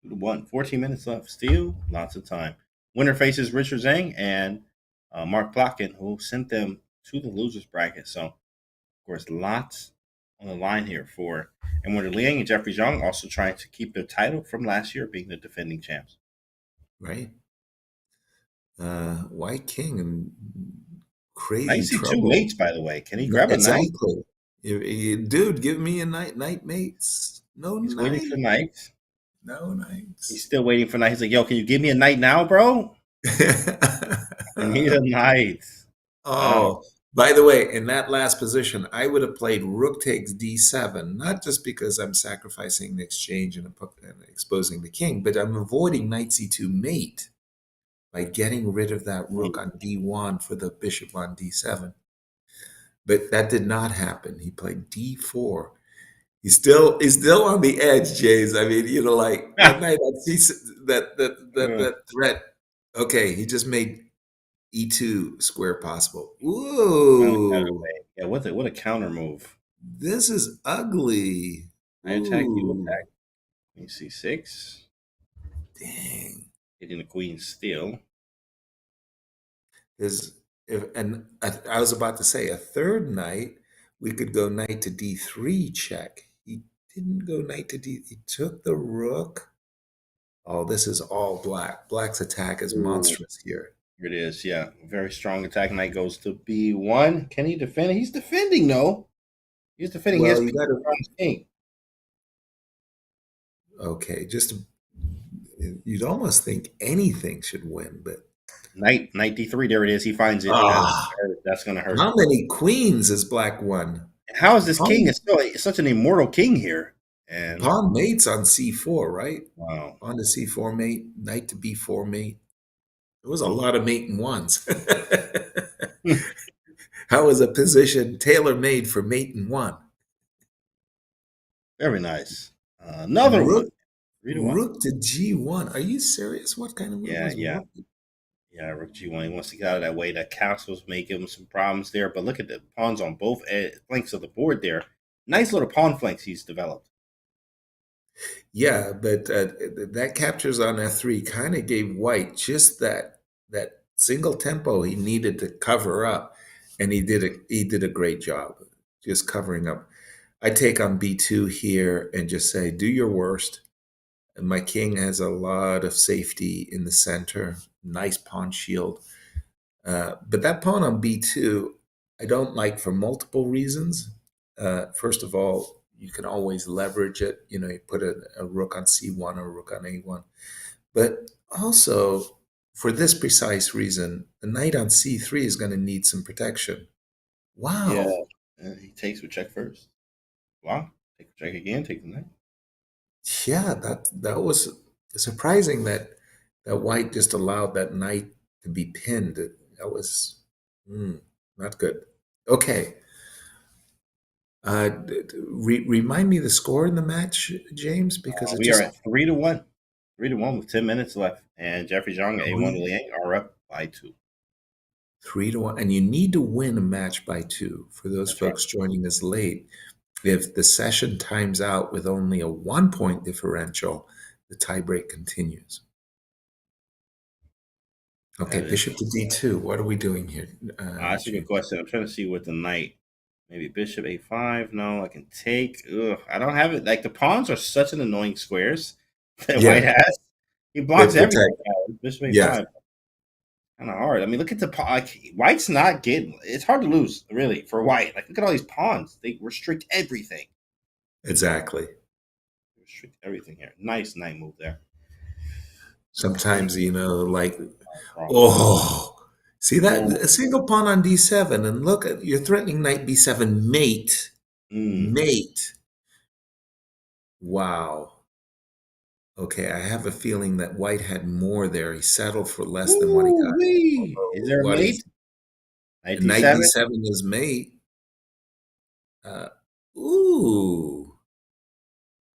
2-1. 14 minutes left. Still lots of time. Winner faces Richard Zhang and Mark Plotkin, who sent them to the losers bracket. So, of course, lots on the line here for Edward Liang and Jeffrey Zhang, also trying to keep their title from last year, being the defending champs. Right. White King and crazy I see trouble. 2 mates, by the way. Can he grab a knight? Dude, give me a knight mates. No He's knight. waiting for knights. No knights. He's still waiting for knight. He's like, yo, can you give me a knight now, bro? I need a knight. Oh, by the way, in that last position, I would have played rook takes d7, not just because I'm sacrificing the exchange and exposing the king, but I'm avoiding knight c2 mate by getting rid of that rook on d1 for the bishop on d7. But that did not happen. He played d4. He's still on the edge, James. I mean, like that night on that threat. Okay, he just made e2 square possible. Ooh. Yeah, what a counter move. This is ugly. I attack, you attack. Queen c6. Dang. Hitting the queen still. I was about to say a third knight, we could go knight to d3 check. He didn't go knight to d. He took the rook. Oh, this is all black. Black's attack is monstrous here. Here it is, yeah. Very strong attack. Knight goes to b1. Can he defend it? He's defending, no. He's defending his king. Okay, you'd almost think anything should win, but Knight d3. There it is. He finds it. That's going to hurt. How many queens has Black won? And how is this king is still such an immortal king here? And pawn mates on c4, right? Wow. Pawn to c4 mate, knight to b4 mate. There was a lot of mate in ones. How was a position tailor-made for mate in one? Very nice. Another rook, one. Rook to g1. Are you serious? What kind of move was rook? Yeah, rook g1. He wants to get out of that way. That castle's making him some problems there. But look at the pawns on both flanks of the board there. Nice little pawn flanks he's developed. Yeah, but that captures on f3 kind of gave White just that single tempo he needed to cover up, and he did a great job just covering up. I take on b2 here and just say, do your worst. And my king has a lot of safety in the center, nice pawn shield. But that pawn on b2, I don't like for multiple reasons. First of all, you can always leverage it. You put a rook on c1 or a rook on a1. But also, for this precise reason, the knight on c3 is going to need some protection. Wow. Yeah, he takes with check first. Wow. Take the check again, take the knight. Yeah, that was surprising that White just allowed that knight to be pinned. That was not good. Okay. Remind me the score in the match, James, because we are at 3-1. 3-1 with 10 minutes left, and Jeffrey Zhang and A1 Liang are up by 2. 3-1, and you need to win a match by 2 for those folks joining us late. If the session times out with only a 1-point differential, the tiebreak continues. Okay, bishop to d2. What are we doing here? That's a good question. I'm trying to see what the knight. Maybe bishop a5. No, I can take. Ugh, I don't have it. Like the pawns are such an annoying squares that Yeah. White has. He They blocks protect. everything. Bishop a5. Yeah. Kind of hard. I mean, look at the pawn. Like, White's not getting. It's hard to lose, really, for White. Like, look at all these pawns. They restrict everything. Exactly. Restrict everything here. Nice knight move there. Sometimes, like, see that a single pawn on d7, and look at you're threatening knight b7 mate. Mate. Wow. Okay, I have a feeling that White had more there. He settled for less than what he got. Is there a mate? Knight d7 is mate. Ooh.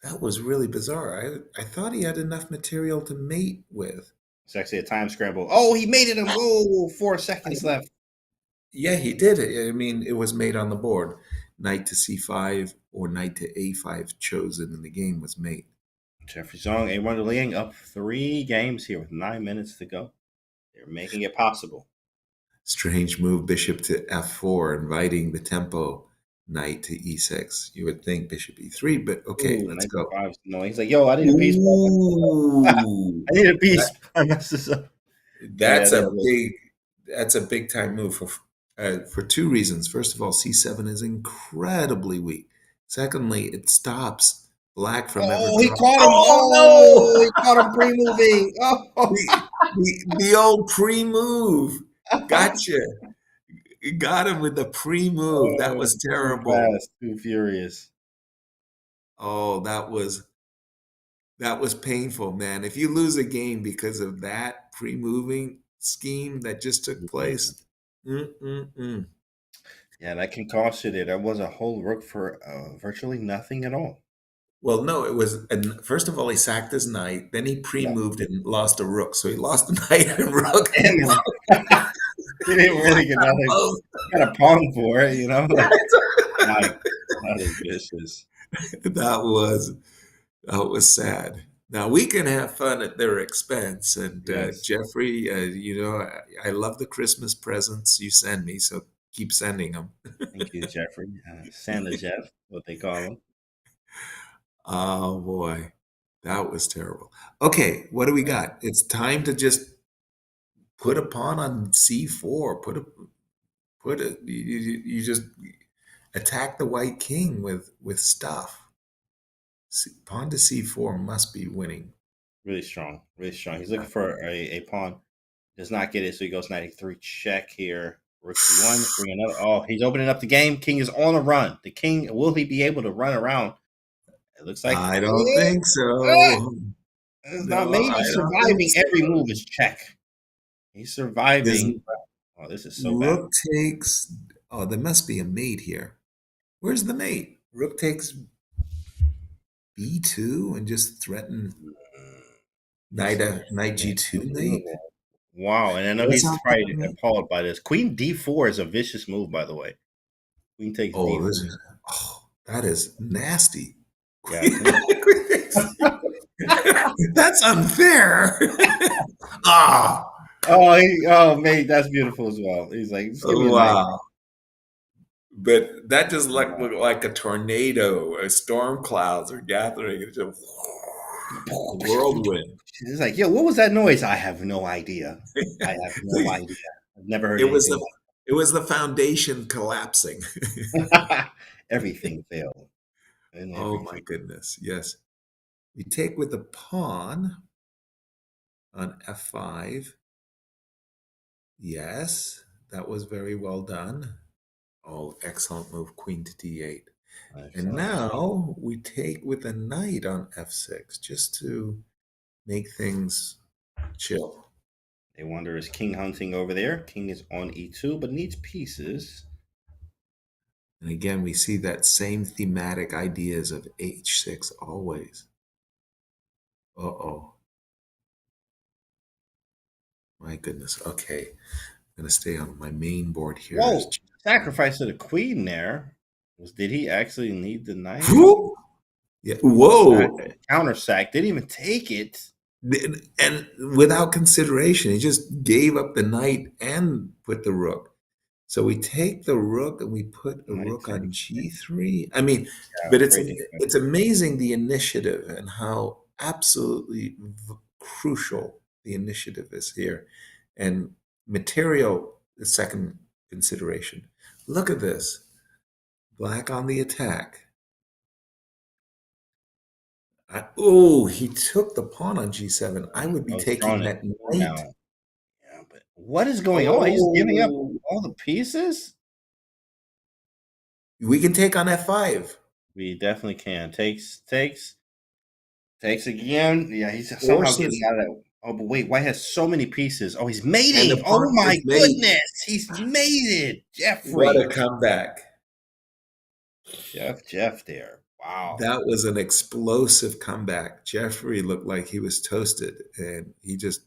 That was really bizarre. I thought he had enough material to mate with. It's actually a time scramble. Oh, he mated him. Oh, 4 seconds left. Yeah, he did it. I mean, it was mate on the board. Knight to c5 or knight to a5 chosen in the game was mate. Jeffrey Zong, A1 to Liang up 3 games here with 9 minutes to go. They're making it possible. Strange move, bishop to f4, inviting the tempo. Knight to e6. You would think bishop e3, but okay, let's go. No, he's like, yo, I need a piece. I need a piece. That's a big time move for 2 reasons. First of all, c7 is incredibly weak. Secondly, it stops Black from ever. He caught him! Oh no! He caught him pre-moving. Oh, the old pre-move. Gotcha. You got him with the pre-move. That was terrible. Too fast, too furious. Oh, that was painful, man. If you lose a game because of that pre-moving scheme that just took place, Yeah, that can cost you there. That was a whole rook for virtually nothing at all. Well, no, it was. And first of all, he sacked his knight. Then he pre-moved and lost a rook. So he lost a knight and rook. He didn't really get nothing. Got a pawn for it, That is vicious. That was sad. Now we can have fun at their expense. And Jeffrey, I love the Christmas presents you send me. So keep sending them. Thank you, Jeffrey. Santa Jeff, what they call him. Oh boy, that was terrible. Okay, what do we got? It's time to just put a pawn on c4. You just attack the white king with stuff. Pawn to c4 must be winning. Really strong, really strong. He's looking for a pawn. Does not get it, so he goes knight e3 check here. Rook c1, bring another. Oh, he's opening up the game. King is on a run. The king, will he be able to run around? It looks like I don't think so. Maybe surviving every move is check. He's surviving. This is so bad. Rook takes. Oh, there must be a mate here. Where's the mate? Rook takes b2 and just threaten knight g2 mate. Wow, and I know he's probably appalled by this. Queen d4 is a vicious move, by the way. Queen takes d4. That is nasty. Yeah. That's unfair. Mate, that's beautiful as well. He's like, wow. But that just looked like a tornado, a storm clouds are gathering. It's a whirlwind. He's like, yo, what was that noise? I have no idea. I've never heard it. It was the foundation collapsing. Everything failed. Oh my goodness, yes. We take with the pawn on f5. Yes, that was very well done. Oh, excellent move, queen to d8. And now we take with a knight on f6 just to make things chill. They wonder, is king hunting over there? King is on e2, but needs pieces. And again, we see that same thematic ideas of h6 always. Uh-oh. My goodness. Okay. I'm going to stay on my main board here. Whoa. Sacrifice to the queen there. Did he actually need the knight? Yeah. Whoa. Counter sack. Didn't even take it. And without consideration, he just gave up the knight and put the rook. So we take the rook and we put a rook on g3. I mean, Yeah, but great defense. it's amazing the initiative and how absolutely crucial the initiative is here. And material is second consideration. Look at this. Black on the attack. Oh, he took the pawn on g7. I would be I was taking drawing it that knight. now. Yeah, but what is going on? He's giving up Oh, all the pieces? we can take on f5. We definitely can. Takes again. Yeah, he's somehow getting Forces, out of that. Oh, but wait, White has so many pieces. Oh, he's and mating. the Oh pawn my is made. goodness. He's mated. What Jeffrey. a comeback. Jeff there. Wow. That was an explosive comeback. Jeffrey looked like he was toasted, and he just,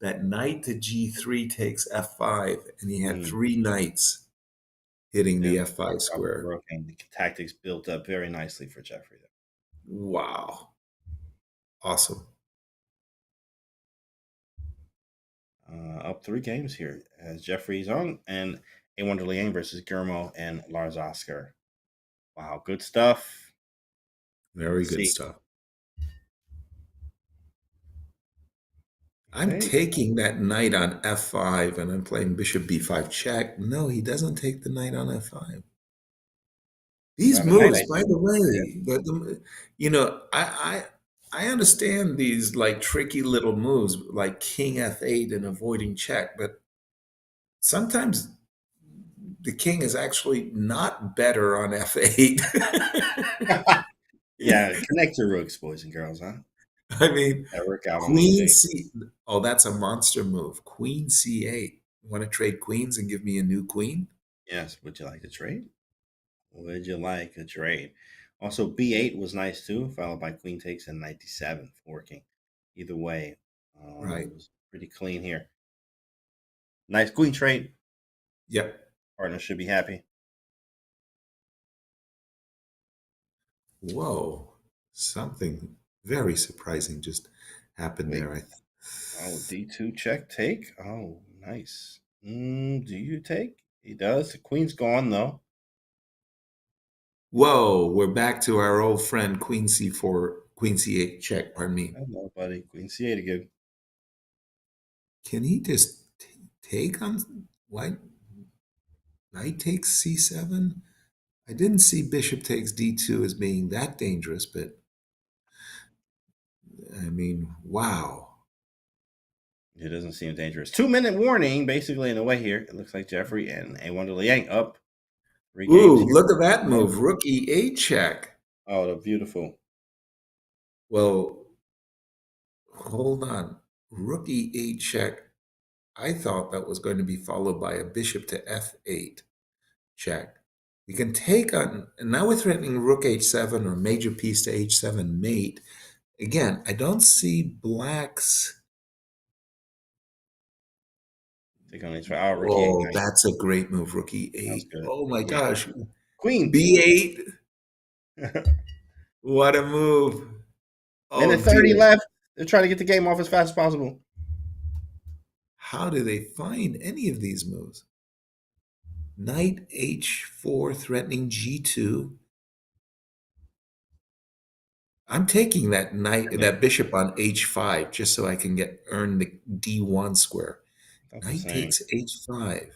that knight to g3 takes f5, and he had 3 knights hitting the f5 square. And the tactics built up very nicely for Jeffrey there. Wow. Awesome. Up 3 games here as Jeffrey's on, and A1 Liang versus Guillermo and Lars Oscar. Wow, good stuff. Very good stuff. I'm taking that knight on f5, and I'm playing bishop b5 check. No, he doesn't take the knight on f5. These moves, by the way, you know, I understand these like tricky little moves like king f8 and avoiding check, but sometimes the king is actually not better on f8. Yeah, connect your rooks, boys and girls, huh? I mean, work out queen c. Oh, that's a monster move. Queen c8. Want to trade queens and give me a new queen? Yes. Would you like to trade? Would you like a trade? Also, b8 was nice too, followed by queen takes and knight d7 working. Either way, Right. it was pretty clean here. Nice queen trade. Yep. Partner should be happy. Whoa. Something very surprising just happened there. Oh, d2 check take. Oh, nice. Do you take? He does. The queen's gone though. Whoa, we're back to our old friend queen c4, queen c8 check, pardon me. Hello, buddy. Queen c8 again. Can he just take on white? Knight takes c7? I didn't see bishop takes d2 as being that dangerous, but I mean, wow. It doesn't seem dangerous. 2-minute warning, basically, in the way here. It looks like Jeffrey and A1 Liang up 3 games. Ooh, look at that move. Rook e8 check. Oh, the beautiful. Well, hold on. Rook e8 check. I thought that was going to be followed by a bishop to f8 check. We can take on, and now we're threatening rook h7 or major piece to h7 mate. Again, I don't see black's. Take on h5. Rook e8. That's a great move, rook e8. Oh my gosh. Queen. b8. What a move. Minute 30 left. They're trying to get the game off as fast as possible. How do they find any of these moves? Knight h4 threatening g2. I'm taking that knight, that bishop on h5 just so I can earn the d1 square. Knight takes h5,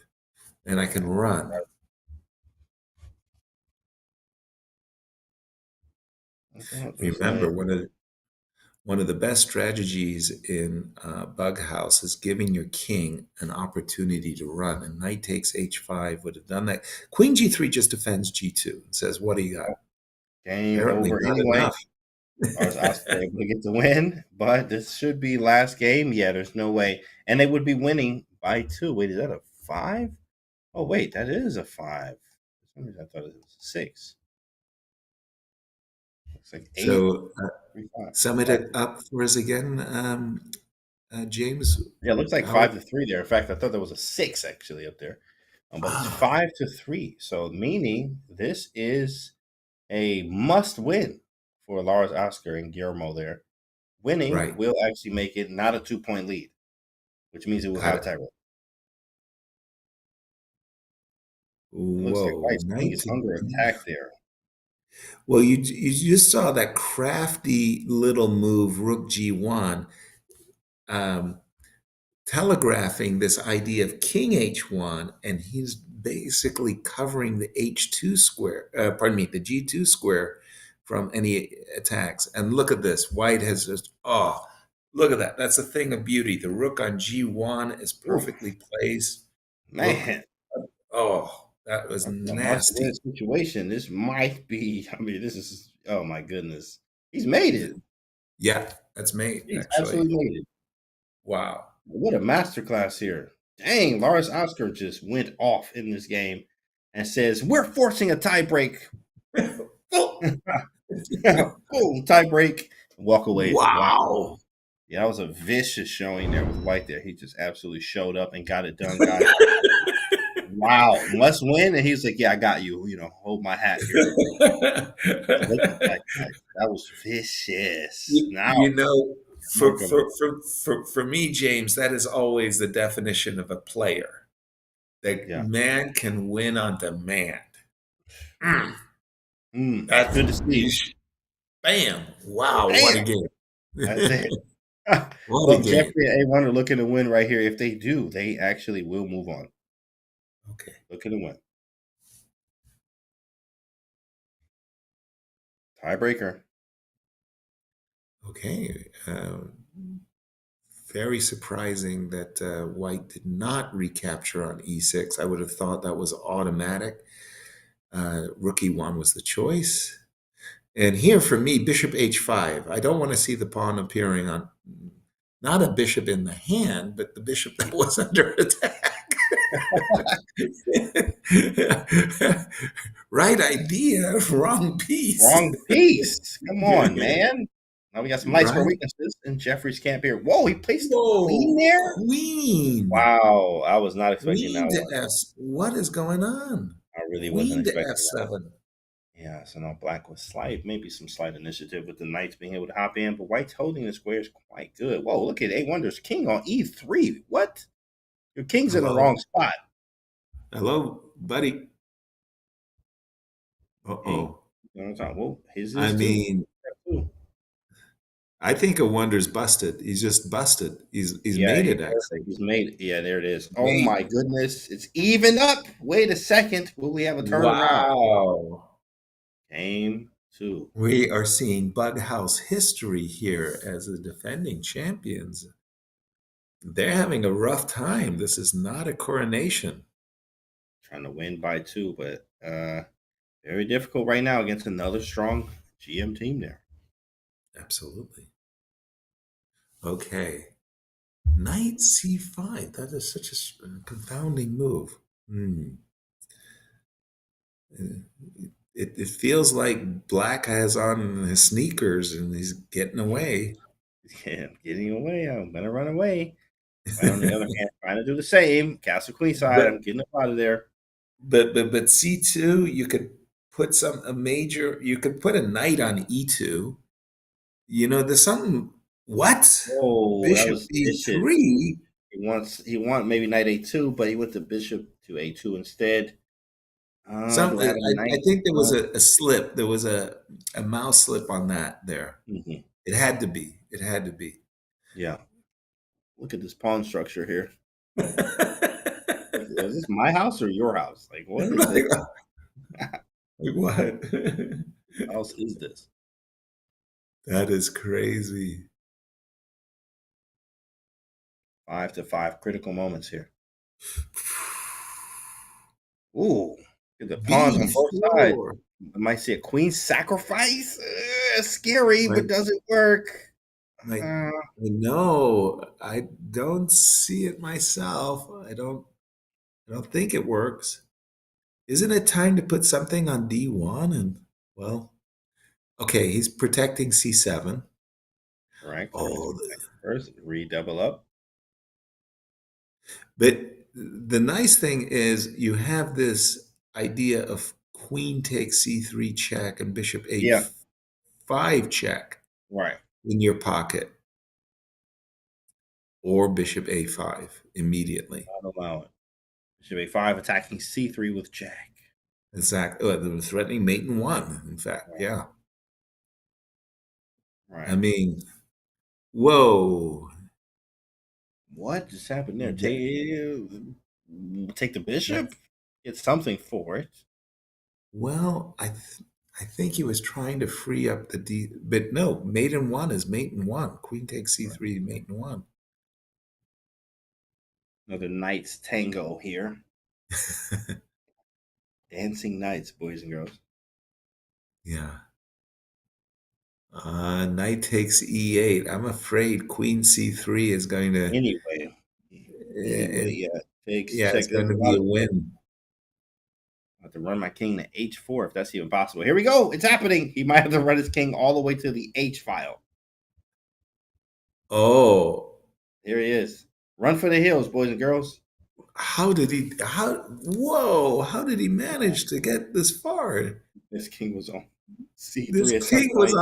and I can run. Remember, one of the best strategies in Bughouse is giving your king an opportunity to run. And knight takes h5 would have done that. Queen g3 just defends g2 and says, "What do you got?" Game Apparently over not anyway. enough. Oscar able to get the win, but this should be last game. Yeah, there's no way, and they would be winning by 2. Wait, is that a 5? Oh, wait, that is a 5. For some reason, I thought it was a 6. Looks like 8. So sum it up for us again, James. Yeah, it looks like 5-3 there. In fact, I thought there was a 6 actually up there, but it's 5-3. So meaning this is a must win for Lars Oscar and Guillermo there. Winning Right. will actually make it not a 2-point lead, which means it will Got have it. tiebreak. It looks like Whoa, White's king knight is to under D. attack there. Well, you just saw that crafty little move, Rook G1, telegraphing this idea of King H1, and he's basically covering the H2 square, the G2 square from any attacks. And look at this. White has just, look at that. That's a thing of beauty. The rook on G1 is perfectly placed. Man. That was That's a nasty. must-win situation. This might be, this is, oh my goodness. He's made it. Yeah, that's made, He's actually. absolutely made it. Wow. What a masterclass here. Dang, Lars Oscar just went off in this game and says, we're forcing a tiebreak. Boom, tiebreak. Walk away. Wow. Yeah, that was a vicious showing there with White there. He just absolutely showed up and got it done, guys. Wow, must win. And he's like, yeah, I got you. Hold my hat here. That was vicious. For me, James, that is always the definition of a player. That man can win on demand. That's good to see. Bam. Wow, Bam. what a game. That's it. Well, Jeffrey and A1 are looking to win right here. If they do, they actually will move on. Okay. Looking to win. Tiebreaker. Okay. Very surprising that White did not recapture on E6. I would have thought that was automatic. Rook E1 was the choice. And here for me, bishop H5. I don't want to see the pawn appearing on, not a bishop in the hand, but the bishop that was under attack. Right idea, wrong piece. Wrong piece. Come on, man. Now we got some light square weaknesses in Jeffrey's camp here. Whoa, he placed the queen there? Queen. Wow, I was not expecting Queen that to one. F. What is going on? I really Queen wasn't to expecting F7. that. Yeah, so now Black was maybe some slight initiative with the knights being able to hop in, but White's holding the squares quite good. Whoa, look at A1. There's king on E3. What? Your king's in the wrong spot. Hello, buddy. Uh-oh. Well, his is I mean, too. I think A Wonder's busted. He's just busted. He's made it, actually. He's made it. Yeah, there it is. Oh my goodness. It's even up. Wait a second. Will we have a turnaround? Wow. Game 2. We are seeing Bughouse history here as the defending champions. They're having a rough time. This is not a coronation. Trying to win by 2, but very difficult right now against another strong GM team there. Absolutely. Okay. Knight C5. That is such a confounding move. It feels like Black has on his sneakers and he's getting away. Yeah, I'm getting away. I'm going to run away. But on the other hand, trying to do the same. Castle queen side. I'm getting up out of there. But C2, you could put you could put a knight on E2. There's something. What? Oh, Bishop E3. He want maybe knight A2, but he went to bishop to A2 instead. I think there was a slip. There was a mouse slip on that there. Mm-hmm. It had to be. It had to be. Yeah. Look at this pawn structure here. Is this my house or your house? Like, what is this? Like what? What else is this? That is crazy. 5-5 critical moments here. Ooh, get the pawns on both sides. I might see a queen sacrifice. Scary, but doesn't work. I know. I don't see it myself. I don't think it works. Isn't it time to put something on D1? And okay, he's protecting C7. Correct. First, redouble up. But the nice thing is you have this idea of queen takes C3 check and bishop H5 check. Right. in your pocket, or bishop a5 immediately. Not allow it. Bishop a5 attacking c3 with jack. Exactly. They're threatening mate in one, in fact. Right. Yeah. Right. I mean, whoa. What just happened there? Take the bishop? Get something for it. Well, I think he was trying to free up the d, but no, mate in one is mate in one. Queen takes c3, mate in one. Another knight's tango here. Dancing knights, boys and girls. Yeah. Knight takes e8. I'm afraid queen c3 is going to. Anyway, it's going to be a win. I have to run my king to h4 if that's even possible. Here we go. It's happening. He might have to run his king all the way to the h file. Oh. There he is. Run for the hills, boys and girls. How did he manage to get this far? This king was on c3. This king was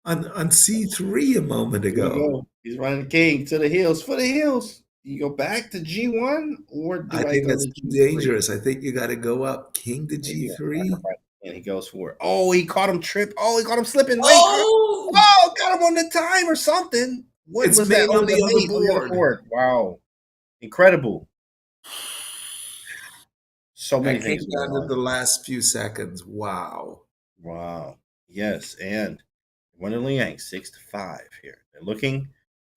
on c3 a moment ago. He's running the king to the hills. For the hills. Do you go back to g1 or do I think go that's to too dangerous. I think you got to go up king to g3. And he goes for it. Oh, he caught him trip. Oh, he caught him slipping. Wait. Oh, got him on the time or something. What it's was made that? on the other board. Wow. Incredible. So many I things came down to the last few seconds. Wow. Wow. Yes, and Wonder Liang 6-5 here. They're looking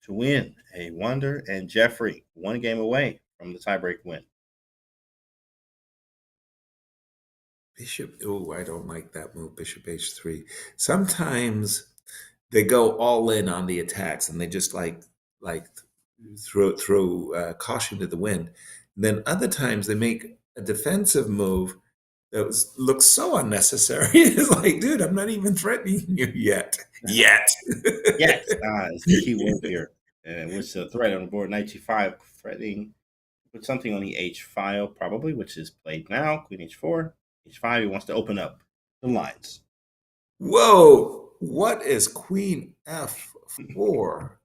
to win. A Wonder and Jeffrey 1 game away from the tiebreak win. Bishop. Oh, I don't like that move. Bishop h3. Sometimes they go all in on the attacks and they just like throw caution to the wind. And then other times they make a defensive move that looks so unnecessary. It's like, dude, I'm not even threatening you yet. Yes, it's the key word here. And what's the threat on the board? Knight g5, threatening. Put something on the h file, probably, which is played now. Queen h4, h5. He wants to open up the lines. Whoa! What is Queen f4?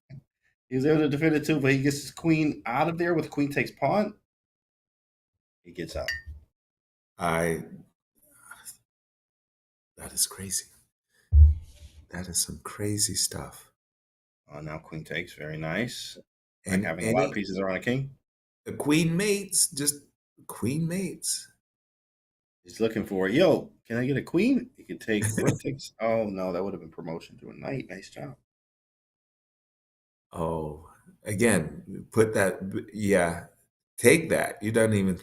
He's able to defend it too, but he gets his queen out of there with queen takes pawn. He gets out. That is crazy. That is some crazy stuff. Now queen takes, very nice. And like having a lot of pieces around a king. The queen mates, just queen mates. He's looking for, yo, can I get a queen? He could take, what takes? Oh, no, that would have been promotion to a knight. Nice job. Oh, again, put that, take that. You don't even,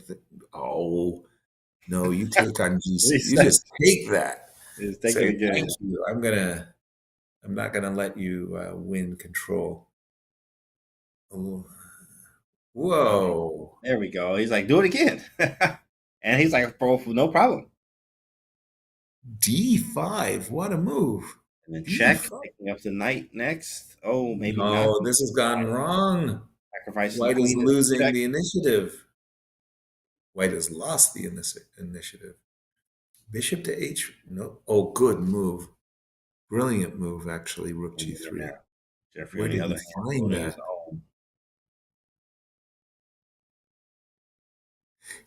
no, you take on G6. You just take that. Say, again. Thank you. I'm not gonna let you win control. Oh. Whoa. There we go. He's like, do it again. And he's like, bro, no problem. D5, what a move. And then check, picking up the knight next. Oh, maybe not. Oh, this has gone wrong. Sacrificing White is losing the initiative. White has lost the initiative. Bishop to h. No. Oh, good move. Brilliant move, actually. Rook g3. Jeffrey, where did he find that?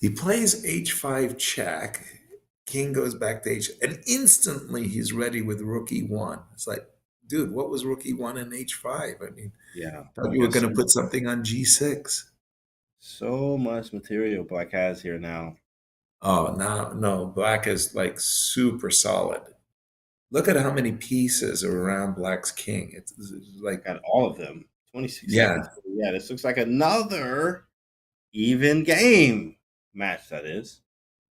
He plays h5 check. King goes back to h, and instantly he's ready with rook e1. It's like, dude, what was rook e1 and h5? I mean, thought you were going to put something on g6. So much material Black has here now. Oh, no, Black is like super solid. Look at how many pieces are around Black's king. It's like got all of them. 26 seconds. Yeah, this looks like another even game match, that is.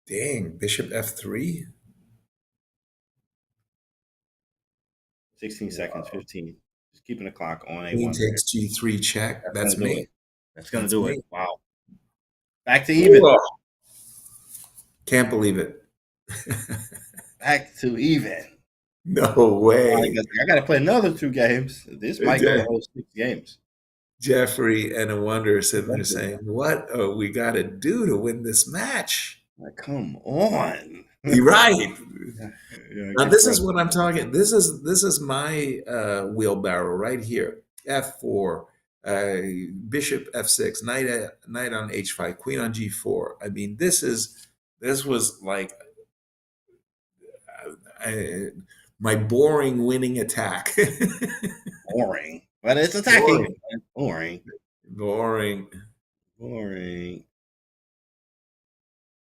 Dang, bishop f3? 16 seconds, 15. Just keeping the clock on a Queen takes g3 check. That's me. That's going to do it. Wow. Back to even. Whoa. Can't believe it. Back to even. No way. I got to play another 2 games. This might go the whole 6 games. Jeffrey and a Wonder sitting there saying, what we got to do to win this match? Like, come on. You're right. Yeah, Now good this is question. what I'm talking. This is my wheelbarrow right here. F4, bishop F6, knight on H5, queen on G4. I mean, this was like uh, my boring winning attack. Boring, but it's attacking. Boring. It's boring. Boring. Boring.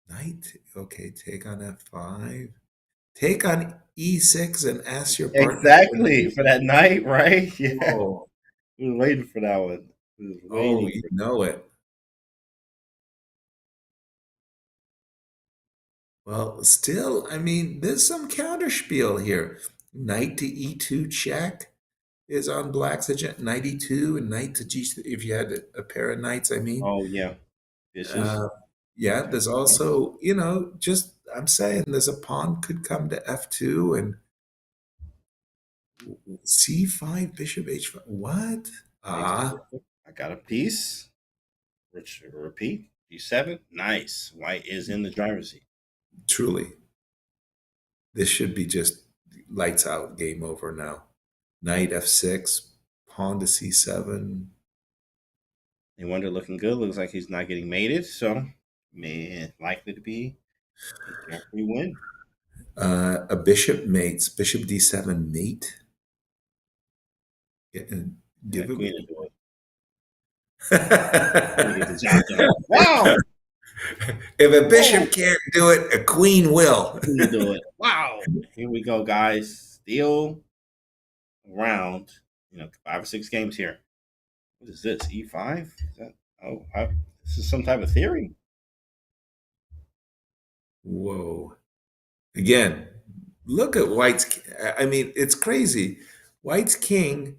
Knight. Okay, take on F5. Take on E6 and ask your partner Exactly for that night, right? Yeah, Oh, we were waiting for that one. We was oh, waiting you for. know it. Well, still, I mean, there's some counterspiel here. Knight to E2 check is on black's agenda. Knight E2 and knight to G. If you had a pair of knights, I mean. Oh yeah, vicious. Uh, yeah, there's also, just I'm saying there's a pawn could come to F2 and C5, bishop H5. What? Ah, I got a piece. Which repeat. G7. Nice. White is in the driver's seat. truly. This should be just lights out, game over now. Knight F6, pawn to C7. They wonder looking good. Looks like he's not getting mated, so man, likely to be a carefree win. A bishop mates, bishop D7 mate. Give Yeah, him. queen to do it. Get the job done. Wow. If a bishop can't do it, a queen will. Queen do it. Wow. Here we go, guys. Still around, 5 or 6 games here. What is this? E5? Is that? Oh, this is some type of theory. Whoa. Again, look at White's. I mean, it's crazy. White's king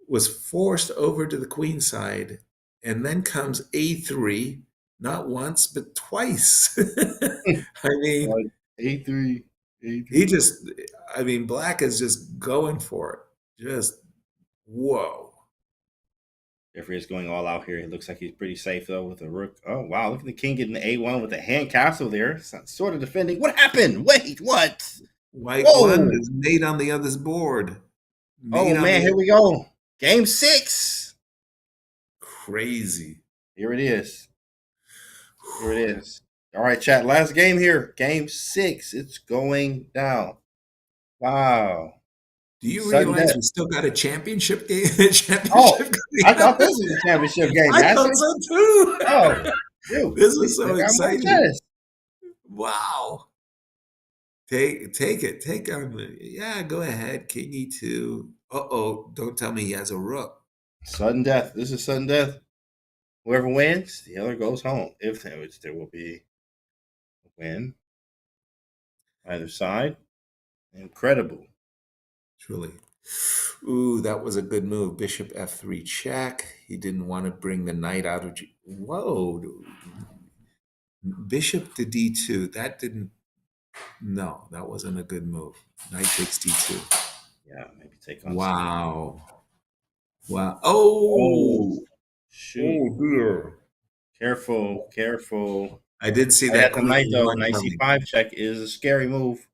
was forced over to the queen side, and then comes A3, not once, but twice. I mean, A3. he just, I mean, black is just going for it. Just, whoa. Jeffrey is going all out here. It looks like he's pretty safe though with the rook. Oh wow, look at the king getting the A1 with the hand castle there. Sort of defending. What happened? Wait, what? White Whoa. one is made on the other's board. Oh man, here we go. Game 6. Crazy. Here it is. Here it is. All right, chat. Last game here. Game 6. It's going down. Wow. Do you Sudden realize death. we still got a championship game? I thought this was a championship game. I thought so too. Oh, dude, this is so exciting. Chess. Wow. Take it. Take on. Yeah, go ahead. King E2. Uh-oh. Don't tell me he has a rook. Sudden death. This is sudden death. Whoever wins, the other goes home. If there will be a win. Either side. Incredible. Truly. Ooh, that was a good move. Bishop F3 check. He didn't want to bring the knight out of Whoa. Bishop to D2. That didn't. No, that wasn't a good move. Knight takes D2. Yeah, maybe take on. Wow. Wow. Oh. Shoot. Oh, dear. Careful. I did see that. The knight, though. Knight C5 check is a scary move.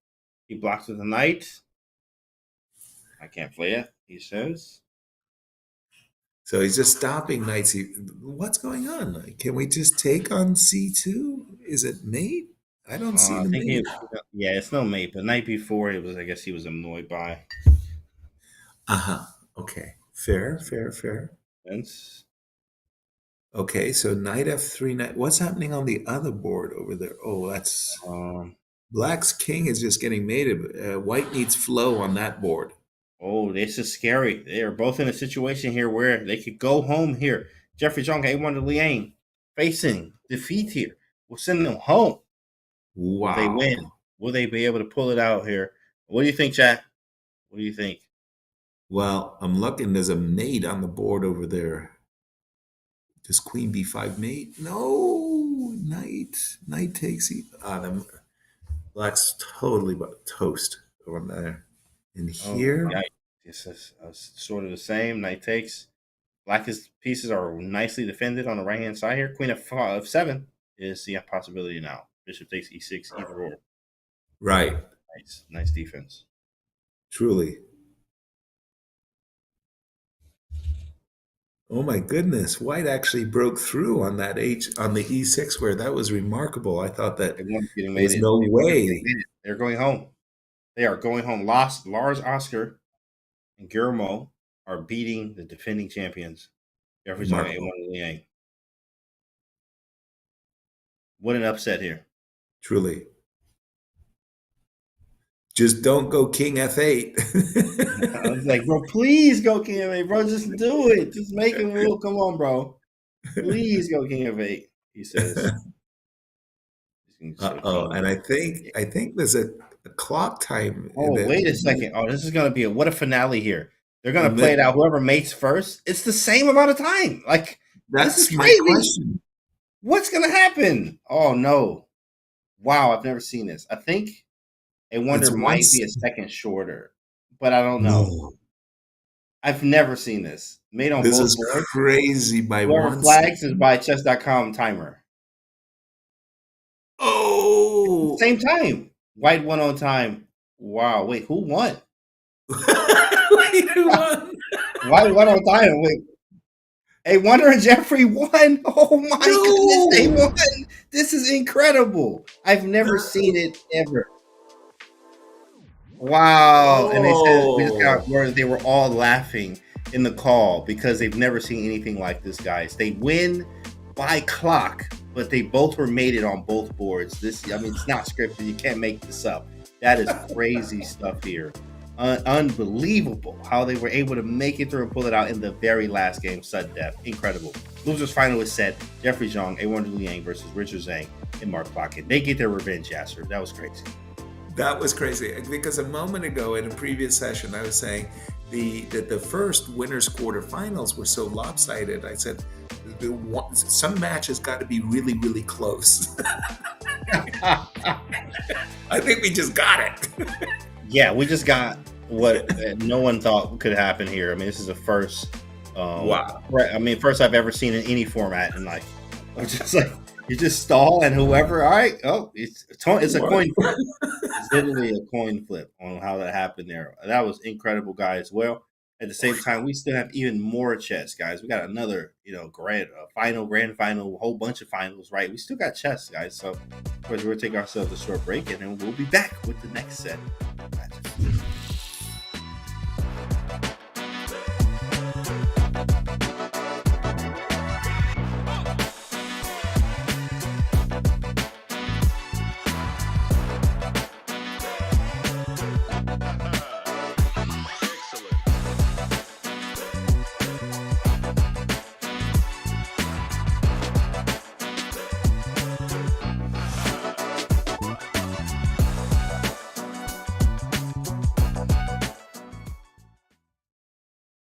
He blocks with the knight. I can't play it, he says. So he's just stopping knight C. What's going on? Can we just take on C2? Is it mate? I don't see the mate. Yeah, it's no mate. But night before, I guess he was annoyed by. Okay. Fair. Hence. Okay, so knight F3, knight. What's happening on the other board over there? Oh, that's black's king is just getting mated. White needs flow on that board. Oh, this is scary. They are both in a situation here where they could go home here. Jeffrey Jong, A1 to Liang, facing defeat here. We'll send them home. Wow. Will they win? Will they be able to pull it out here? What do you think, chat? What do you think? Well, I'm looking. There's a mate on the board over there. Does queen b5 mate? No, knight takes black's totally toast over there. And here, this is sort of the same. Knight takes. Black's pieces are nicely defended on the right hand side here. Queen of 7 is the possibility now. Bishop takes e6 either or. Right. Nice defense. Truly. Oh my goodness! White actually broke through on that on the e6 square. That was remarkable. I thought that there was no way. They're going home. They are going home. Lars Oscar and Guillermo are beating the defending champions, Jeffrey Zhang and A1 Liang. What an upset here. Truly. Just don't go king f8. I was like, bro, please go king f8, bro. Just do it. Just make him rule. Come on, bro. Please go king f8, he says. Uh-oh, and I think there's a clock time. Oh, wait a second. Oh, this is going to be what a finale here. They're going to play it out. Whoever mates first, it's the same amount of time. Like, that's this is my crazy. question. What's going to happen? Oh, no. Wow, I've never seen this. I think A Wonder might be a second shorter, but I don't know. No. I've never seen this. Made on this both is boards. Crazy by Whoever one flags second. is by Chess.com timer. Oh! Same time. White won on time. Wow. Wait, who won? Wait, who won? White won on time. Wait. A Wonder and Jeffrey won. Oh my goodness, they won. This is incredible. I've never seen it ever. Wow. And they said we just got word they were all laughing in the call because they've never seen anything like this, guys. They win by clock, but they both were mated on both boards. It's not scripted. You can't make this up. That is crazy stuff here. Unbelievable how they were able to make it through and pull it out in the very last game. Sudden death. Incredible. Losers final is set. Jeffrey Zhang, A1 Liang versus Richard Zhang and Mark Plotkin. They get their revenge, Yasser. That was crazy. That was crazy because a moment ago in a previous session, I was saying that the first winners quarterfinals were so lopsided. I said some matches got to be really, really close. I think we just got it. Yeah, we just got what no one thought could happen here. I mean, this is the first. Wow. I mean, first I've ever seen in any format in life. I'm just like, you just stall and whoever. All right. Oh, it's a coin flip. It's literally a coin flip on how that happened there. That was incredible, guys. Well, at the same time, we still have even more chess, guys. We got another, grand final, a whole bunch of finals, right? We still got chess, guys. So, of course, we'll take ourselves a short break, and then we'll be back with the next set of matches.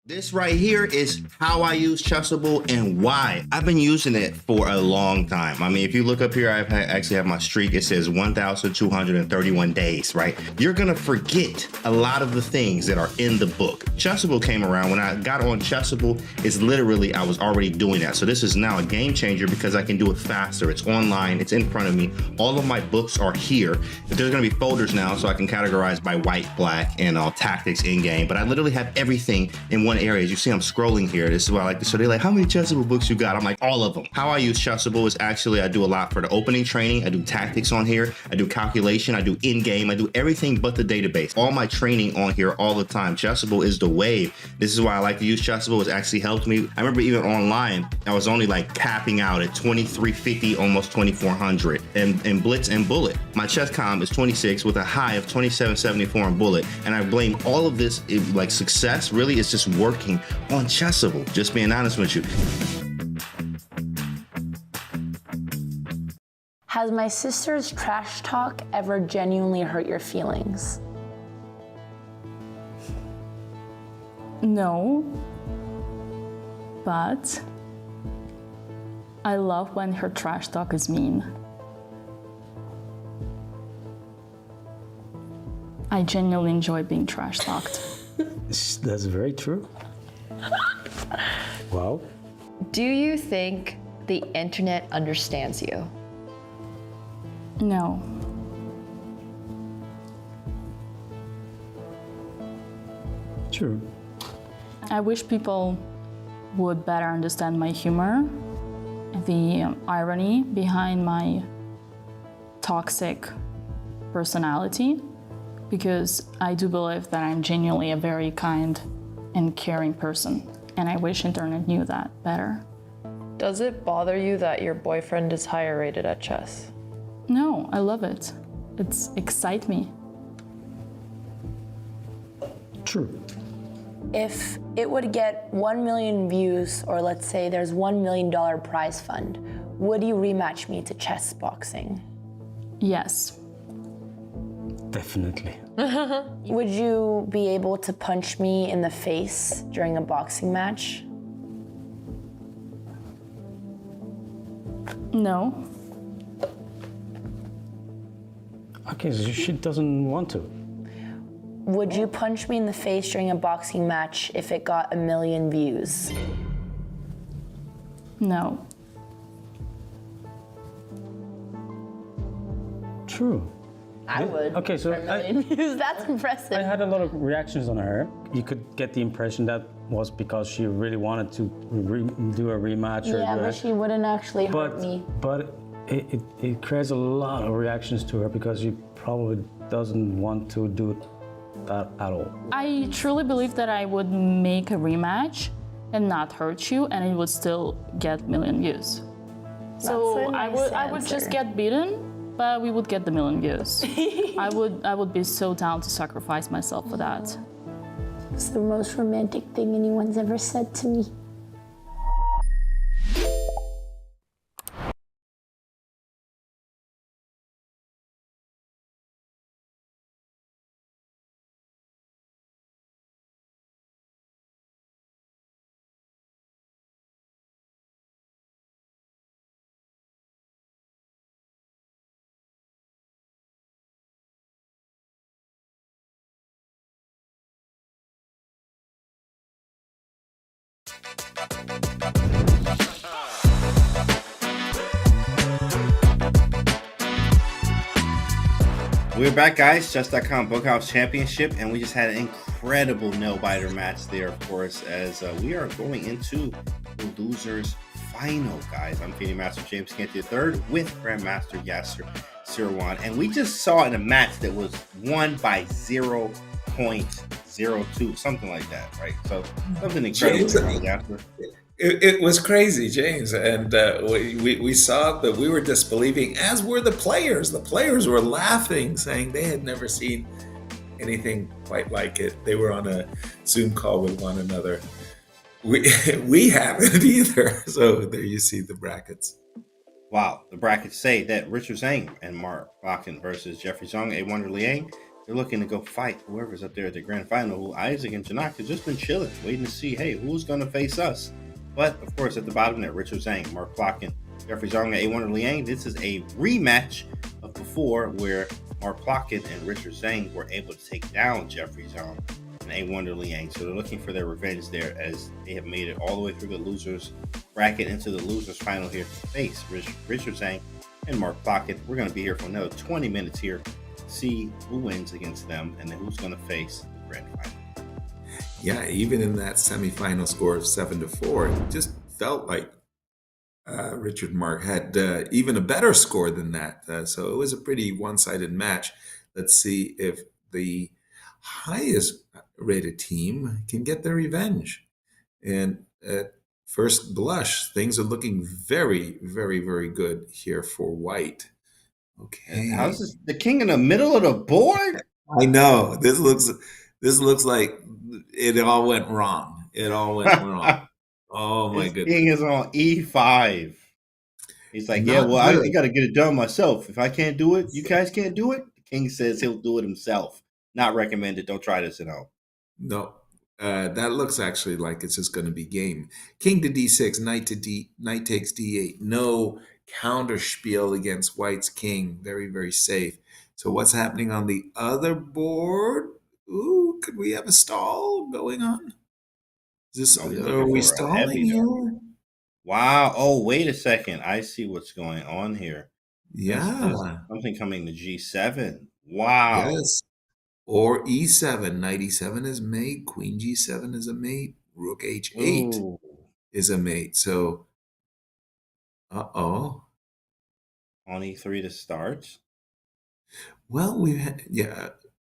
This right here is how I use Chessable and why. I've been using it for a long time. I mean, if you look up here, I actually have my streak. It says 1,231 days, right? You're gonna forget a lot of the things that are in the book. Chessable came around. When I got on Chessable, it's literally, I was already doing that. So this is now a game changer because I can do it faster. It's online, it's in front of me. All of my books are here. There's gonna be folders now so I can categorize by white, black, and tactics in game. But I literally have everything in one area. As you see, I'm scrolling here. This is why I like this. So they're like, how many Chessable books you got? I'm like, all of them. How I use Chessable is actually, I do a lot for the opening training. I do tactics on here. I do calculation. I do in-game. I do everything but the database. All my training on here all the time. Chessable is the wave. This is why I like to use Chessable. It's actually helped me. I remember even online, I was only like capping out at 2350, almost 2400 and Blitz and Bullet. My Chess.com is 26 with a high of 2774 in Bullet. And I blame all of this, like success, really, it's just working on Chessable. Just being honest with you. Has my sister's trash talk ever genuinely hurt your feelings? No, but I love when her trash talk is mean. I genuinely enjoy being trash talked. That's very true. Wow. Do you think the internet understands you? No. True. I wish people would better understand my humor, the irony behind my toxic personality, because I do believe that I'm genuinely a very kind and caring person, and I wish internet knew that better. Does it bother you that your boyfriend is higher rated at chess? No, I love it. It excites me. True. If it would get 1 million views, or let's say there's $1 million prize fund, would you rematch me to chess boxing? Yes. Definitely. Would you be able to punch me in the face during a boxing match? No. Okay, so she doesn't want to. Would you punch me in the face during a boxing match if it got 1 million views? No. True. I would. Okay, so for 1 million views. That's impressive. I had a lot of reactions on her. You could get the impression that was because she really wanted to do a rematch. Yeah, but she wouldn't actually hurt me. But it creates a lot of reactions to her because she probably doesn't want to do that at all. I truly believe that I would make a rematch and not hurt you, and it would still get million views. So That's a nice I would just answer. get beaten, but we would get the million views. I would be so down to sacrifice myself for that. It's the most romantic thing anyone's ever said to me. We're back, guys. Chess.com Bughouse Championship, and we just had an incredible nail-biter match there, of course, as we are going into the losers final, guys. I'm Feeding Master James Canty III with Grandmaster Yasser Sirwan, and we just saw in a match that was won by 0.02, something like that, right? So something incredible, Yasser. It was crazy, James, and we saw that we were disbelieving, as were the players. The players were laughing, saying they had never seen anything quite like it. They were on a Zoom call with one another. We haven't either. So there you see the brackets. Wow, the brackets say that Richard Zhang and Mark Bakken versus Jeffrey Zhang, A1 Liang, they're looking to go fight whoever's up there at the grand final. Who Isaac and Janak have just been chilling, waiting to see, hey, who's going to face us? But, of course, at the bottom there, Richard Zhang, Mark Plotkin, Jeffrey Zhang, A1 Liang. This is a rematch of before where Mark Plotkin and Richard Zhang were able to take down Jeffrey Zhang and A1 Liang. So they're looking for their revenge there as they have made it all the way through the losers bracket into the losers final here to face Richard Zhang and Mark Plotkin. We're going to be here for another 20 minutes here to see who wins against them and then who's going to face the grand final. Yeah, even in that semifinal score of 7-4, it just felt like Richard Mark had even a better score than that. So it was a pretty one-sided match. Let's see if the highest rated team can get their revenge. And at first blush, things are looking very, very, very good here for white. Okay. How's this? The king in the middle of the board? I know. This looks like it all went wrong. It all went wrong. Oh my goodness. King is on E5. He's like, Not yeah, well, I good. got to get it done myself. If I can't do it, you guys can't do it. The king says he'll do it himself. Not recommended. Don't try this at home. No, that looks actually like it's just going to be game. King to D6, knight takes D8. No counter spiel against white's king. Very, very safe. So what's happening on the other board? Ooh, could we have a stall going on? Are we stalling here? Wow. Oh, wait a second. I see what's going on here. Yeah. There's something coming to G7. Wow. Yes. Or e7. Knight e7 is mate. Queen g7 is a mate. Rook h8 Ooh. is a mate. So, uh-oh. On e3 to start. Well, yeah,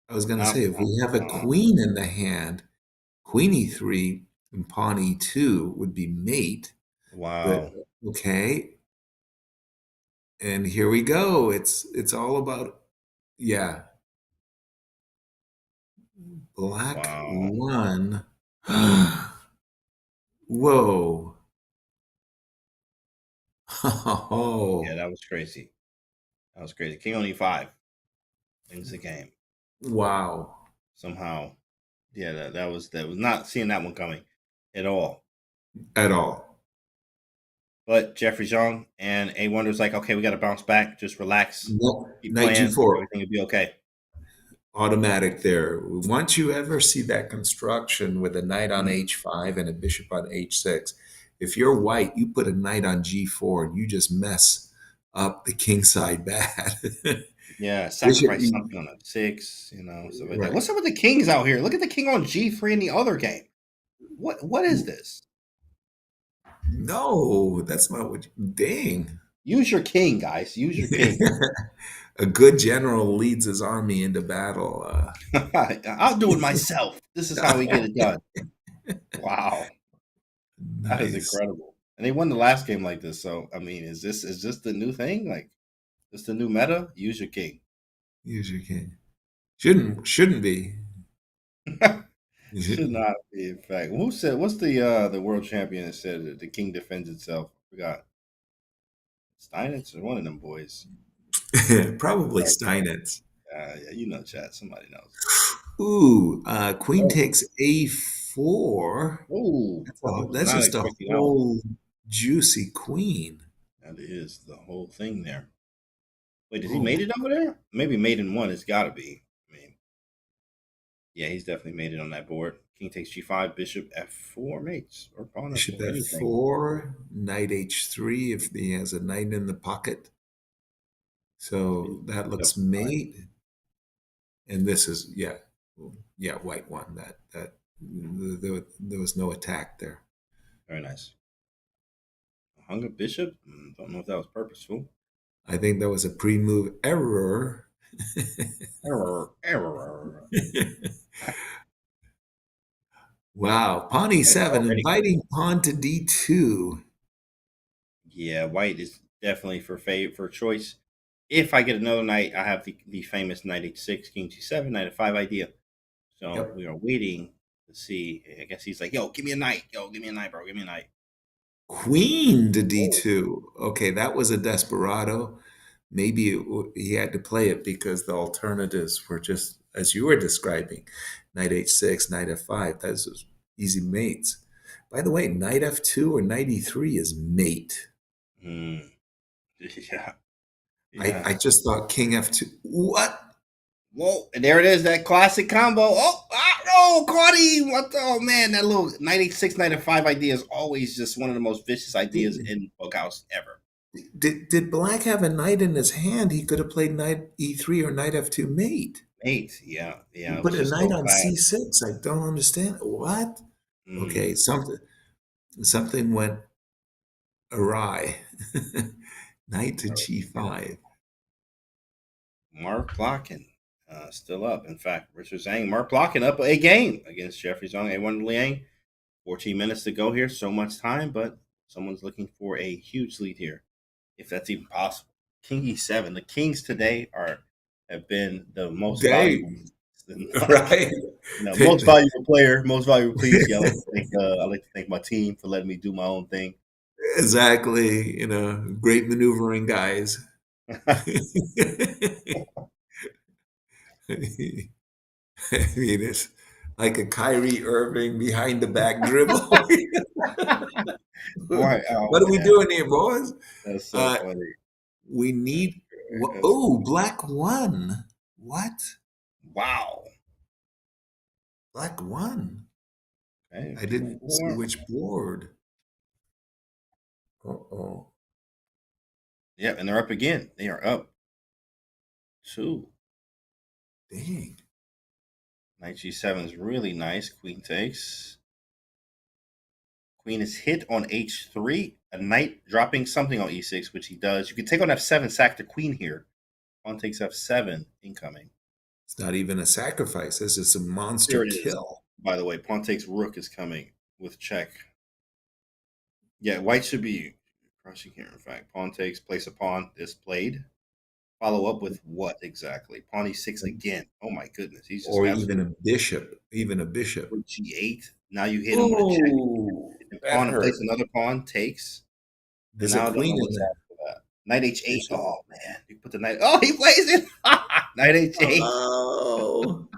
I was going to Not, say, if we have a queen in the hand, queen e3 and pawn e2 would be mate. wow. But, okay. And here we go. It's all about, yeah. Black Wow. won. Whoa. Yeah, that was crazy. That was crazy. King on e5 wins the game. Wow. Somehow. Yeah, that was not seeing that one coming at all. At all. But Jeffrey Zhang and A Wonder's like, okay, we got to bounce back. Just relax. No, Keep knight playing. g4. Everything will be okay. Automatic there. Once you ever see that construction with a knight on h5 and a bishop on h6, if you're white, you put a knight on g4 and you just mess up the king side bad. Yeah, sacrifice something on a 6, stuff like that. What's up with the kings out here? Look at the king on g3 in the other game. What is this? No, that's not what dang. Use your king, guys. Use your king. A good general leads his army into battle. I'll do it myself. This is how we get it done. Wow. Nice. That is incredible. And they won the last game like this. So I mean, is this the new thing? Like, this the new meta? Use your king. Use your king. Shouldn't be. Should not be. In fact, who said? What's the world champion that said that the king defends itself? I forgot. Steinitz or one of them boys. Probably Steinitz. Yeah, you know, chat. Somebody knows. Ooh, queen takes a4. Oh, that's just a whole juicy queen. That is the whole thing there. Wait, did he made it over there? Maybe made in one. It's got to be. I mean, yeah, he's definitely made it on that board. King takes g5, bishop f4 mates or pawn Bishop f4. Anything. f4, knight h3 if he has a knight in the pocket. So that looks mate. And this is white won that. There was no attack there. Very nice. Hung a bishop. Don't know if that was purposeful. I think that was a pre-move error. Error. Wow, pawn e7, inviting pawn to d2. Yeah, white is definitely for choice. If I get another knight, I have the famous knight h6, king g7, knight f5 idea. So we are waiting to see. I guess he's like, yo, give me a knight. Yo, give me a knight, bro. Give me a knight. Queen to d2. Okay, that was a desperado. Maybe he had to play it because the alternatives were just, as you were describing, knight h6, knight f5. Those are easy mates. By the way, knight f2 or knight e3 is mate. Yeah. I just thought king f2. What? Whoa, and there it is, that classic combo. Oh, Cardi. Oh, man, that little knight h6, knight f5 idea is always just one of the most vicious ideas in Bughouse ever. Did Black have a knight in his hand? He could have played knight e3 or knight f2 mate. Mate, yeah. But a knight on c6, I don't understand. What? Okay, something went awry. Knight to g5. Mark Plotkin still up. In fact, Richard Zhang, Mark Plotkin up a game against Jeffrey Zhang, A1 Liang. 14 minutes to go here. So much time, but someone's looking for a huge lead here, if that's even possible. King e7. The kings today have been the most valuable. Right. Most valuable player, most valuable piece. Yeah, I like to thank my team for letting me do my own thing. Exactly. Great maneuvering guys. I mean, it's like a Kyrie Irving behind the back dribble. Right. What are we doing here, boys? That's so funny. We need. Black won. What? Wow. Black won. Okay, I didn't see which board. Uh-oh. Yeah, and they're up again. They are up 2. Dang. Knight g7 is really nice. Queen takes. Queen is hit on h3. A knight dropping something on e6, which he does. You can take on f7, sack the queen here. Pawn takes f7, incoming. It's not even a sacrifice. This is a monster There it is. kill. By the way, pawn takes rook is coming with check. Yeah, white should be crushing here. In fact, pawn takes, place a pawn is played. Follow up with what exactly? Pawn e6 again. Oh my goodness, he's just or even a bishop. Even a bishop. g8. Now you hit him with a check. Ooh, Pawn and place another pawn takes. There's and now a queen I don't know in what's there. after that. Knight h8. Oh man, you put the knight. Oh, he plays it. Knight h8. Oh,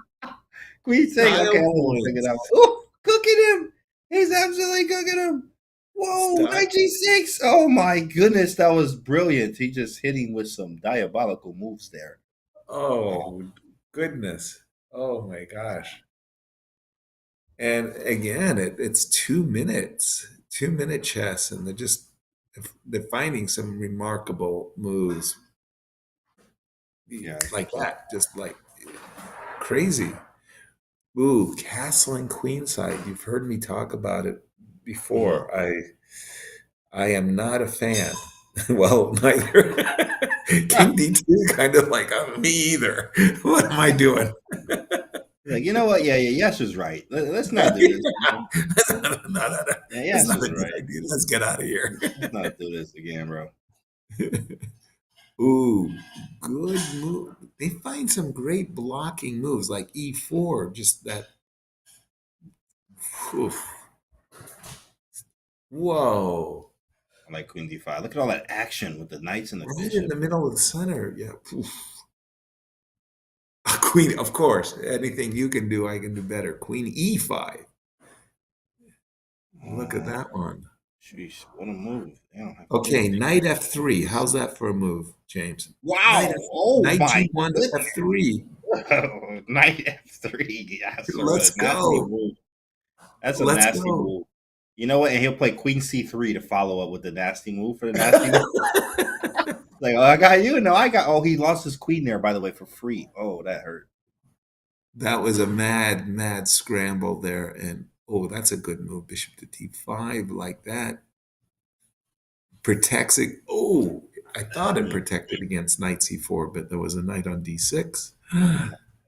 Queen takes. style Okay, I'm gonna points. figure it out. Oh, cooking him. He's absolutely cooking him. Whoa, Style. knight g6. Oh my goodness, that was brilliant. He just hit him with some diabolical moves there. Oh, goodness. Oh my gosh. And again, it's 2 minutes, 2-minute chess, and they're finding some remarkable moves. Yeah, like that, just like crazy. Ooh, castling queenside. You've heard me talk about it before. I am not a fan. Well, neither. King D2 kind of like, me either. What am I doing? Like, you know what? Yeah, Yes is right. Let's not do this. That's Yes not is a good right. idea. Let's get out of here. Let's not do this again, bro. Ooh, good move. They find some great blocking moves like E4, just that. Oof. Whoa. I like Queen D5. Look at all that action with the knights and the Right bishop. in the middle of the center. Yeah. Oof. Queen, of course. Anything you can do, I can do better. Queen E5. Look at that one. Sheesh, what a move. Okay, knight F3. How's that for a move, James? Wow. Knight G1 to F3. Knight F3. Yes, Let's go. Move. That's a Let's nasty go. move. You know what? And he'll play Queen C3 to follow up with the nasty move for the nasty move. Like, oh, I got you. No, I got. Oh, he lost his queen there, by the way, for free. Oh, that hurt. That was a mad scramble there. And oh, that's a good move. Bishop to D5 like that. Protects it. Oh, I thought it protected against knight C4, but there was a knight on D6.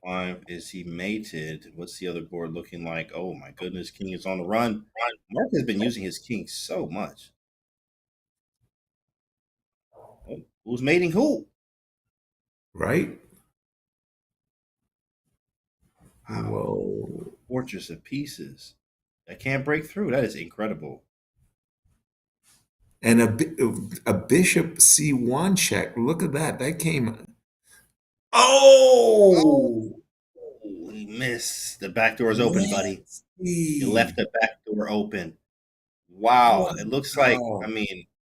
5 is he mated? What's the other board looking like? Oh my goodness, king is on the run. Mark has been using his king so much. Oh, who's mating who? Right? Wow. Whoa. Fortress of pieces. That can't break through. That is incredible. And a bishop C1 check. Look at that. That came. Oh! He missed. The back door is open, buddy. You left the back door open. Wow. It looks like,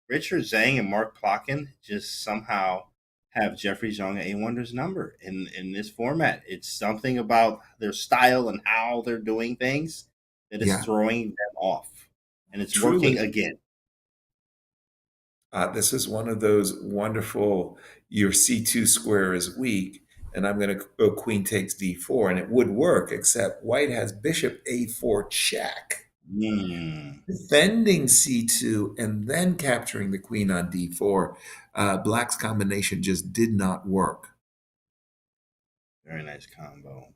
Richard Zhang and Mark Plotkin just somehow have Jeffrey Zhang and A Wonder's number in this format. It's something about their style and how they're doing things that is throwing them off. And it's working again. This is one of those wonderful, your C2 square is weak, and I'm going to go queen takes D4, and it would work, except white has bishop A4 check. Defending C2 and then capturing the queen on D4. Black's combination just did not work. Very nice combo.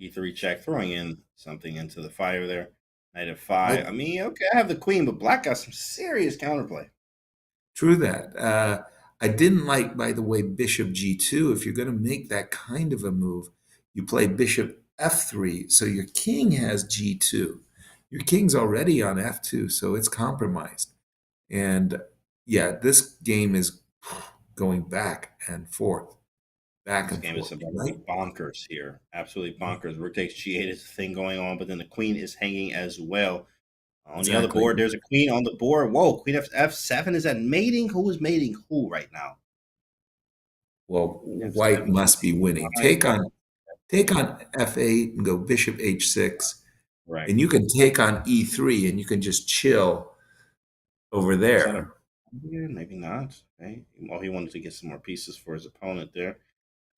E3 check, throwing in something into the fire there. Knight of 5. I mean, okay, I have the queen, but black got some serious counterplay. True that. I didn't like, by the way, bishop G2. If you're going to make that kind of a move, you play bishop F3. So your king has G2. Your king's already on F2, so it's compromised. And yeah, this game is going back and forth. This game is bonkers here. Absolutely bonkers. Rook takes G8 is the thing going on, but then the queen is hanging as well. On the other board, there's a queen on the board. Whoa, queen F7. Is that mating? Who is mating who right now? Well, white must be winning. Take on F8 and go bishop H6. Right. And you can take on E3 and you can just chill over there. Yeah, maybe not. Okay. Well, he wanted to get some more pieces for his opponent there.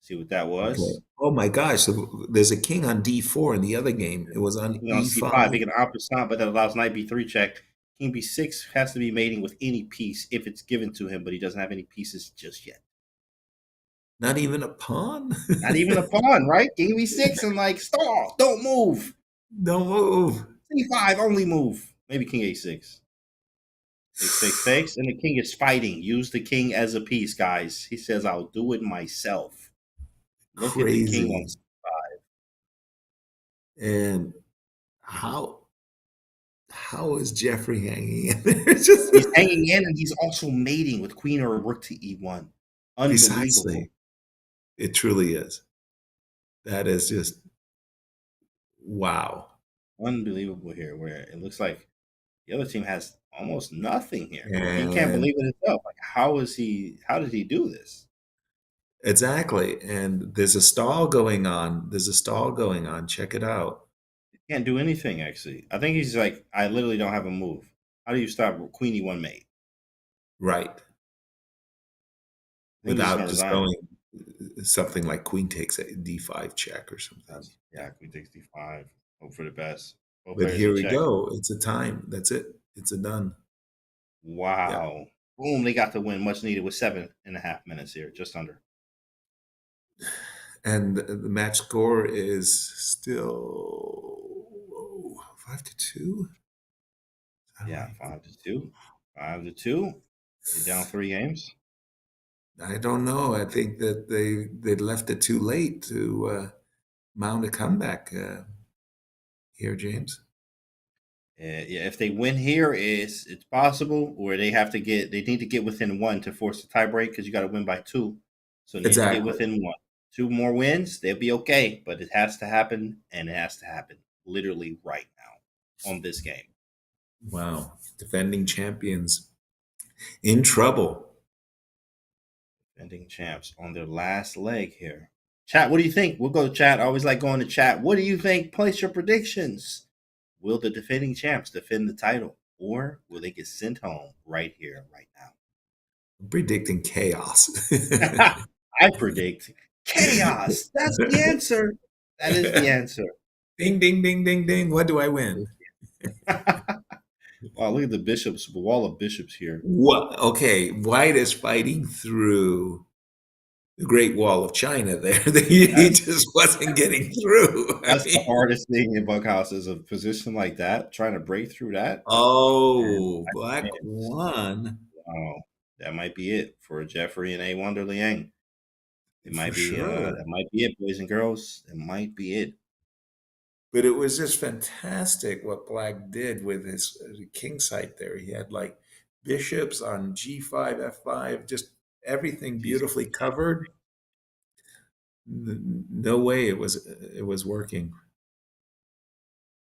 See what that was. Okay. Oh my gosh! So there's a king on d4 in the other game. It was on King on e5. c5, making an opposite, but that allows knight b3 check. King b6 has to be mating with any piece if it's given to him, but he doesn't have any pieces just yet. Not even a pawn? Not even a pawn, right? King b6 and like, stall, don't move. Don't move. c5, only move. Maybe king a6. a6 takes, and the king is fighting. Use the king as a piece, guys. He says, I'll do it myself. Look Crazy. at the king on c5. And how is Jeffrey hanging in there? He's hanging in, and he's also mating with queen or rook to e1. Unbelievable. Precisely. It truly is. That is just wow. Unbelievable here, where it looks like the other team has almost nothing here. And he can't believe it himself. Like, how did he do this? Exactly. And there's a stall going on. Check it out. He can't do anything, actually. I think he's like, I literally don't have a move. How do you stop queen e1 mate? Right. Without just going something like queen takes a d5 check or something. Yeah, queen takes d5. Hope for the best. But here we go. It's a time. That's it. It's a done. Wow. Yeah. Boom, they got the win. Much needed with 7.5 minutes here, just under. And the match score is still 5-2. Yeah, 5-2. 5-2. You're down 3 games. I don't know. I think that they left it too late to mount a comeback here, James. Yeah, if they win here, it's possible, or they need to get within 1 to force the tiebreak, because you got to win by 2. So they need to get within 1. 2 more wins, they'll be okay. But it has to happen, and it has to happen literally right now on this game. Wow. Defending champions in trouble. Defending champs on their last leg here. Chat, what do you think? We'll go to chat. I always like going to chat. What do you think? Place your predictions. Will the defending champs defend the title, or will they get sent home right here, right now? I'm predicting chaos. I predict chaos. That's the answer. That is the answer. Ding, ding, ding, ding, ding. What do I win? Wow, look at the bishops, the wall of bishops here. What? Okay, White is fighting through the Great Wall of China there. He just wasn't getting through. That's the hardest thing in Bughouse, is a position like that, trying to break through that. Oh, Black won. Wow, that might be it for Jeffrey and A1 Liang. It might be that might be it, boys and girls. It might be it. But it was just fantastic what Black did with his king site there. He had like bishops on g5, f5, just everything beautifully covered. No way it was working.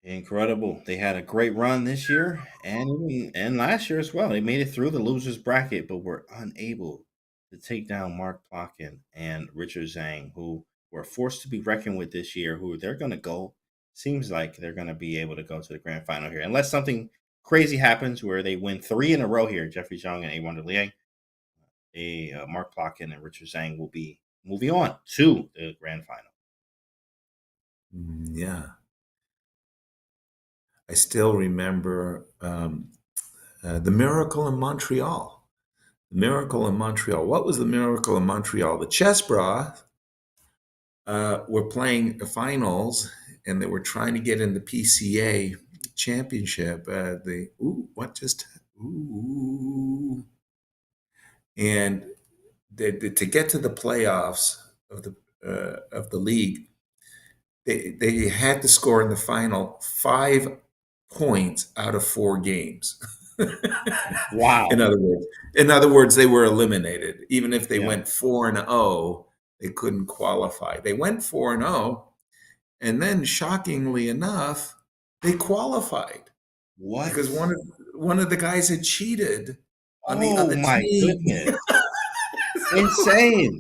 Incredible. They had a great run this year and last year as well. They made it through the losers bracket, but were unable to take down Mark Plotkin and Richard Zhang, who were forced to be reckoned with this year, who they're going to go. Seems like they're going to be able to go to the grand final here, unless something crazy happens where they win 3 in a row here. Jeffrey Zhang and A1 Liang. Mark Plotkin and Richard Zhang will be moving on to the grand final. Yeah. I still remember the Miracle in Montreal. The Miracle in Montreal. What was the Miracle in Montreal? The Chess Bra were playing the finals, and they were trying to get in the PCA championship. And to get to the playoffs of the league, they had to score in the final 5 points out of 4 games. Wow. In other words, they were eliminated. Even if they went 4-0, they couldn't qualify. They went 4-0, and then shockingly enough, they qualified. What? Because one of the guys had cheated on the other team. Oh my goodness. Insane.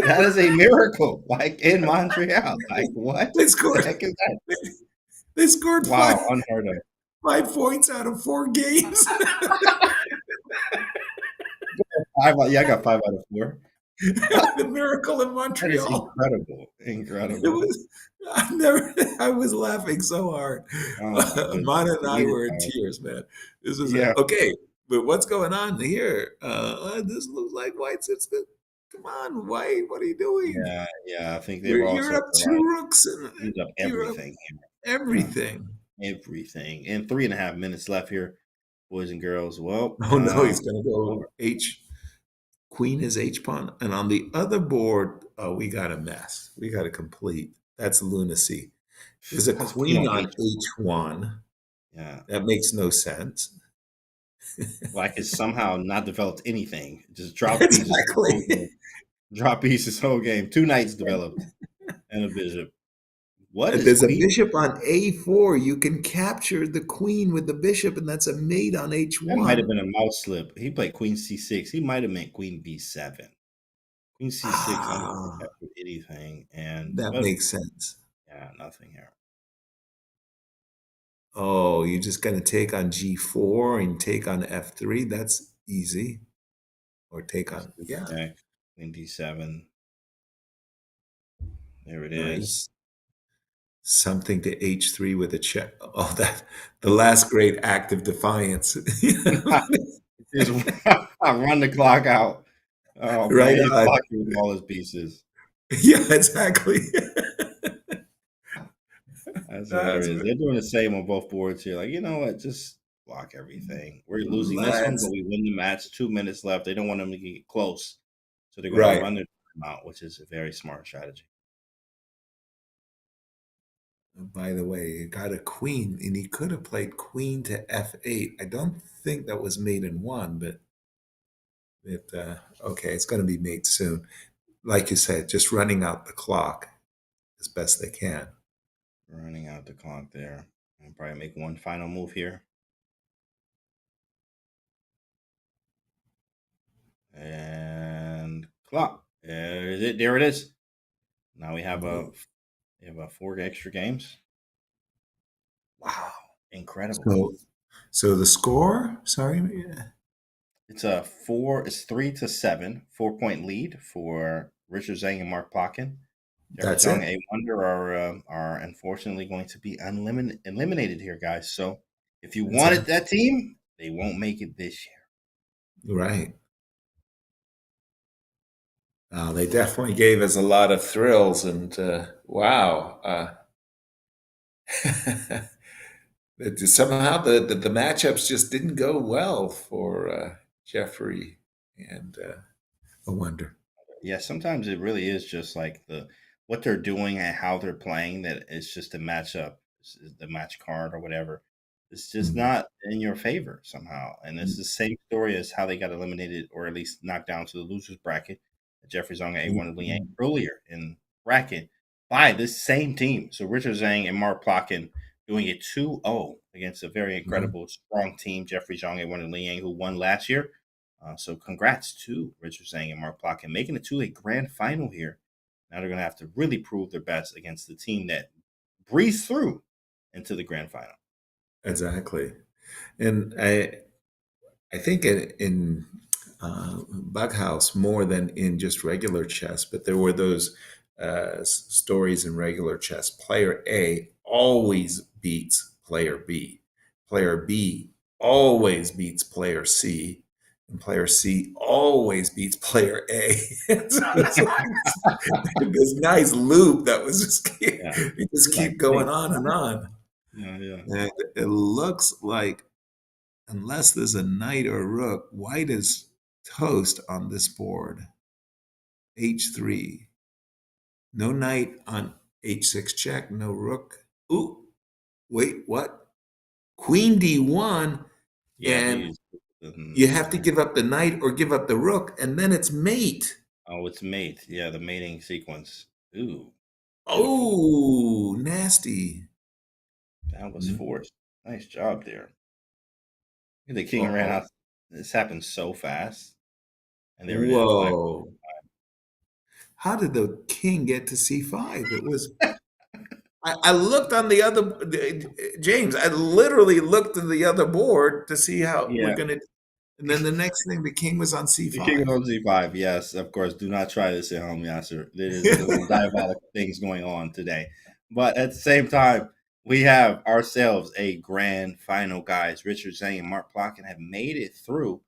That is a miracle. Like in Montreal. Like what? They scored. They scored unheard of. 5 points out of 4 games. I got 5 out of 4. The miracle in That is Montreal. incredible. It Incredible. was. I was laughing so hard. Oh my goodness. Amanda and I You were in tears, man. This was Yeah. okay. But what's going on here? This looks like White's. It's good. Come on, White. What are you doing? Yeah. I think they were You're also up two rooks he's up and you're up everything everything. here. Everything. And 3.5 minutes left here, boys and girls. Well, Oh no, he's gonna go H. Queen is H pawn, and on the other board, oh, we got a mess. We got a complete. That's lunacy. There's a queen on H1. Yeah. That makes no sense. Like it's somehow not developed anything. Just drop pieces. Exactly. Drop pieces whole game. 2 knights developed and a bishop. What is There's queen? a bishop on A4. You can capture the queen with the bishop, and that's a mate on H1. That might have been a mouse slip. He played queen C6. He might have meant queen B7. Queen C6, I don't think captured anything. And that makes sense. Yeah, nothing here. Oh, you're just going to take on G4 and take on F3. That's easy. Or take on, yeah. Okay. Queen D7. There it Nice. is. Something to H3 with a check. Oh, that the last great act of defiance. Just run the clock out. Oh, right. Man, he's blocking with all his pieces. Yeah, exactly. That's hilarious. They're doing the same on both boards here. Like, you know what? Just block everything. We're losing this one, but we win the match. 2 minutes left. They don't want them to get close. So they're going to run their time out, which is a very smart strategy. By the way, you got a queen, and he could have played queen to F8. I don't think that was mate in one, but okay, it's going to be mate soon. Like you said, just running out the clock as best they can. Running out the clock there. And probably make one final move here. And clock. There it is. Now we have a 4 extra games. Wow. Incredible. So the score, sorry. It's 3-7, 4-point lead for Richard Zhang and Mark Plotkin. That's Jeffrey Zhang, it. A Wonder are unfortunately going to be eliminated here, guys. So if you wanted that team, they won't make it this year. Right. They definitely gave us a lot of thrills, and wow. Somehow the matchups just didn't go well for Jeffrey and A Wonder. Yeah, sometimes it really is just like what they're doing and how they're playing that it's just a matchup, the match card or whatever. It's just not in your favor somehow. And it's the same story as how they got eliminated or at least knocked down to the losers bracket. Jeffrey Zhang and A1 Liang earlier in bracket by this same team. So Richard Zhang and Mark Plotkin doing it 2-0 against a very incredible, strong team, Jeffrey Zhang and A1 Liang, who won last year. So congrats to Richard Zhang and Mark Plotkin making it to a grand final here. Now they're going to have to really prove their best against the team that breezed through into the grand final. Exactly. And I think in Bughouse, more than in just regular chess, but there were those stories in regular chess. Player A always beats player B. Player B always beats player C. And player C always beats player A. So it's like this nice loop that was just keep going on and on. Yeah. And it looks like, unless there's a knight or a rook, White is toast on this board. H3. No knight on H6 check, no rook. Ooh, wait, what? Queen D1, and you have to give up the knight or give up the rook, and then it's mate. Oh, it's mate. Yeah, the mating sequence. Ooh. Oh, nasty. That was forced. Nice job there. The king ran out. This happened so fast. And there it is. Whoa. How did the king get to C5? It was... I looked on the other... James, I literally looked at the other board to see how we're going to... And then the next thing, the king was on c5. The king was on c5. Yes, of course. Do not try this at home, Yasser. There's some diabolical things going on today. But at the same time, we have ourselves a grand final, guys. Richard Zhang and Mark Plotkin have made it through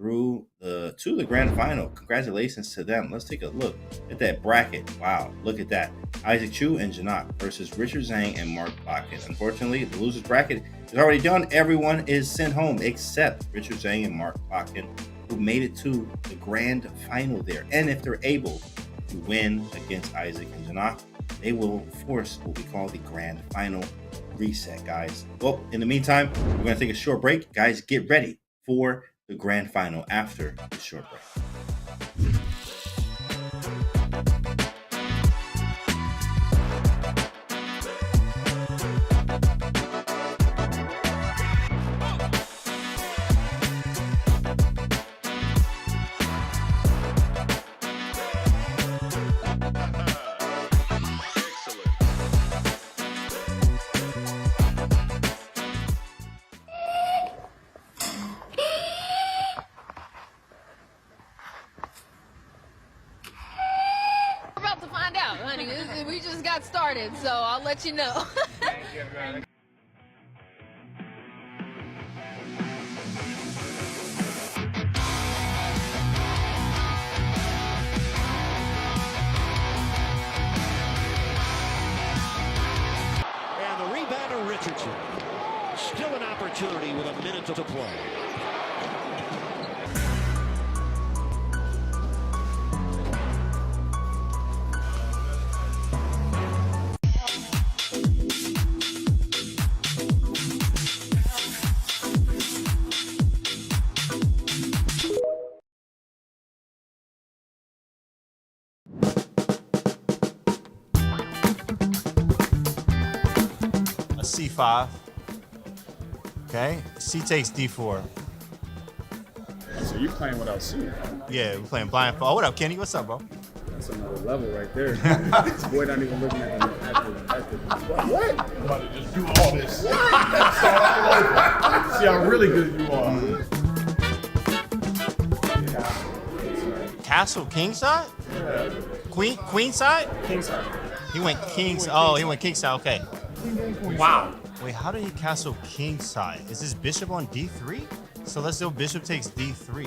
to the grand final. Congratulations to them. Let's take a look at that bracket. Wow, look at that. Isaac Chu and Janak versus Richard Zhang and Mark Plotkin. Unfortunately, the losers bracket is already done. Everyone is sent home except Richard Zhang and Mark Plotkin, who made it to the grand final there. And if they're able to win against Isaac and Janak, they will force what we call the grand final reset, guys. Well, in the meantime, we're going to take a short break. Guys, get ready for the grand final after the short break. We just got started, so I'll let you know. And the rebound to Richardson. Still an opportunity with a minute to play. C5. Okay, C takes D4. So you playing without C? Yeah, we're playing blindfold. Oh, what up, Kenny? What's up, bro? That's another level right there. This boy not even looking at the what? I'm about to just do all this. See how really good you are. Castle king side? Yeah. Queen side? King side. He went kings. Oh, he went king side. Okay. Wow. Wait, how did he castle king side? Is this bishop on D3? So let's do bishop takes D3.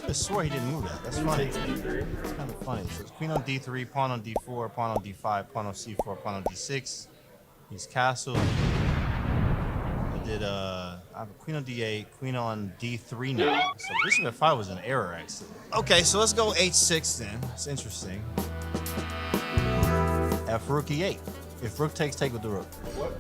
I swore he didn't move that. That's funny. It's kind of funny. So it's queen on D3, pawn on D4, pawn on D5, pawn on C4, pawn on D6. He's castled. I did I have a queen on D8, queen on D3 now. So bishop F5 was an error actually. Okay, so let's go H6 then. It's interesting. F rook E8. If rook takes, take with the rook. What?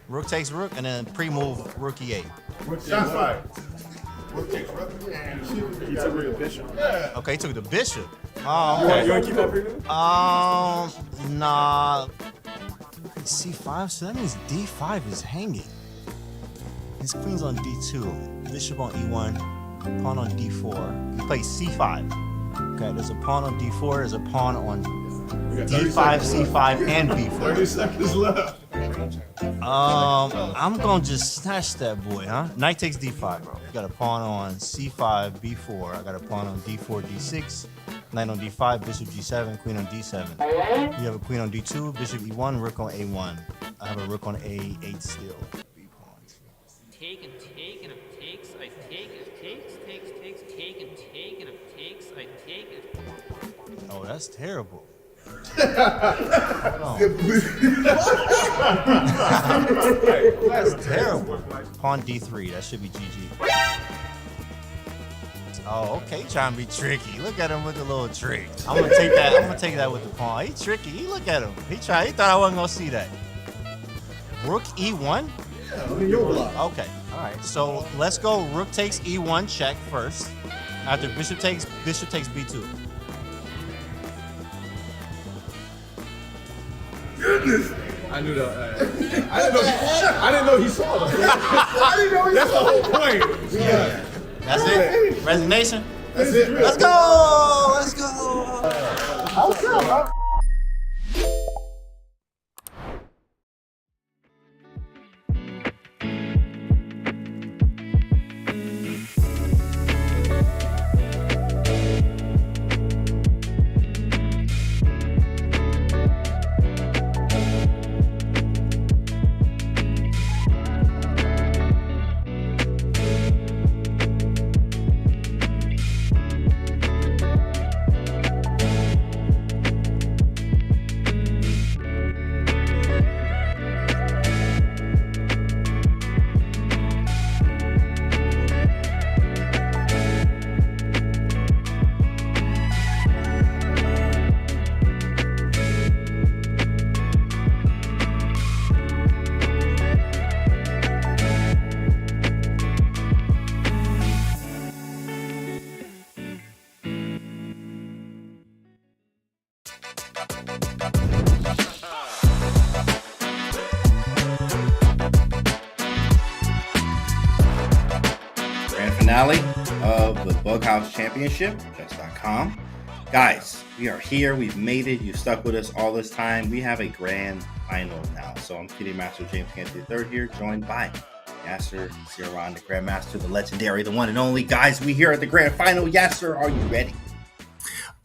Rook takes rook, and then pre-move rook E8. Shots fired. Rook takes rook, and he took the bishop. Yeah. Okay, he took the bishop. Oh, okay. You want to keep that pre-move? Nah. C5, so that means D5 is hanging. His queen's on D2, bishop on E1, pawn on D4. He plays C5. Okay, there's a pawn on D4, there's a pawn on D5, C5, and B4. 30 seconds left. I'm gonna just snatch that boy, huh? Knight takes D5, bro. You got a pawn on C5, B4. I got a pawn on D4, D6. Knight on D5, bishop G7, queen on D7. You have a queen on D2, bishop E1, rook on A1. I have a rook on A8 still. Take and take and it takes, I take, it takes, take and take and it takes, I take it. Oh, that's terrible. That's terrible. Pawn D3, that should be GG. Oh, okay, he trying to be tricky. Look at him with the little trick. I'm gonna take that with the pawn. He tricky. He look at him. He thought I wasn't gonna see that. Rook E1? Yeah, I mean, your block. Okay, all right. So let's go. Rook takes E1 check first. After bishop takes B2. Goodness! I knew that. I didn't know he saw that. I didn't know he That's saw the whole point. Yeah. That's it? Resignation? That's it. Let's go! Let's go! finale of the Bughouse Championship, Chess.com. Guys, we are here. We've made it. You've stuck with us all this time. We have a grand final now. So I'm PD Master James Canty III here, joined by Yasser Ziran, the Grandmaster, the legendary, the one and only. Guys, we here at the grand final. Yasser, are you ready?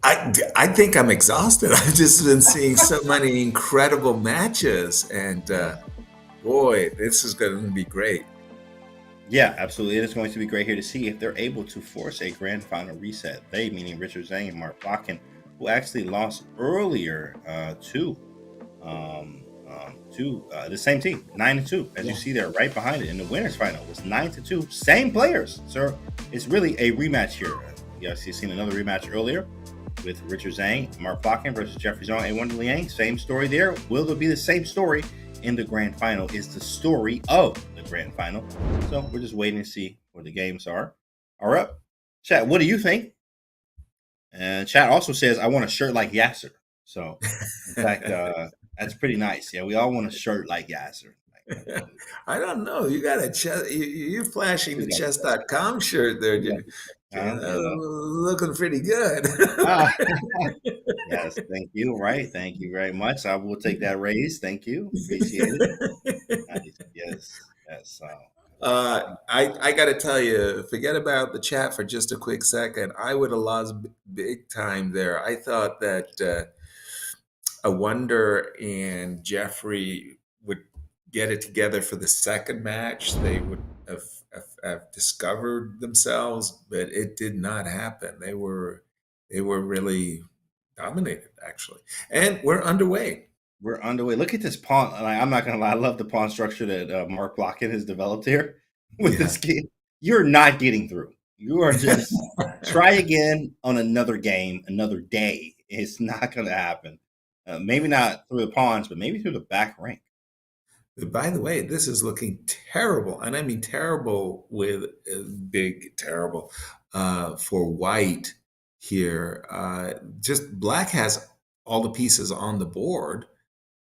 I think I'm exhausted. I've just been seeing so many incredible matches, and boy, this is going to be great. Yeah, absolutely. It is going to be great here to see if they're able to force a grand final reset. They, meaning Richard Zhang and Mark Blockin, who actually lost earlier to the same team, 9-2, as you see there right behind it. In the winners final was 9-2, same players. So it's really a rematch here. You guys see, seen another rematch earlier with Richard Zhang, Mark Blockin versus Jeffrey Zhang and Wonder Liang. Same story there. Will there be the same story in the grand final? Is the story of the grand final. So we're just waiting to see where the games are up. Chat, what do you think? And chat also says, I want a shirt like Yasser. So in fact, that's pretty nice. Yeah, we all want a shirt like Yasser. I don't know. You got a chess. You're flashing the Chess.com shirt there. Looking pretty good. Yes, thank you. Right. Thank you very much. I will take that raise. Thank you. Appreciate it. Nice. Yes. I got to tell you, forget about the chat for just a quick second. I would have lost big time there. I thought that a Wonder and Jeffrey would get it together for the second match. They would have discovered themselves, but it did not happen. They were really dominated, actually. And we're underway. We're underway. Look at this pawn. Like, I'm not gonna lie, I love the pawn structure that Mark Blockin has developed here with this game. You're not getting through. You are just try again on another game, another day. It's not gonna happen. Maybe not through the pawns, but maybe through the back rank. By the way, this is looking terrible, and I mean terrible with big terrible for white here. Just black has all the pieces on the board,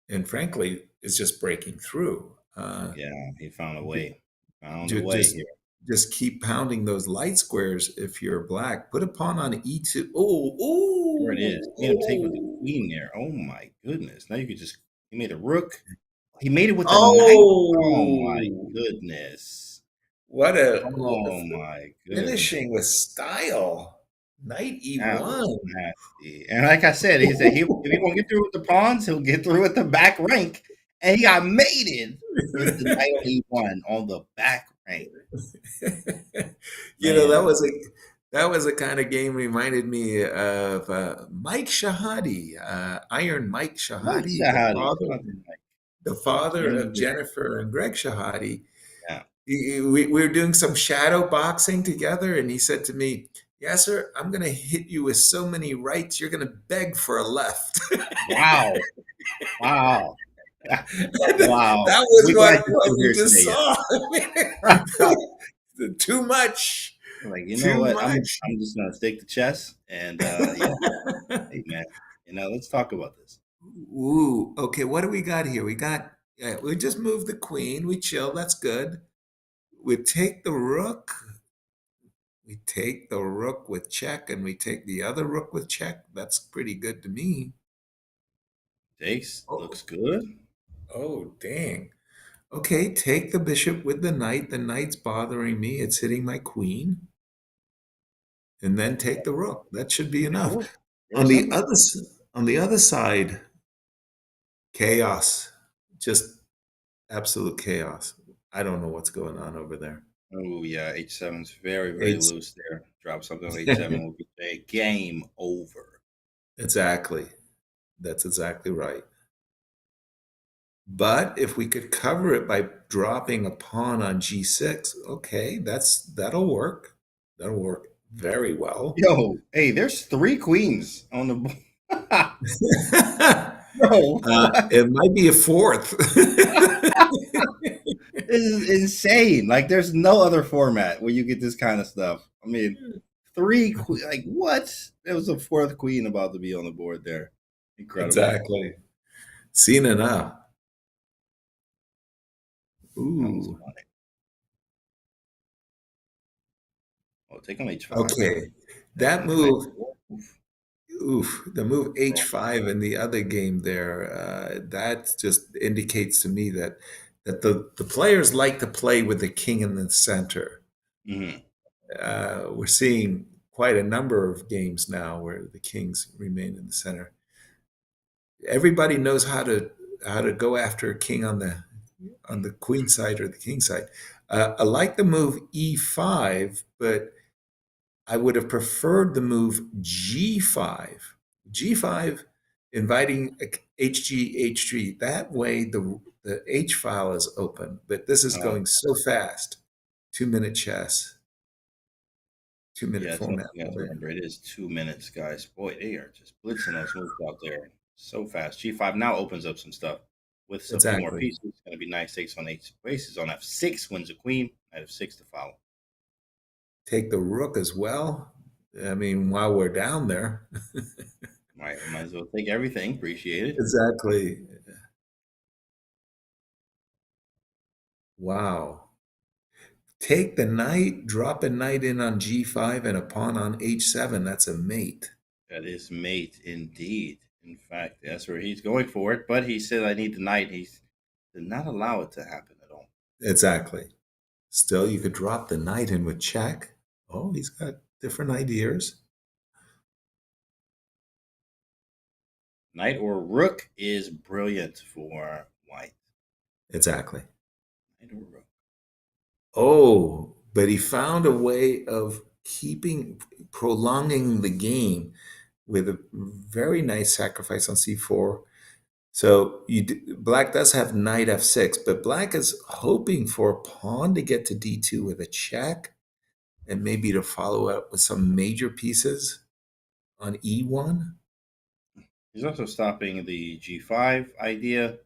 and frankly, it's just breaking through. Yeah, he found a way. Found a way here. Just keep pounding those light squares if you're black. Put a pawn on e2. Oh, there it is. He made him take with the queen there. Oh my goodness! Now you could just. He made a rook. He made it with the knight. Oh my goodness! What a my goodness! Finishing with style. Knight e1. Nasty. And like I said, he said if he won't get through with the pawns, he'll get through with the back rank. And he got mated with the knight on e1 on the back rank. You know, that was a kind of game reminded me of Mike Shahade, Iron Mike Shahade, the father of Jennifer and Greg Shahade. Yeah. We were doing some shadow boxing together, and he said to me, Yasser, I'm going to hit you with so many rights, you're going to beg for a left. Wow. Wow. Wow. That was what you just saw. Too much. Like, you know what? I'm just going to stick to chess. And, yeah. Hey, man, let's talk about this. Ooh, okay. What do we got here? We just moved the queen. We chill. That's good. We take the rook. We take the rook with check, and we take the other rook with check. That's pretty good to me. Takes. Looks good. Oh, dang. Okay, take the bishop with the knight. The knight's bothering me. It's hitting my queen. And then take the rook. That should be enough. On the other side, chaos. Just absolute chaos. I don't know what's going on over there. Oh, yeah. H7's very, very loose there. Drop something on H7 will be a game over. Exactly. That's exactly right. But if we could cover it by dropping a pawn on G6, okay, that'll work. That'll work very well. Yo, hey, there's 3 queens on the board. It might be a 4th. This is insane. Like, there's no other format where you get this kind of stuff. I mean, 3 like what? There was a 4th queen about to be on the board there. Incredible. Exactly. Seen enough. Ooh. Oh, take on H5. Okay, that move. Oof, the move H5 in the other game there, that just indicates to me that the players like to play with the king in the center. We're seeing quite a number of games now where the kings remain in the center. Everybody knows how to go after a king on the queen side or the king side. I like the move E5, but I would have preferred the move G5. G5 inviting HG, H3. That way the H file is open, but this is going so fast. 2-minute chess. 2-minute format. Yeah, remember, it is 2 minutes, guys. Boy, they are just blitzing those moves out there so fast. G5 now opens up some stuff with some few more pieces. It's going to be nice. Takes on H aces on F6, wins a queen. Knight F6 to follow. Take the rook as well. I mean, while we're down there. Might as well take everything. Appreciate it. Exactly. Wow. Take the knight, drop a knight in on G5 and a pawn on H7. That's a mate. That is mate indeed. In fact, that's where he's going for it. But he said, I need the knight. He did not allow it to happen at all. Exactly. Still, you could drop the knight in with check. Oh, he's got different ideas. Knight or rook is brilliant for white. Exactly. Knight or rook. Oh, but he found a way of prolonging the game with a very nice sacrifice on C4. So black does have knight F6, but black is hoping for a pawn to get to D2 with a check and maybe to follow up with some major pieces on E1. He's also stopping the G5 idea.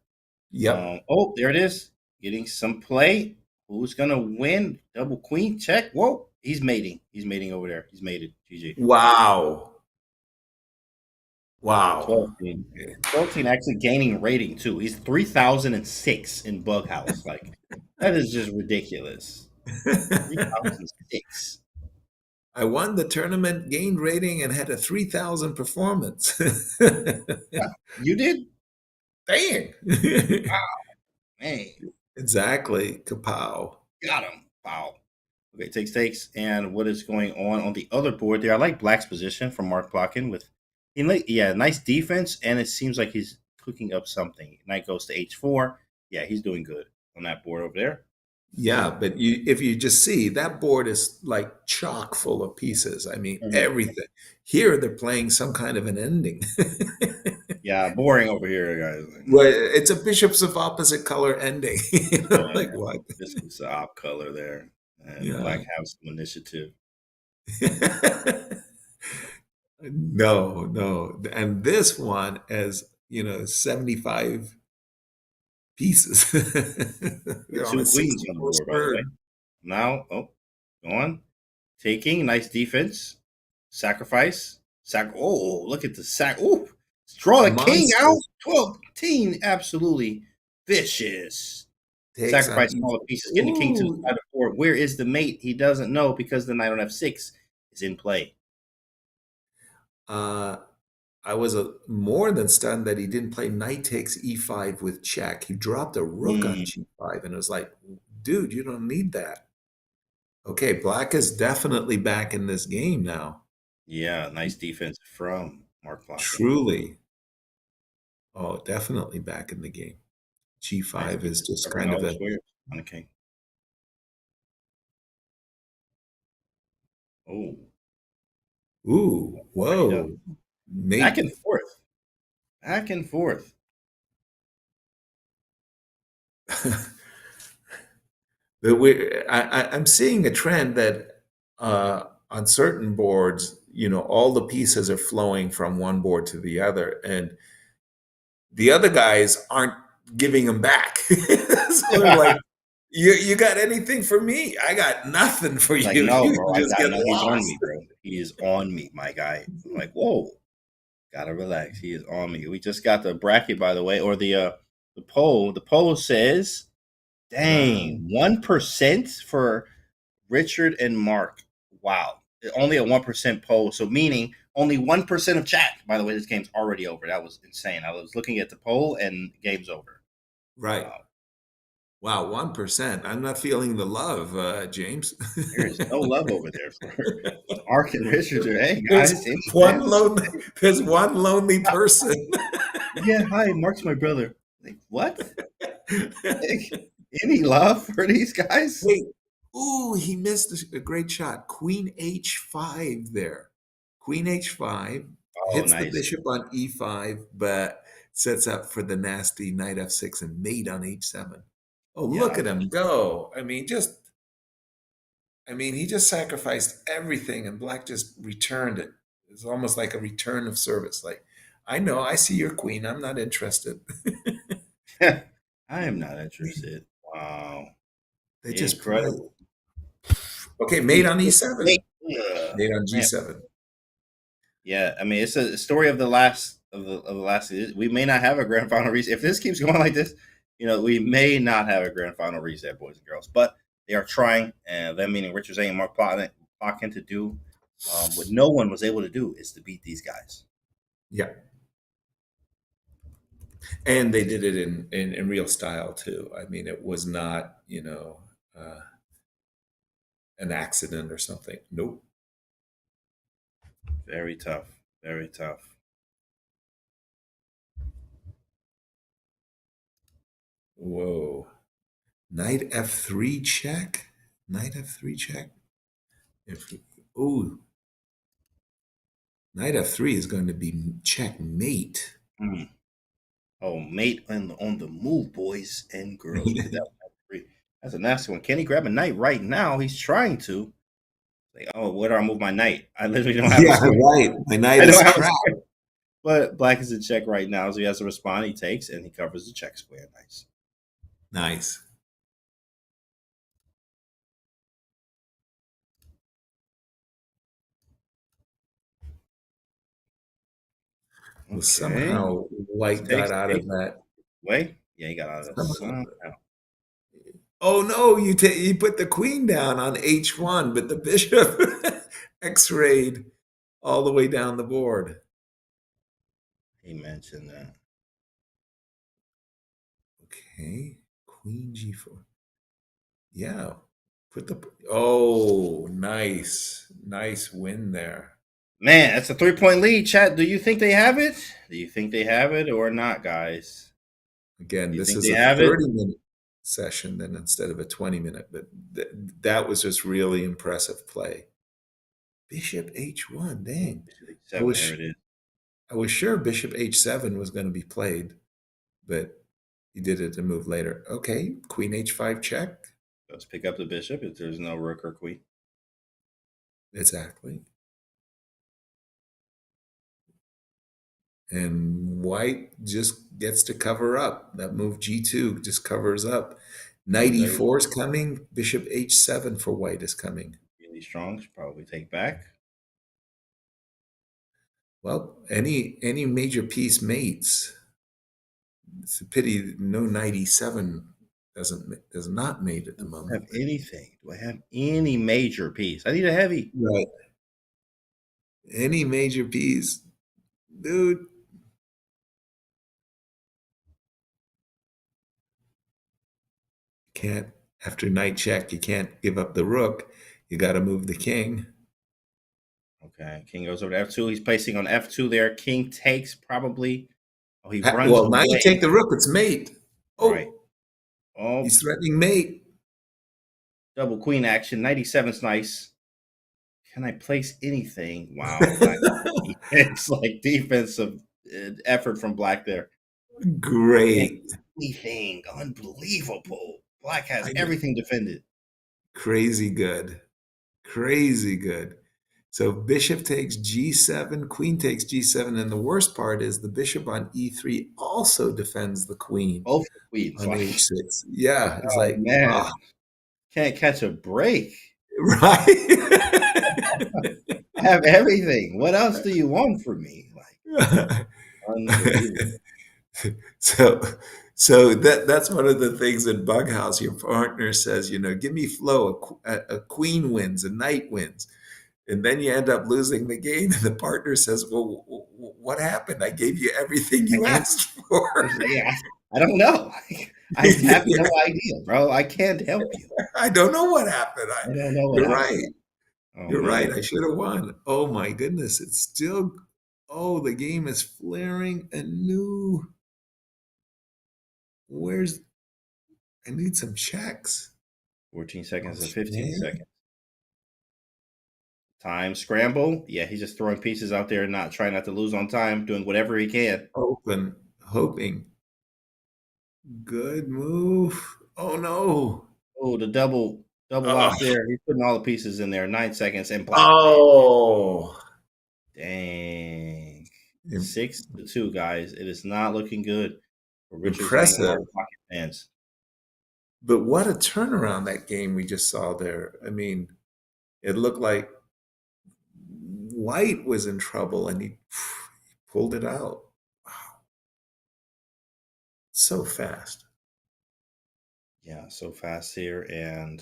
Yep. Oh, there it is. Getting some play. Who's going to win? Double queen check. Whoa. He's mating. He's mating over there. He's mated. GG. Wow. Wow. 12 actually gaining rating too. He's 3006 in Bughouse. Like, that is just ridiculous. 3006. I won the tournament, gained rating, and had a 3,000 performance. You did? Dang. Wow. Man. Exactly. Kapow. Got him. Wow. Okay, takes. And what is going on the other board there? I like black's position from Mark Plotkin with, nice defense, and it seems like he's cooking up something. Knight goes to H4. Yeah, he's doing good on that board over there. Yeah, but if you just see, that board is like chock full of pieces. I mean, everything. Here, they're playing some kind of an ending. Yeah, boring over here, guys. Well, it's a bishops of opposite color ending. Like what? This is the op color there. And black has some initiative. No. And this one has, 75 pieces. Two queens on the board, by the way. Now, go on. Taking, nice defense. Sacrifice. Look at the sack. Oh, draw the king out. 12-18. Absolutely vicious. Sacrificing all the pieces. Getting the king to the side of the board. Where is the mate? He doesn't know because the knight on F6 is in play. I was more than stunned that he didn't play knight takes E5 with check. He dropped a rook on G5, and it was like, dude, you don't need that. Okay, black is definitely back in this game now. Yeah, nice defense from Mark Plotkin. Truly. Oh, definitely back in the game. G5 is just kind of on the king. Oh. Ooh, whoa. Back and forth. Back and forth. I'm seeing a trend that on certain boards, all the pieces are flowing from one board to the other, and the other guys aren't giving them back. So they're like, you got anything for me? I got nothing for you. Like, no, You bro, just get he's lost. on me, bro. He is on me, my guy. I'm like, whoa. Gotta relax. He is on me. We just got the bracket, by the way, or the poll. The poll says, dang, 1% for Richard and Mark. wow. Only a 1% poll. So meaning only 1% of chat. By the way, this game's already over. That was insane. I was looking at the poll and game's over. Right. Wow, 1%. I'm not feeling the love, James. There's no love over there for Mark and Richard. Hey guys, there's one lonely person. Yeah, hi, Mark's my brother. Like, what? Like, any love for these guys? Wait, ooh, he missed a great shot. Queen H5 there. Queen H5 hits the bishop on E5, but sets up for the nasty knight F6 and mate on H7. Oh, look at him go. I mean, he just sacrificed everything and Black just returned it. It's almost like a return of service. Like, I know, I see your queen. I'm not interested. I am not interested. Wow. They just play. Okay, mate on E7. Mate on G7. Yeah, I mean, it's a story of the last we may not have a grand final reset. If this keeps going like this, we may not have a grand final reset, boys and girls. But they are trying, and them meaning Richard Zane and Mark Plotkin to do what no one was able to do is to beat these guys. Yeah. And they did it in real style too. I mean, it was not, an accident or something. Nope. Very tough. Very tough. Whoa. Knight F3 check? Knight F3 check? Ooh. Knight F3 is going to be checkmate. Oh, mate on the move, boys and girls. That's a nasty one. Can he grab a knight right now? He's trying to. Like, oh, where do I move my knight? I literally don't have a square. Right. My knight is trapped. But Black is in check right now, so he has to respond. He takes, and he covers the check square. Nice. Nice. Well, somehow White got out of that. Wait? Yeah, he got out of that somehow. Oh no, you put the queen down on H1, but the bishop X-rayed all the way down the board. He mentioned that. Okay, Queen G4. Yeah, oh, nice win there. Man, that's a 3-point lead, chat. Do you think they have it? Do you think they have it or not, guys? Again, this is a 30-minute session then instead of a 20-minute, but that was just really impressive play. Bishop H1, dang. There it is. I was sure Bishop H7 was going to be played, but he did it to move later. Okay, Queen H5 check. Let's pick up the bishop if there's no rook or queen. Exactly. And White just gets to cover up. That move G2 just covers up. Knight E4 is coming. Bishop H7 for White is coming. Really strong. Should probably take back. Well, any major piece mates. It's a pity no Knight E7 does not mate at the moment. Have anything? Do I have any major piece? I need a heavy. Right. Any major piece, dude. Can't, after knight check, you can't give up the rook. You got to move the king. Okay, king goes over to F2. He's placing on F2 there. King takes probably. Oh, he runs well, away. Now you take the rook. It's mate. Oh, right. Oh, he's threatening mate. Double queen action. 97's nice. Can I place anything? Wow. It's like defensive effort from Black there. Great. Anything. Unbelievable. Black has everything defended. Crazy good. Crazy good. So bishop takes G7, queen takes G7, and the worst part is the bishop on E3 also defends the queen. Both queens on H6. Yeah, it's like, man, can't catch a break. Right. I have everything. What else do you want from me? Like, unbelievable. So that's one of the things in Bughouse. Your partner says, give me flow. A queen wins, a knight wins. And then you end up losing the game, and the partner says, "Well, what happened? I gave you everything you asked for." Yeah, I don't know. I have no idea, bro. I can't help you. I don't know what happened. I don't know what You're happened. right. Oh, You're right. man. I should have won. Oh my goodness. It's still, oh, the game is flaring anew. Where's, I need some checks. 14 seconds and 15 seconds. Time scramble. Yeah, he's just throwing pieces out there, not trying not to lose on time, doing whatever he can. Open, hoping. Good move. Oh no. Oh, the double out there. He's putting all the pieces in there. 9 seconds and black. Oh. Dang. 6-2, guys. It is not looking good for Richard Impressive. Zhang and Pocket fans. But what a turnaround that game we just saw there. I mean, it looked like White was in trouble and he pulled it out. Wow. So fast. Yeah, so fast here and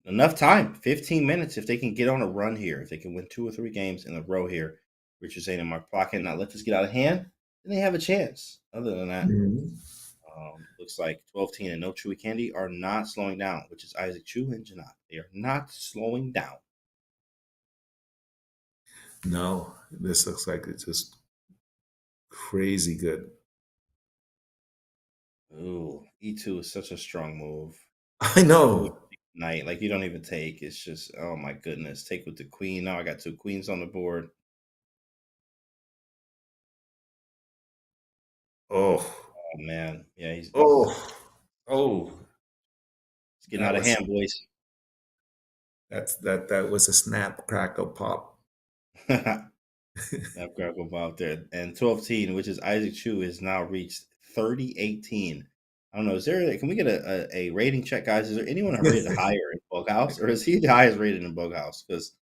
enough time. 15 minutes if they can get on a run here. If they can win 2 or 3 games in a row here. Richard Zane and Mark Pocket not let this get out of hand, then they have a chance. Other than that, looks like 12-10 and No Chewy Candy are not slowing down, which is Isaac Chu and Janat. They are not slowing down. No, this looks like it's just crazy good. Ooh, E2 is such a strong move. I know. Knight, like you don't even take. It's just, oh my goodness. Take with the queen. Now I got 2 queens on the board. Oh man. Yeah, he's It's getting out of hand, boys. That was a snap, crackle, pop. Snap, crackle, pop there. And 12-10, which is Isaac Chu, has now reached 30-18. I don't know. Is there? Can we get a rating check, guys? Is there anyone rated higher in Bughouse, or is he the highest rated in Bughouse? Because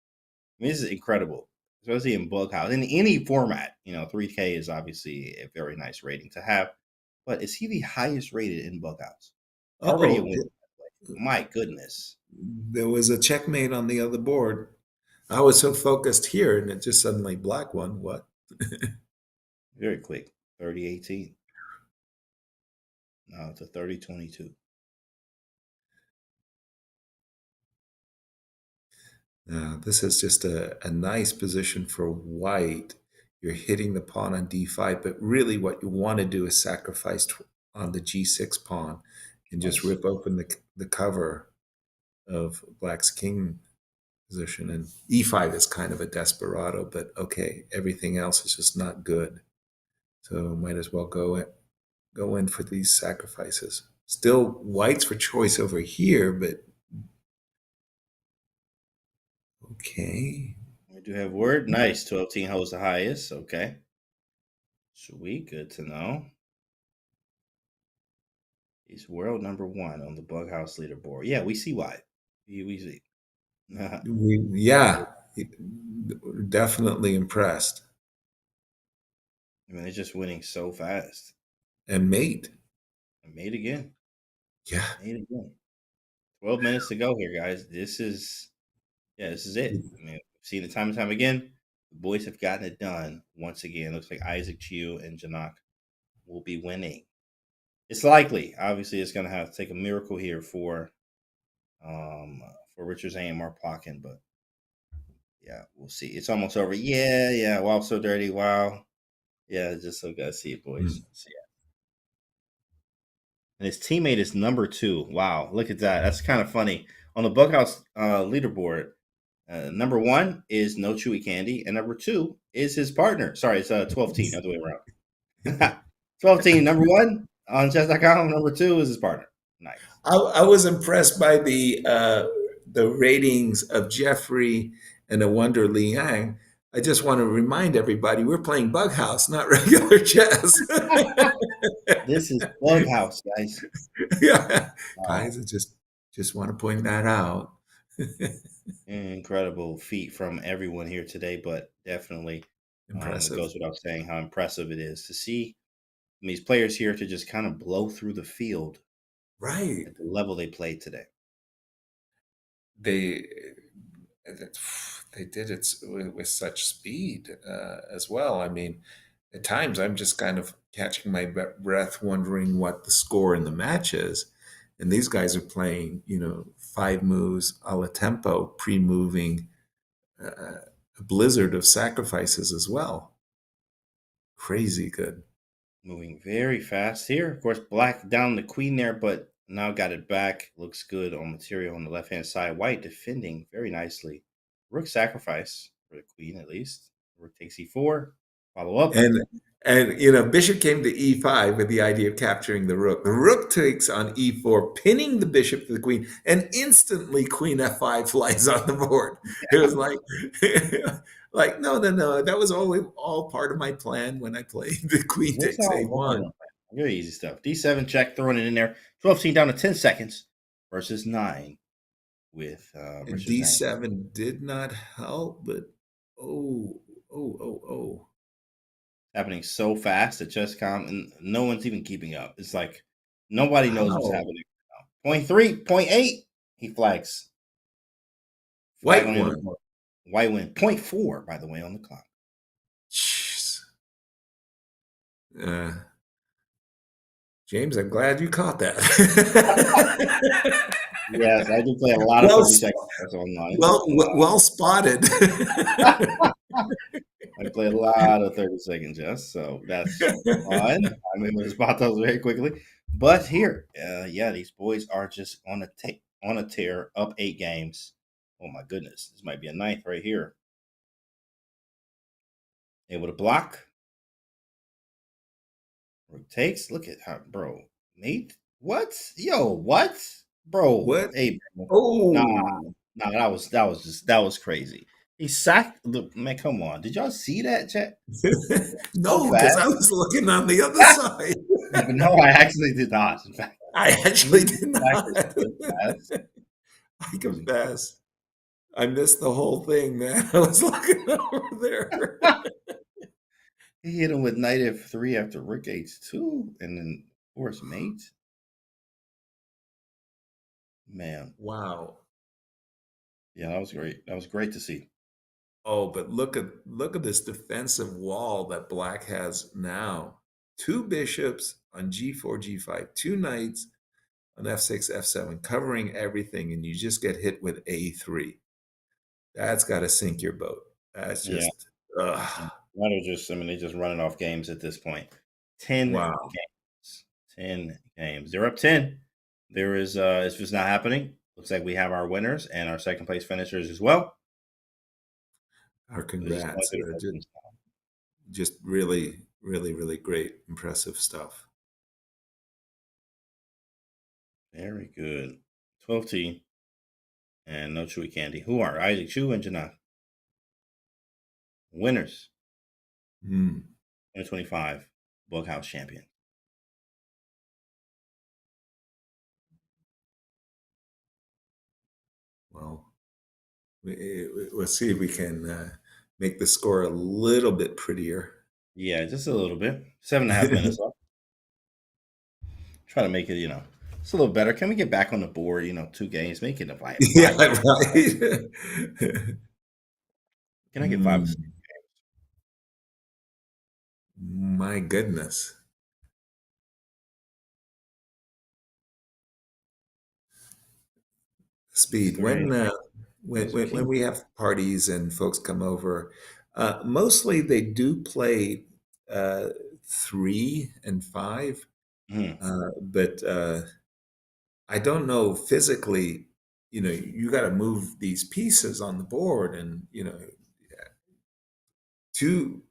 I mean, this is incredible, especially in Bughouse. In any format, 3K is obviously a very nice rating to have. But is he the highest rated in Bughouse? Already a win. My goodness. There was a checkmate on the other board. I was so focused here, and it just suddenly black won. What? Very quick. 30-18. Now it's a 30-22. Now, this is just a nice position for White. You're hitting the pawn on d5, but really what you want to do is sacrifice on the g6 pawn and just rip open the cover of Black's king position. And e5 is kind of a desperado, but okay, everything else is just not good. So might as well go in for these sacrifices. Still White's for choice over here, but okay. We do have word. Nice. 12-10 holds the highest. Okay. Sweet. Good to know. He's world number 1 on the Bughouse leaderboard. Yeah, we see why. We see. Yeah, definitely impressed. I mean, they're just winning so fast. And mate. And mate again. Yeah. Mate again. 12 minutes to go here, guys. This is it. I mean, we've seen it time and time again. The boys have gotten it done once again. Looks like Isaac Chu and Janak will be winning. It's likely. Obviously, it's going to have to take a miracle here for Richard Zane and Mark Plotkin, but yeah, we'll see. It's almost over. Yeah. Wow, so dirty. Wow. Yeah, just so gotta see it, boys. See it. And his teammate is number 2. Wow, look at that. That's kind of funny. On the Bughouse leaderboard, number 1 is No Chewy Candy, and number 2 is his partner. Sorry, it's 12-10, other way around. 12-10, number 1 on Chess.com. Number 2 is his partner. Nice. I was impressed by the ratings of Jeffrey and the Wonder Liang. I just want to remind everybody we're playing Bughouse, not regular chess. This is Bughouse, guys. Yeah, guys, I just want to point that out. Incredible feat from everyone here today, but definitely impressive. It goes without saying how impressive it is to see these players here to just kind of blow through the field, right, at the level they played today. They did it with such speed as well. I mean, at times I'm just kind of catching my breath, wondering what the score in the match is. And these guys are playing, 5 moves a la tempo, pre-moving, a blizzard of sacrifices as well. Crazy good. Moving very fast here. Of course, black down the queen there, but now got it back. Looks good on material on the left-hand side. White defending very nicely. Rook sacrifice for the queen, at least. Rook takes e4. Follow up. And bishop came to e5 with the idea of capturing the rook. The rook takes on e4, pinning the bishop to the queen, and instantly queen f5 flies on the board. It was like no. That was all part of my plan when I played the queen takes a1. Very easy stuff. d7 check, throwing it in there. 12 down to 10 seconds versus 9 with Richard d7 Zhang. did not help, but oh. Happening so fast at Chess.com, and no one's even keeping up. It's like nobody knows what's happening. 0.3, 0.8, he flags. White won. White win. 0.4, by the way, on the clock. Jeez. James, I'm glad you caught that. Yes, I do play a lot of 30 seconds online. Well spotted. I play a lot of 30 second chess, so that's fun. I'm able to spot those very quickly. But here, these boys are just on a tear, up 8 games. Oh my goodness, this might be a 9th right here. Able to block. Rook takes. Look at how, bro. Mate, what? Yo, what, bro? What? Hey, bro. Oh, nah, that was crazy. He sacked the man. Come on, did y'all see that, chat? No, because I was looking on the other side. No, I actually did not. In fact, I actually did not. I confess, I missed the whole thing, man. I was looking over there. He hit him with knight f3 after rook h2, and then of course mate. Man, wow. Yeah, that was great. That was great to see. Oh, but look at this defensive wall that black has now. 2 bishops on g4, g5, 2 knights on f6, f7, covering everything, and you just get hit with a3. That's got to sink your boat. That's just, They're just running off games at this point. 10 games. 10 games. They're up 10. There is, it's just not happening. Looks like we have our winners and our second place finishers as well. Our congrats. Just really, really, really great, impressive stuff. Very good. 12T. And no Chewy Candy. Who are Isaac Chu and Janat? Winners. 2025 Bughouse champion. Well, we'll see if we can make the score a little bit prettier. Yeah, just a little bit. 7.5 minutes left. Try to make it, it's a little better. Can we get back on the board? 2 games, make it a 5. Yeah, right. Can I get 5 games? My goodness. Speed. When we have parties and folks come over, mostly they do play 3 and 5, but I don't know physically. You got to move these pieces on the board, and two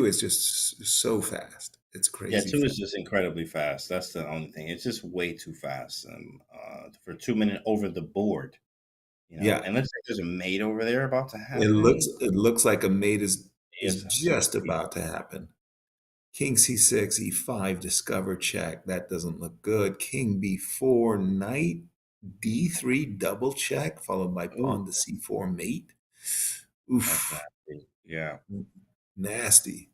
is just so fast. It's crazy. Yeah, 2 is just incredibly fast. That's the only thing. It's just way too fast for 2 minutes over the board. Yeah, and let's say there's a mate over there about to happen. It looks like a mate is just about to happen. King c6, e5, discover check. That doesn't look good. King b4, knight d3, double check, followed by pawn to c4, mate. Oof. Yeah. Nasty.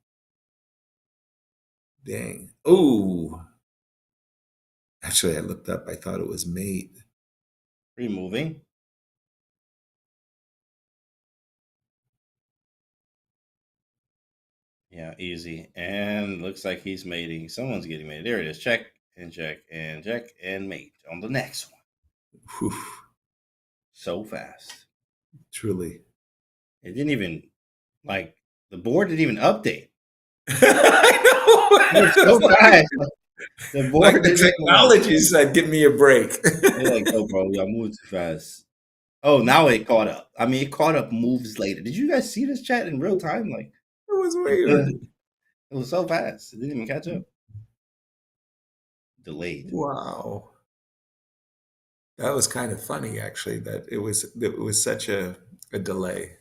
Dang. Oh. Actually, I looked up. I thought it was mate. Removing. Yeah, easy. And looks like he's mating. Someone's getting mated. There it is. Check and check and check and mate on the next one. Whew. So fast. Truly. It didn't even, like, the board didn't even update. I know. It was so fast. The board Like the technology said, give me a break. They're like, oh, bro, y'all moving too fast. Oh, now it caught up. I mean, it caught up moves later. Did you guys see this chat in real time? Like, it was weird. It was so fast. It didn't even catch up. Delayed. Wow. That was kind of funny, actually, that it was such a delay.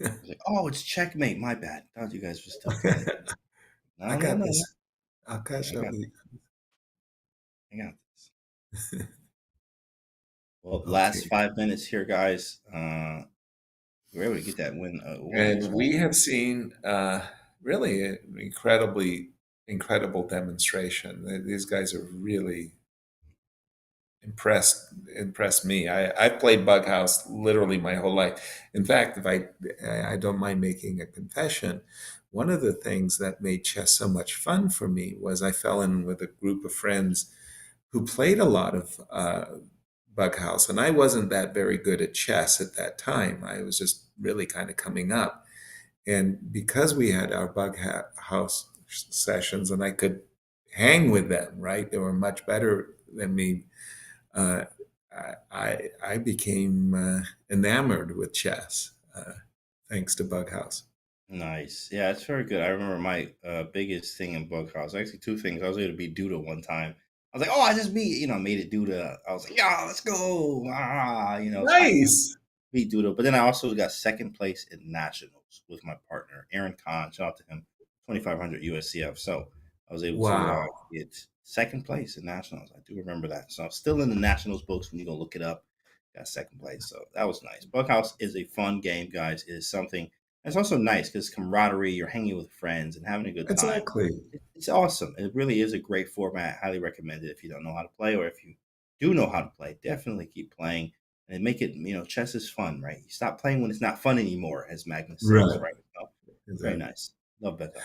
Like, oh, it's checkmate. My bad. Thought you guys were still playing. No, I got this. I'll catch up with you. I got this. Well, last 5 minutes here, guys. We're able to get that win. And we have seen really an incredible demonstration. These guys are really impressed me. I've played Bughouse literally my whole life. In fact, if I don't mind making a confession, one of the things that made chess so much fun for me was I fell in with a group of friends who played a lot of Bughouse, and I wasn't that very good at chess at that time. I was just really kind of coming up. And because we had our Bughouse sessions and I could hang with them, right? They were much better than me. I became enamored with chess thanks to Bughouse. Nice. Yeah, it's very good. I remember my biggest thing in Bughouse, actually two things. I was able to beat Duda one time. I was like, oh, I just beat, made it Duda. I was like, yeah, let's go. Nice. Beat Duda. But then I also got second place in nationals with my partner, Aaron Kahn. Shout out to him, 2,500 USCF. So I was able to get second place in nationals. I do remember that. So I'm still in the nationals books when you go look it up. Got second place. So that was nice. Bughouse is a fun game, guys. It is something. It's also nice because camaraderie, you're hanging with friends and having a good time. Exactly. It's awesome. It really is a great format. Highly recommend it if you don't know how to play, or if you do know how to play, definitely keep playing and make it, chess is fun, right? You stop playing when it's not fun anymore, as Magnus says, right? So, very nice. Love Bughouse.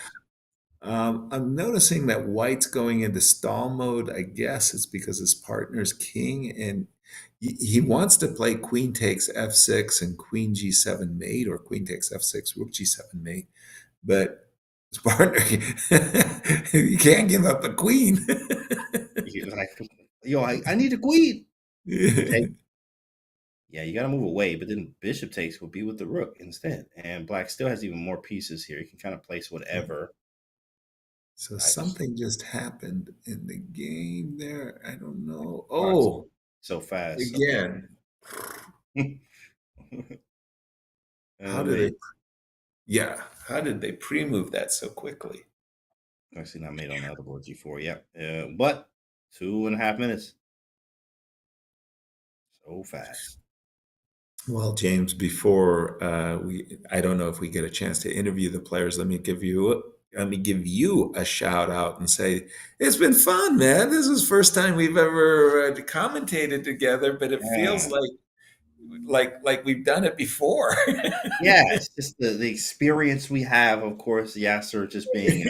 I'm noticing that White's going into stall mode. I guess it's because his partner's king, and he wants to play queen takes f6 and queen g7 mate, or queen takes f6 rook g7 mate, but his partner, you can't give up a queen. I need a queen. Yeah, you got to move away, but then bishop takes will be with the rook instead, and black still has even more pieces here. You can kind of place whatever. So something just happened in the game there. I don't know. Oh, so fast again. How did they pre-move that so quickly? Actually, not made on the other board, G4. Yep. But 2.5 minutes. So fast. Well, James, before I don't know if we get a chance to interview the players. Let me give you a shout out and say it's been fun, man. This is the first time we've ever commentated together, but it feels like we've done it before. Yeah, it's just the experience we have. Of course, Yasser just being.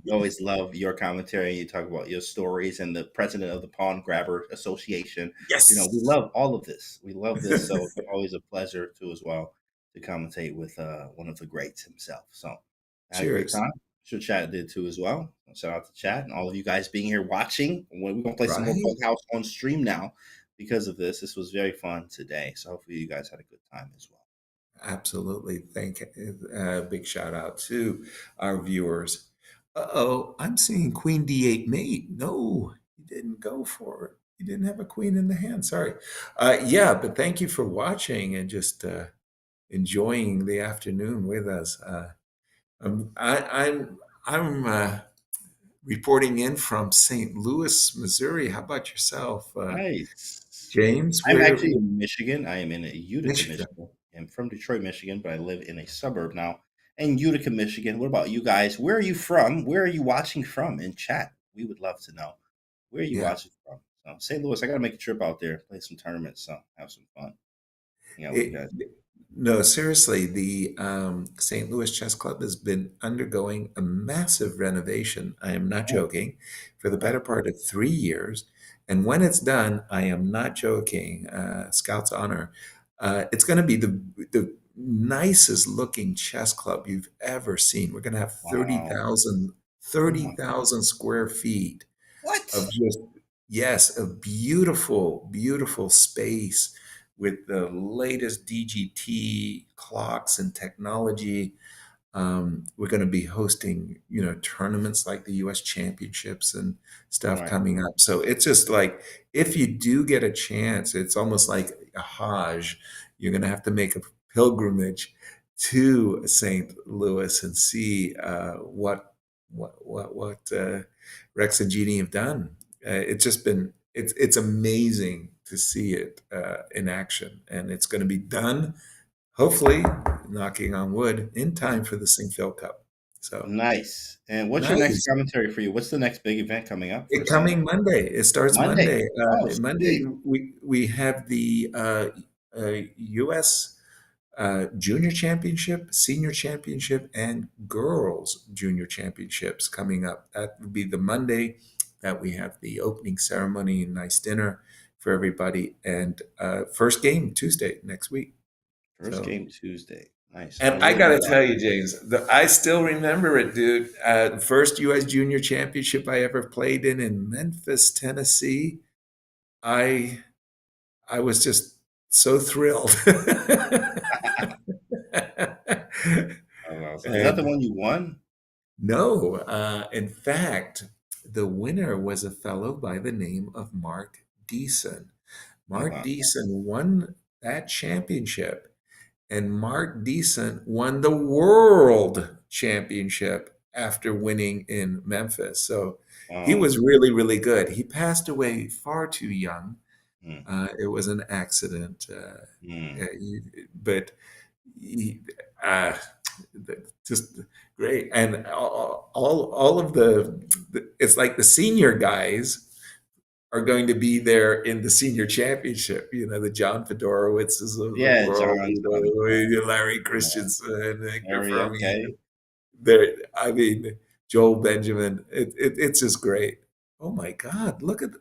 We always love your commentary. You talk about your stories, and the president of the Pawn Grabber Association. Yes, we love all of this. We love this, so it's always a pleasure too, as well, to commentate with one of the greats himself. So, I had a great time. Sure, Chat did too as well. Shout out to Chat and all of you guys being here watching. We're gonna play some more Bughouse on stream now because of this. This was very fun today. So hopefully you guys had a good time as well. Absolutely. Big shout out to our viewers. Uh-oh, I'm seeing queen d8 mate. No, he didn't go for it. He didn't have a queen in the hand. Sorry. But thank you for watching and just enjoying the afternoon with us. I'm reporting in from St. Louis, Missouri. How about yourself, nice, James? I'm actually in Michigan. I am in Utica, Michigan. I'm from Detroit, Michigan, but I live in a suburb now in Utica, Michigan. What about you guys? Where are you from? Where are you watching from? In chat, we would love to know. Where are you watching from? So, St. Louis, I got to make a trip out there, play some tournaments, so have some fun. No, seriously, the St. Louis Chess Club has been undergoing a massive renovation. I am not joking, for the better part of 3 years. And when it's done, I am not joking, Scout's honor, it's going to be the nicest looking chess club you've ever seen. We're going to have 30,000 square feet of just, yes, a beautiful, beautiful space with the latest DGT clocks and technology. We're going to be hosting, tournaments like the U.S. Championships and stuff coming up. So it's just like, if you do get a chance, it's almost like a Hajj. You're going to have to make a pilgrimage to St. Louis and see what Rex and Jeannie have done. It's just been, it's amazing to see it in action, and it's going to be done, hopefully, knocking on wood, in time for the Singfield Cup. So nice. And what's your next commentary for you? What's the next big event coming up? It's coming Monday. It starts Monday. Monday, we have the U.S. Junior Championship, Senior Championship, and Girls Junior Championships coming up. That would be the Monday that we have the opening ceremony and nice dinner for everybody. And first game Tuesday next week. First game Tuesday. Nice. And I got to tell you, James, I still remember it, dude. The first U.S. Junior Championship I ever played in Memphis, Tennessee. I was just so thrilled. Is that the one you won? No. In fact, the winner was a fellow by the name of Mark Deason. Mark Deason won that championship, and Mark Deason won the world championship after winning in Memphis. So he was really, really good. He passed away far too young. It was an accident, but just great. And all of it's like the senior guys are going to be there in the senior championship. The John Fedorowitzes of the world, Larry Christensen, I mean, Joel Benjamin. It's just great. Oh my God! Look at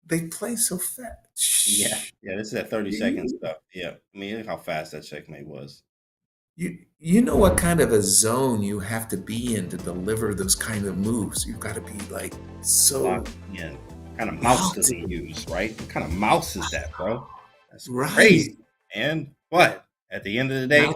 they play so fast. Yeah, this is that 30-second stuff. Yeah, I mean, look how fast that checkmate was. You know what kind of a zone you have to be in to deliver those kind of moves. You've got to be like so. Yeah, what kind of mouse does he use, right? What kind of mouse is that, bro? That's crazy. And but at the end of the day,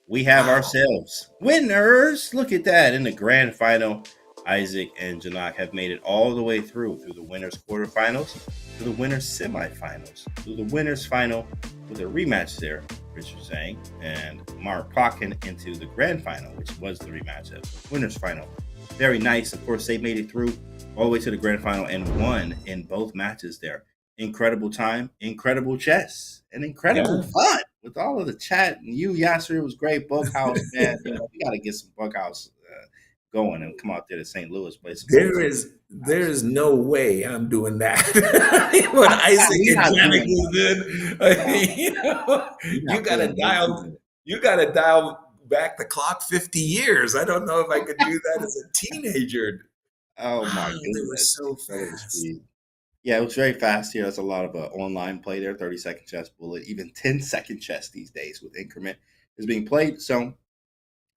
we have ourselves winners. Look at that in the grand final. Isaac and Janak have made it all the way through the winners quarterfinals, to the winners semifinals, to the winners final with a rematch there, Richard Zhang and Mark Plotkin into the grand final, which was the rematch of the winners final. Very nice. Of course, they made it through all the way to the grand final and won in both matches there. Incredible time, incredible chess, and incredible fun with all of the chat. And you, Yasser, it was great. Bughouse, man. We got to get some Bughouse going and come out there to St. Louis. There is no way I'm doing that. When Isaac and Janik was in, you gotta dial back the clock 50 years. I don't know if I could do that as a teenager. Oh my goodness, they were so fast. Yeah, it was very fast here. There's a lot of online play there, 30-second chess bullet, even 10-second chess these days with increment is being played. So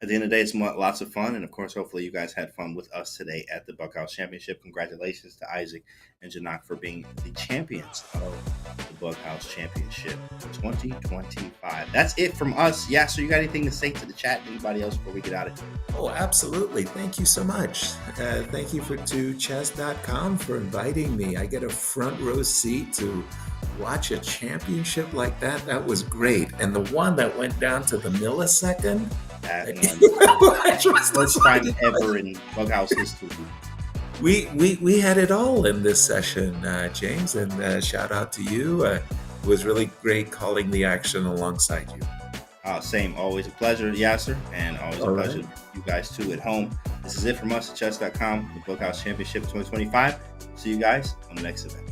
at the end of the day, it's lots of fun. And of course, hopefully you guys had fun with us today at the Bughouse Championship. Congratulations to Isaac and Janak for being the champions of the Bughouse Championship 2025. That's it from us. Yeah, so you got anything to say to the chat? Anybody else before we get out of here? Oh, absolutely. Thank you so much. Thank you to Chess.com for inviting me. I get a front row seat to watch a championship like that. That was great. And the one that went down to the millisecond, first time ever in Bughouse history. We had it all in this session, James, and shout out to you. It was really great calling the action alongside you. Same, always a pleasure, Yasser, and always a pleasure to you guys too at home. This is it from us at Chess.com, the Bughouse Championship 2025. See you guys on the next event.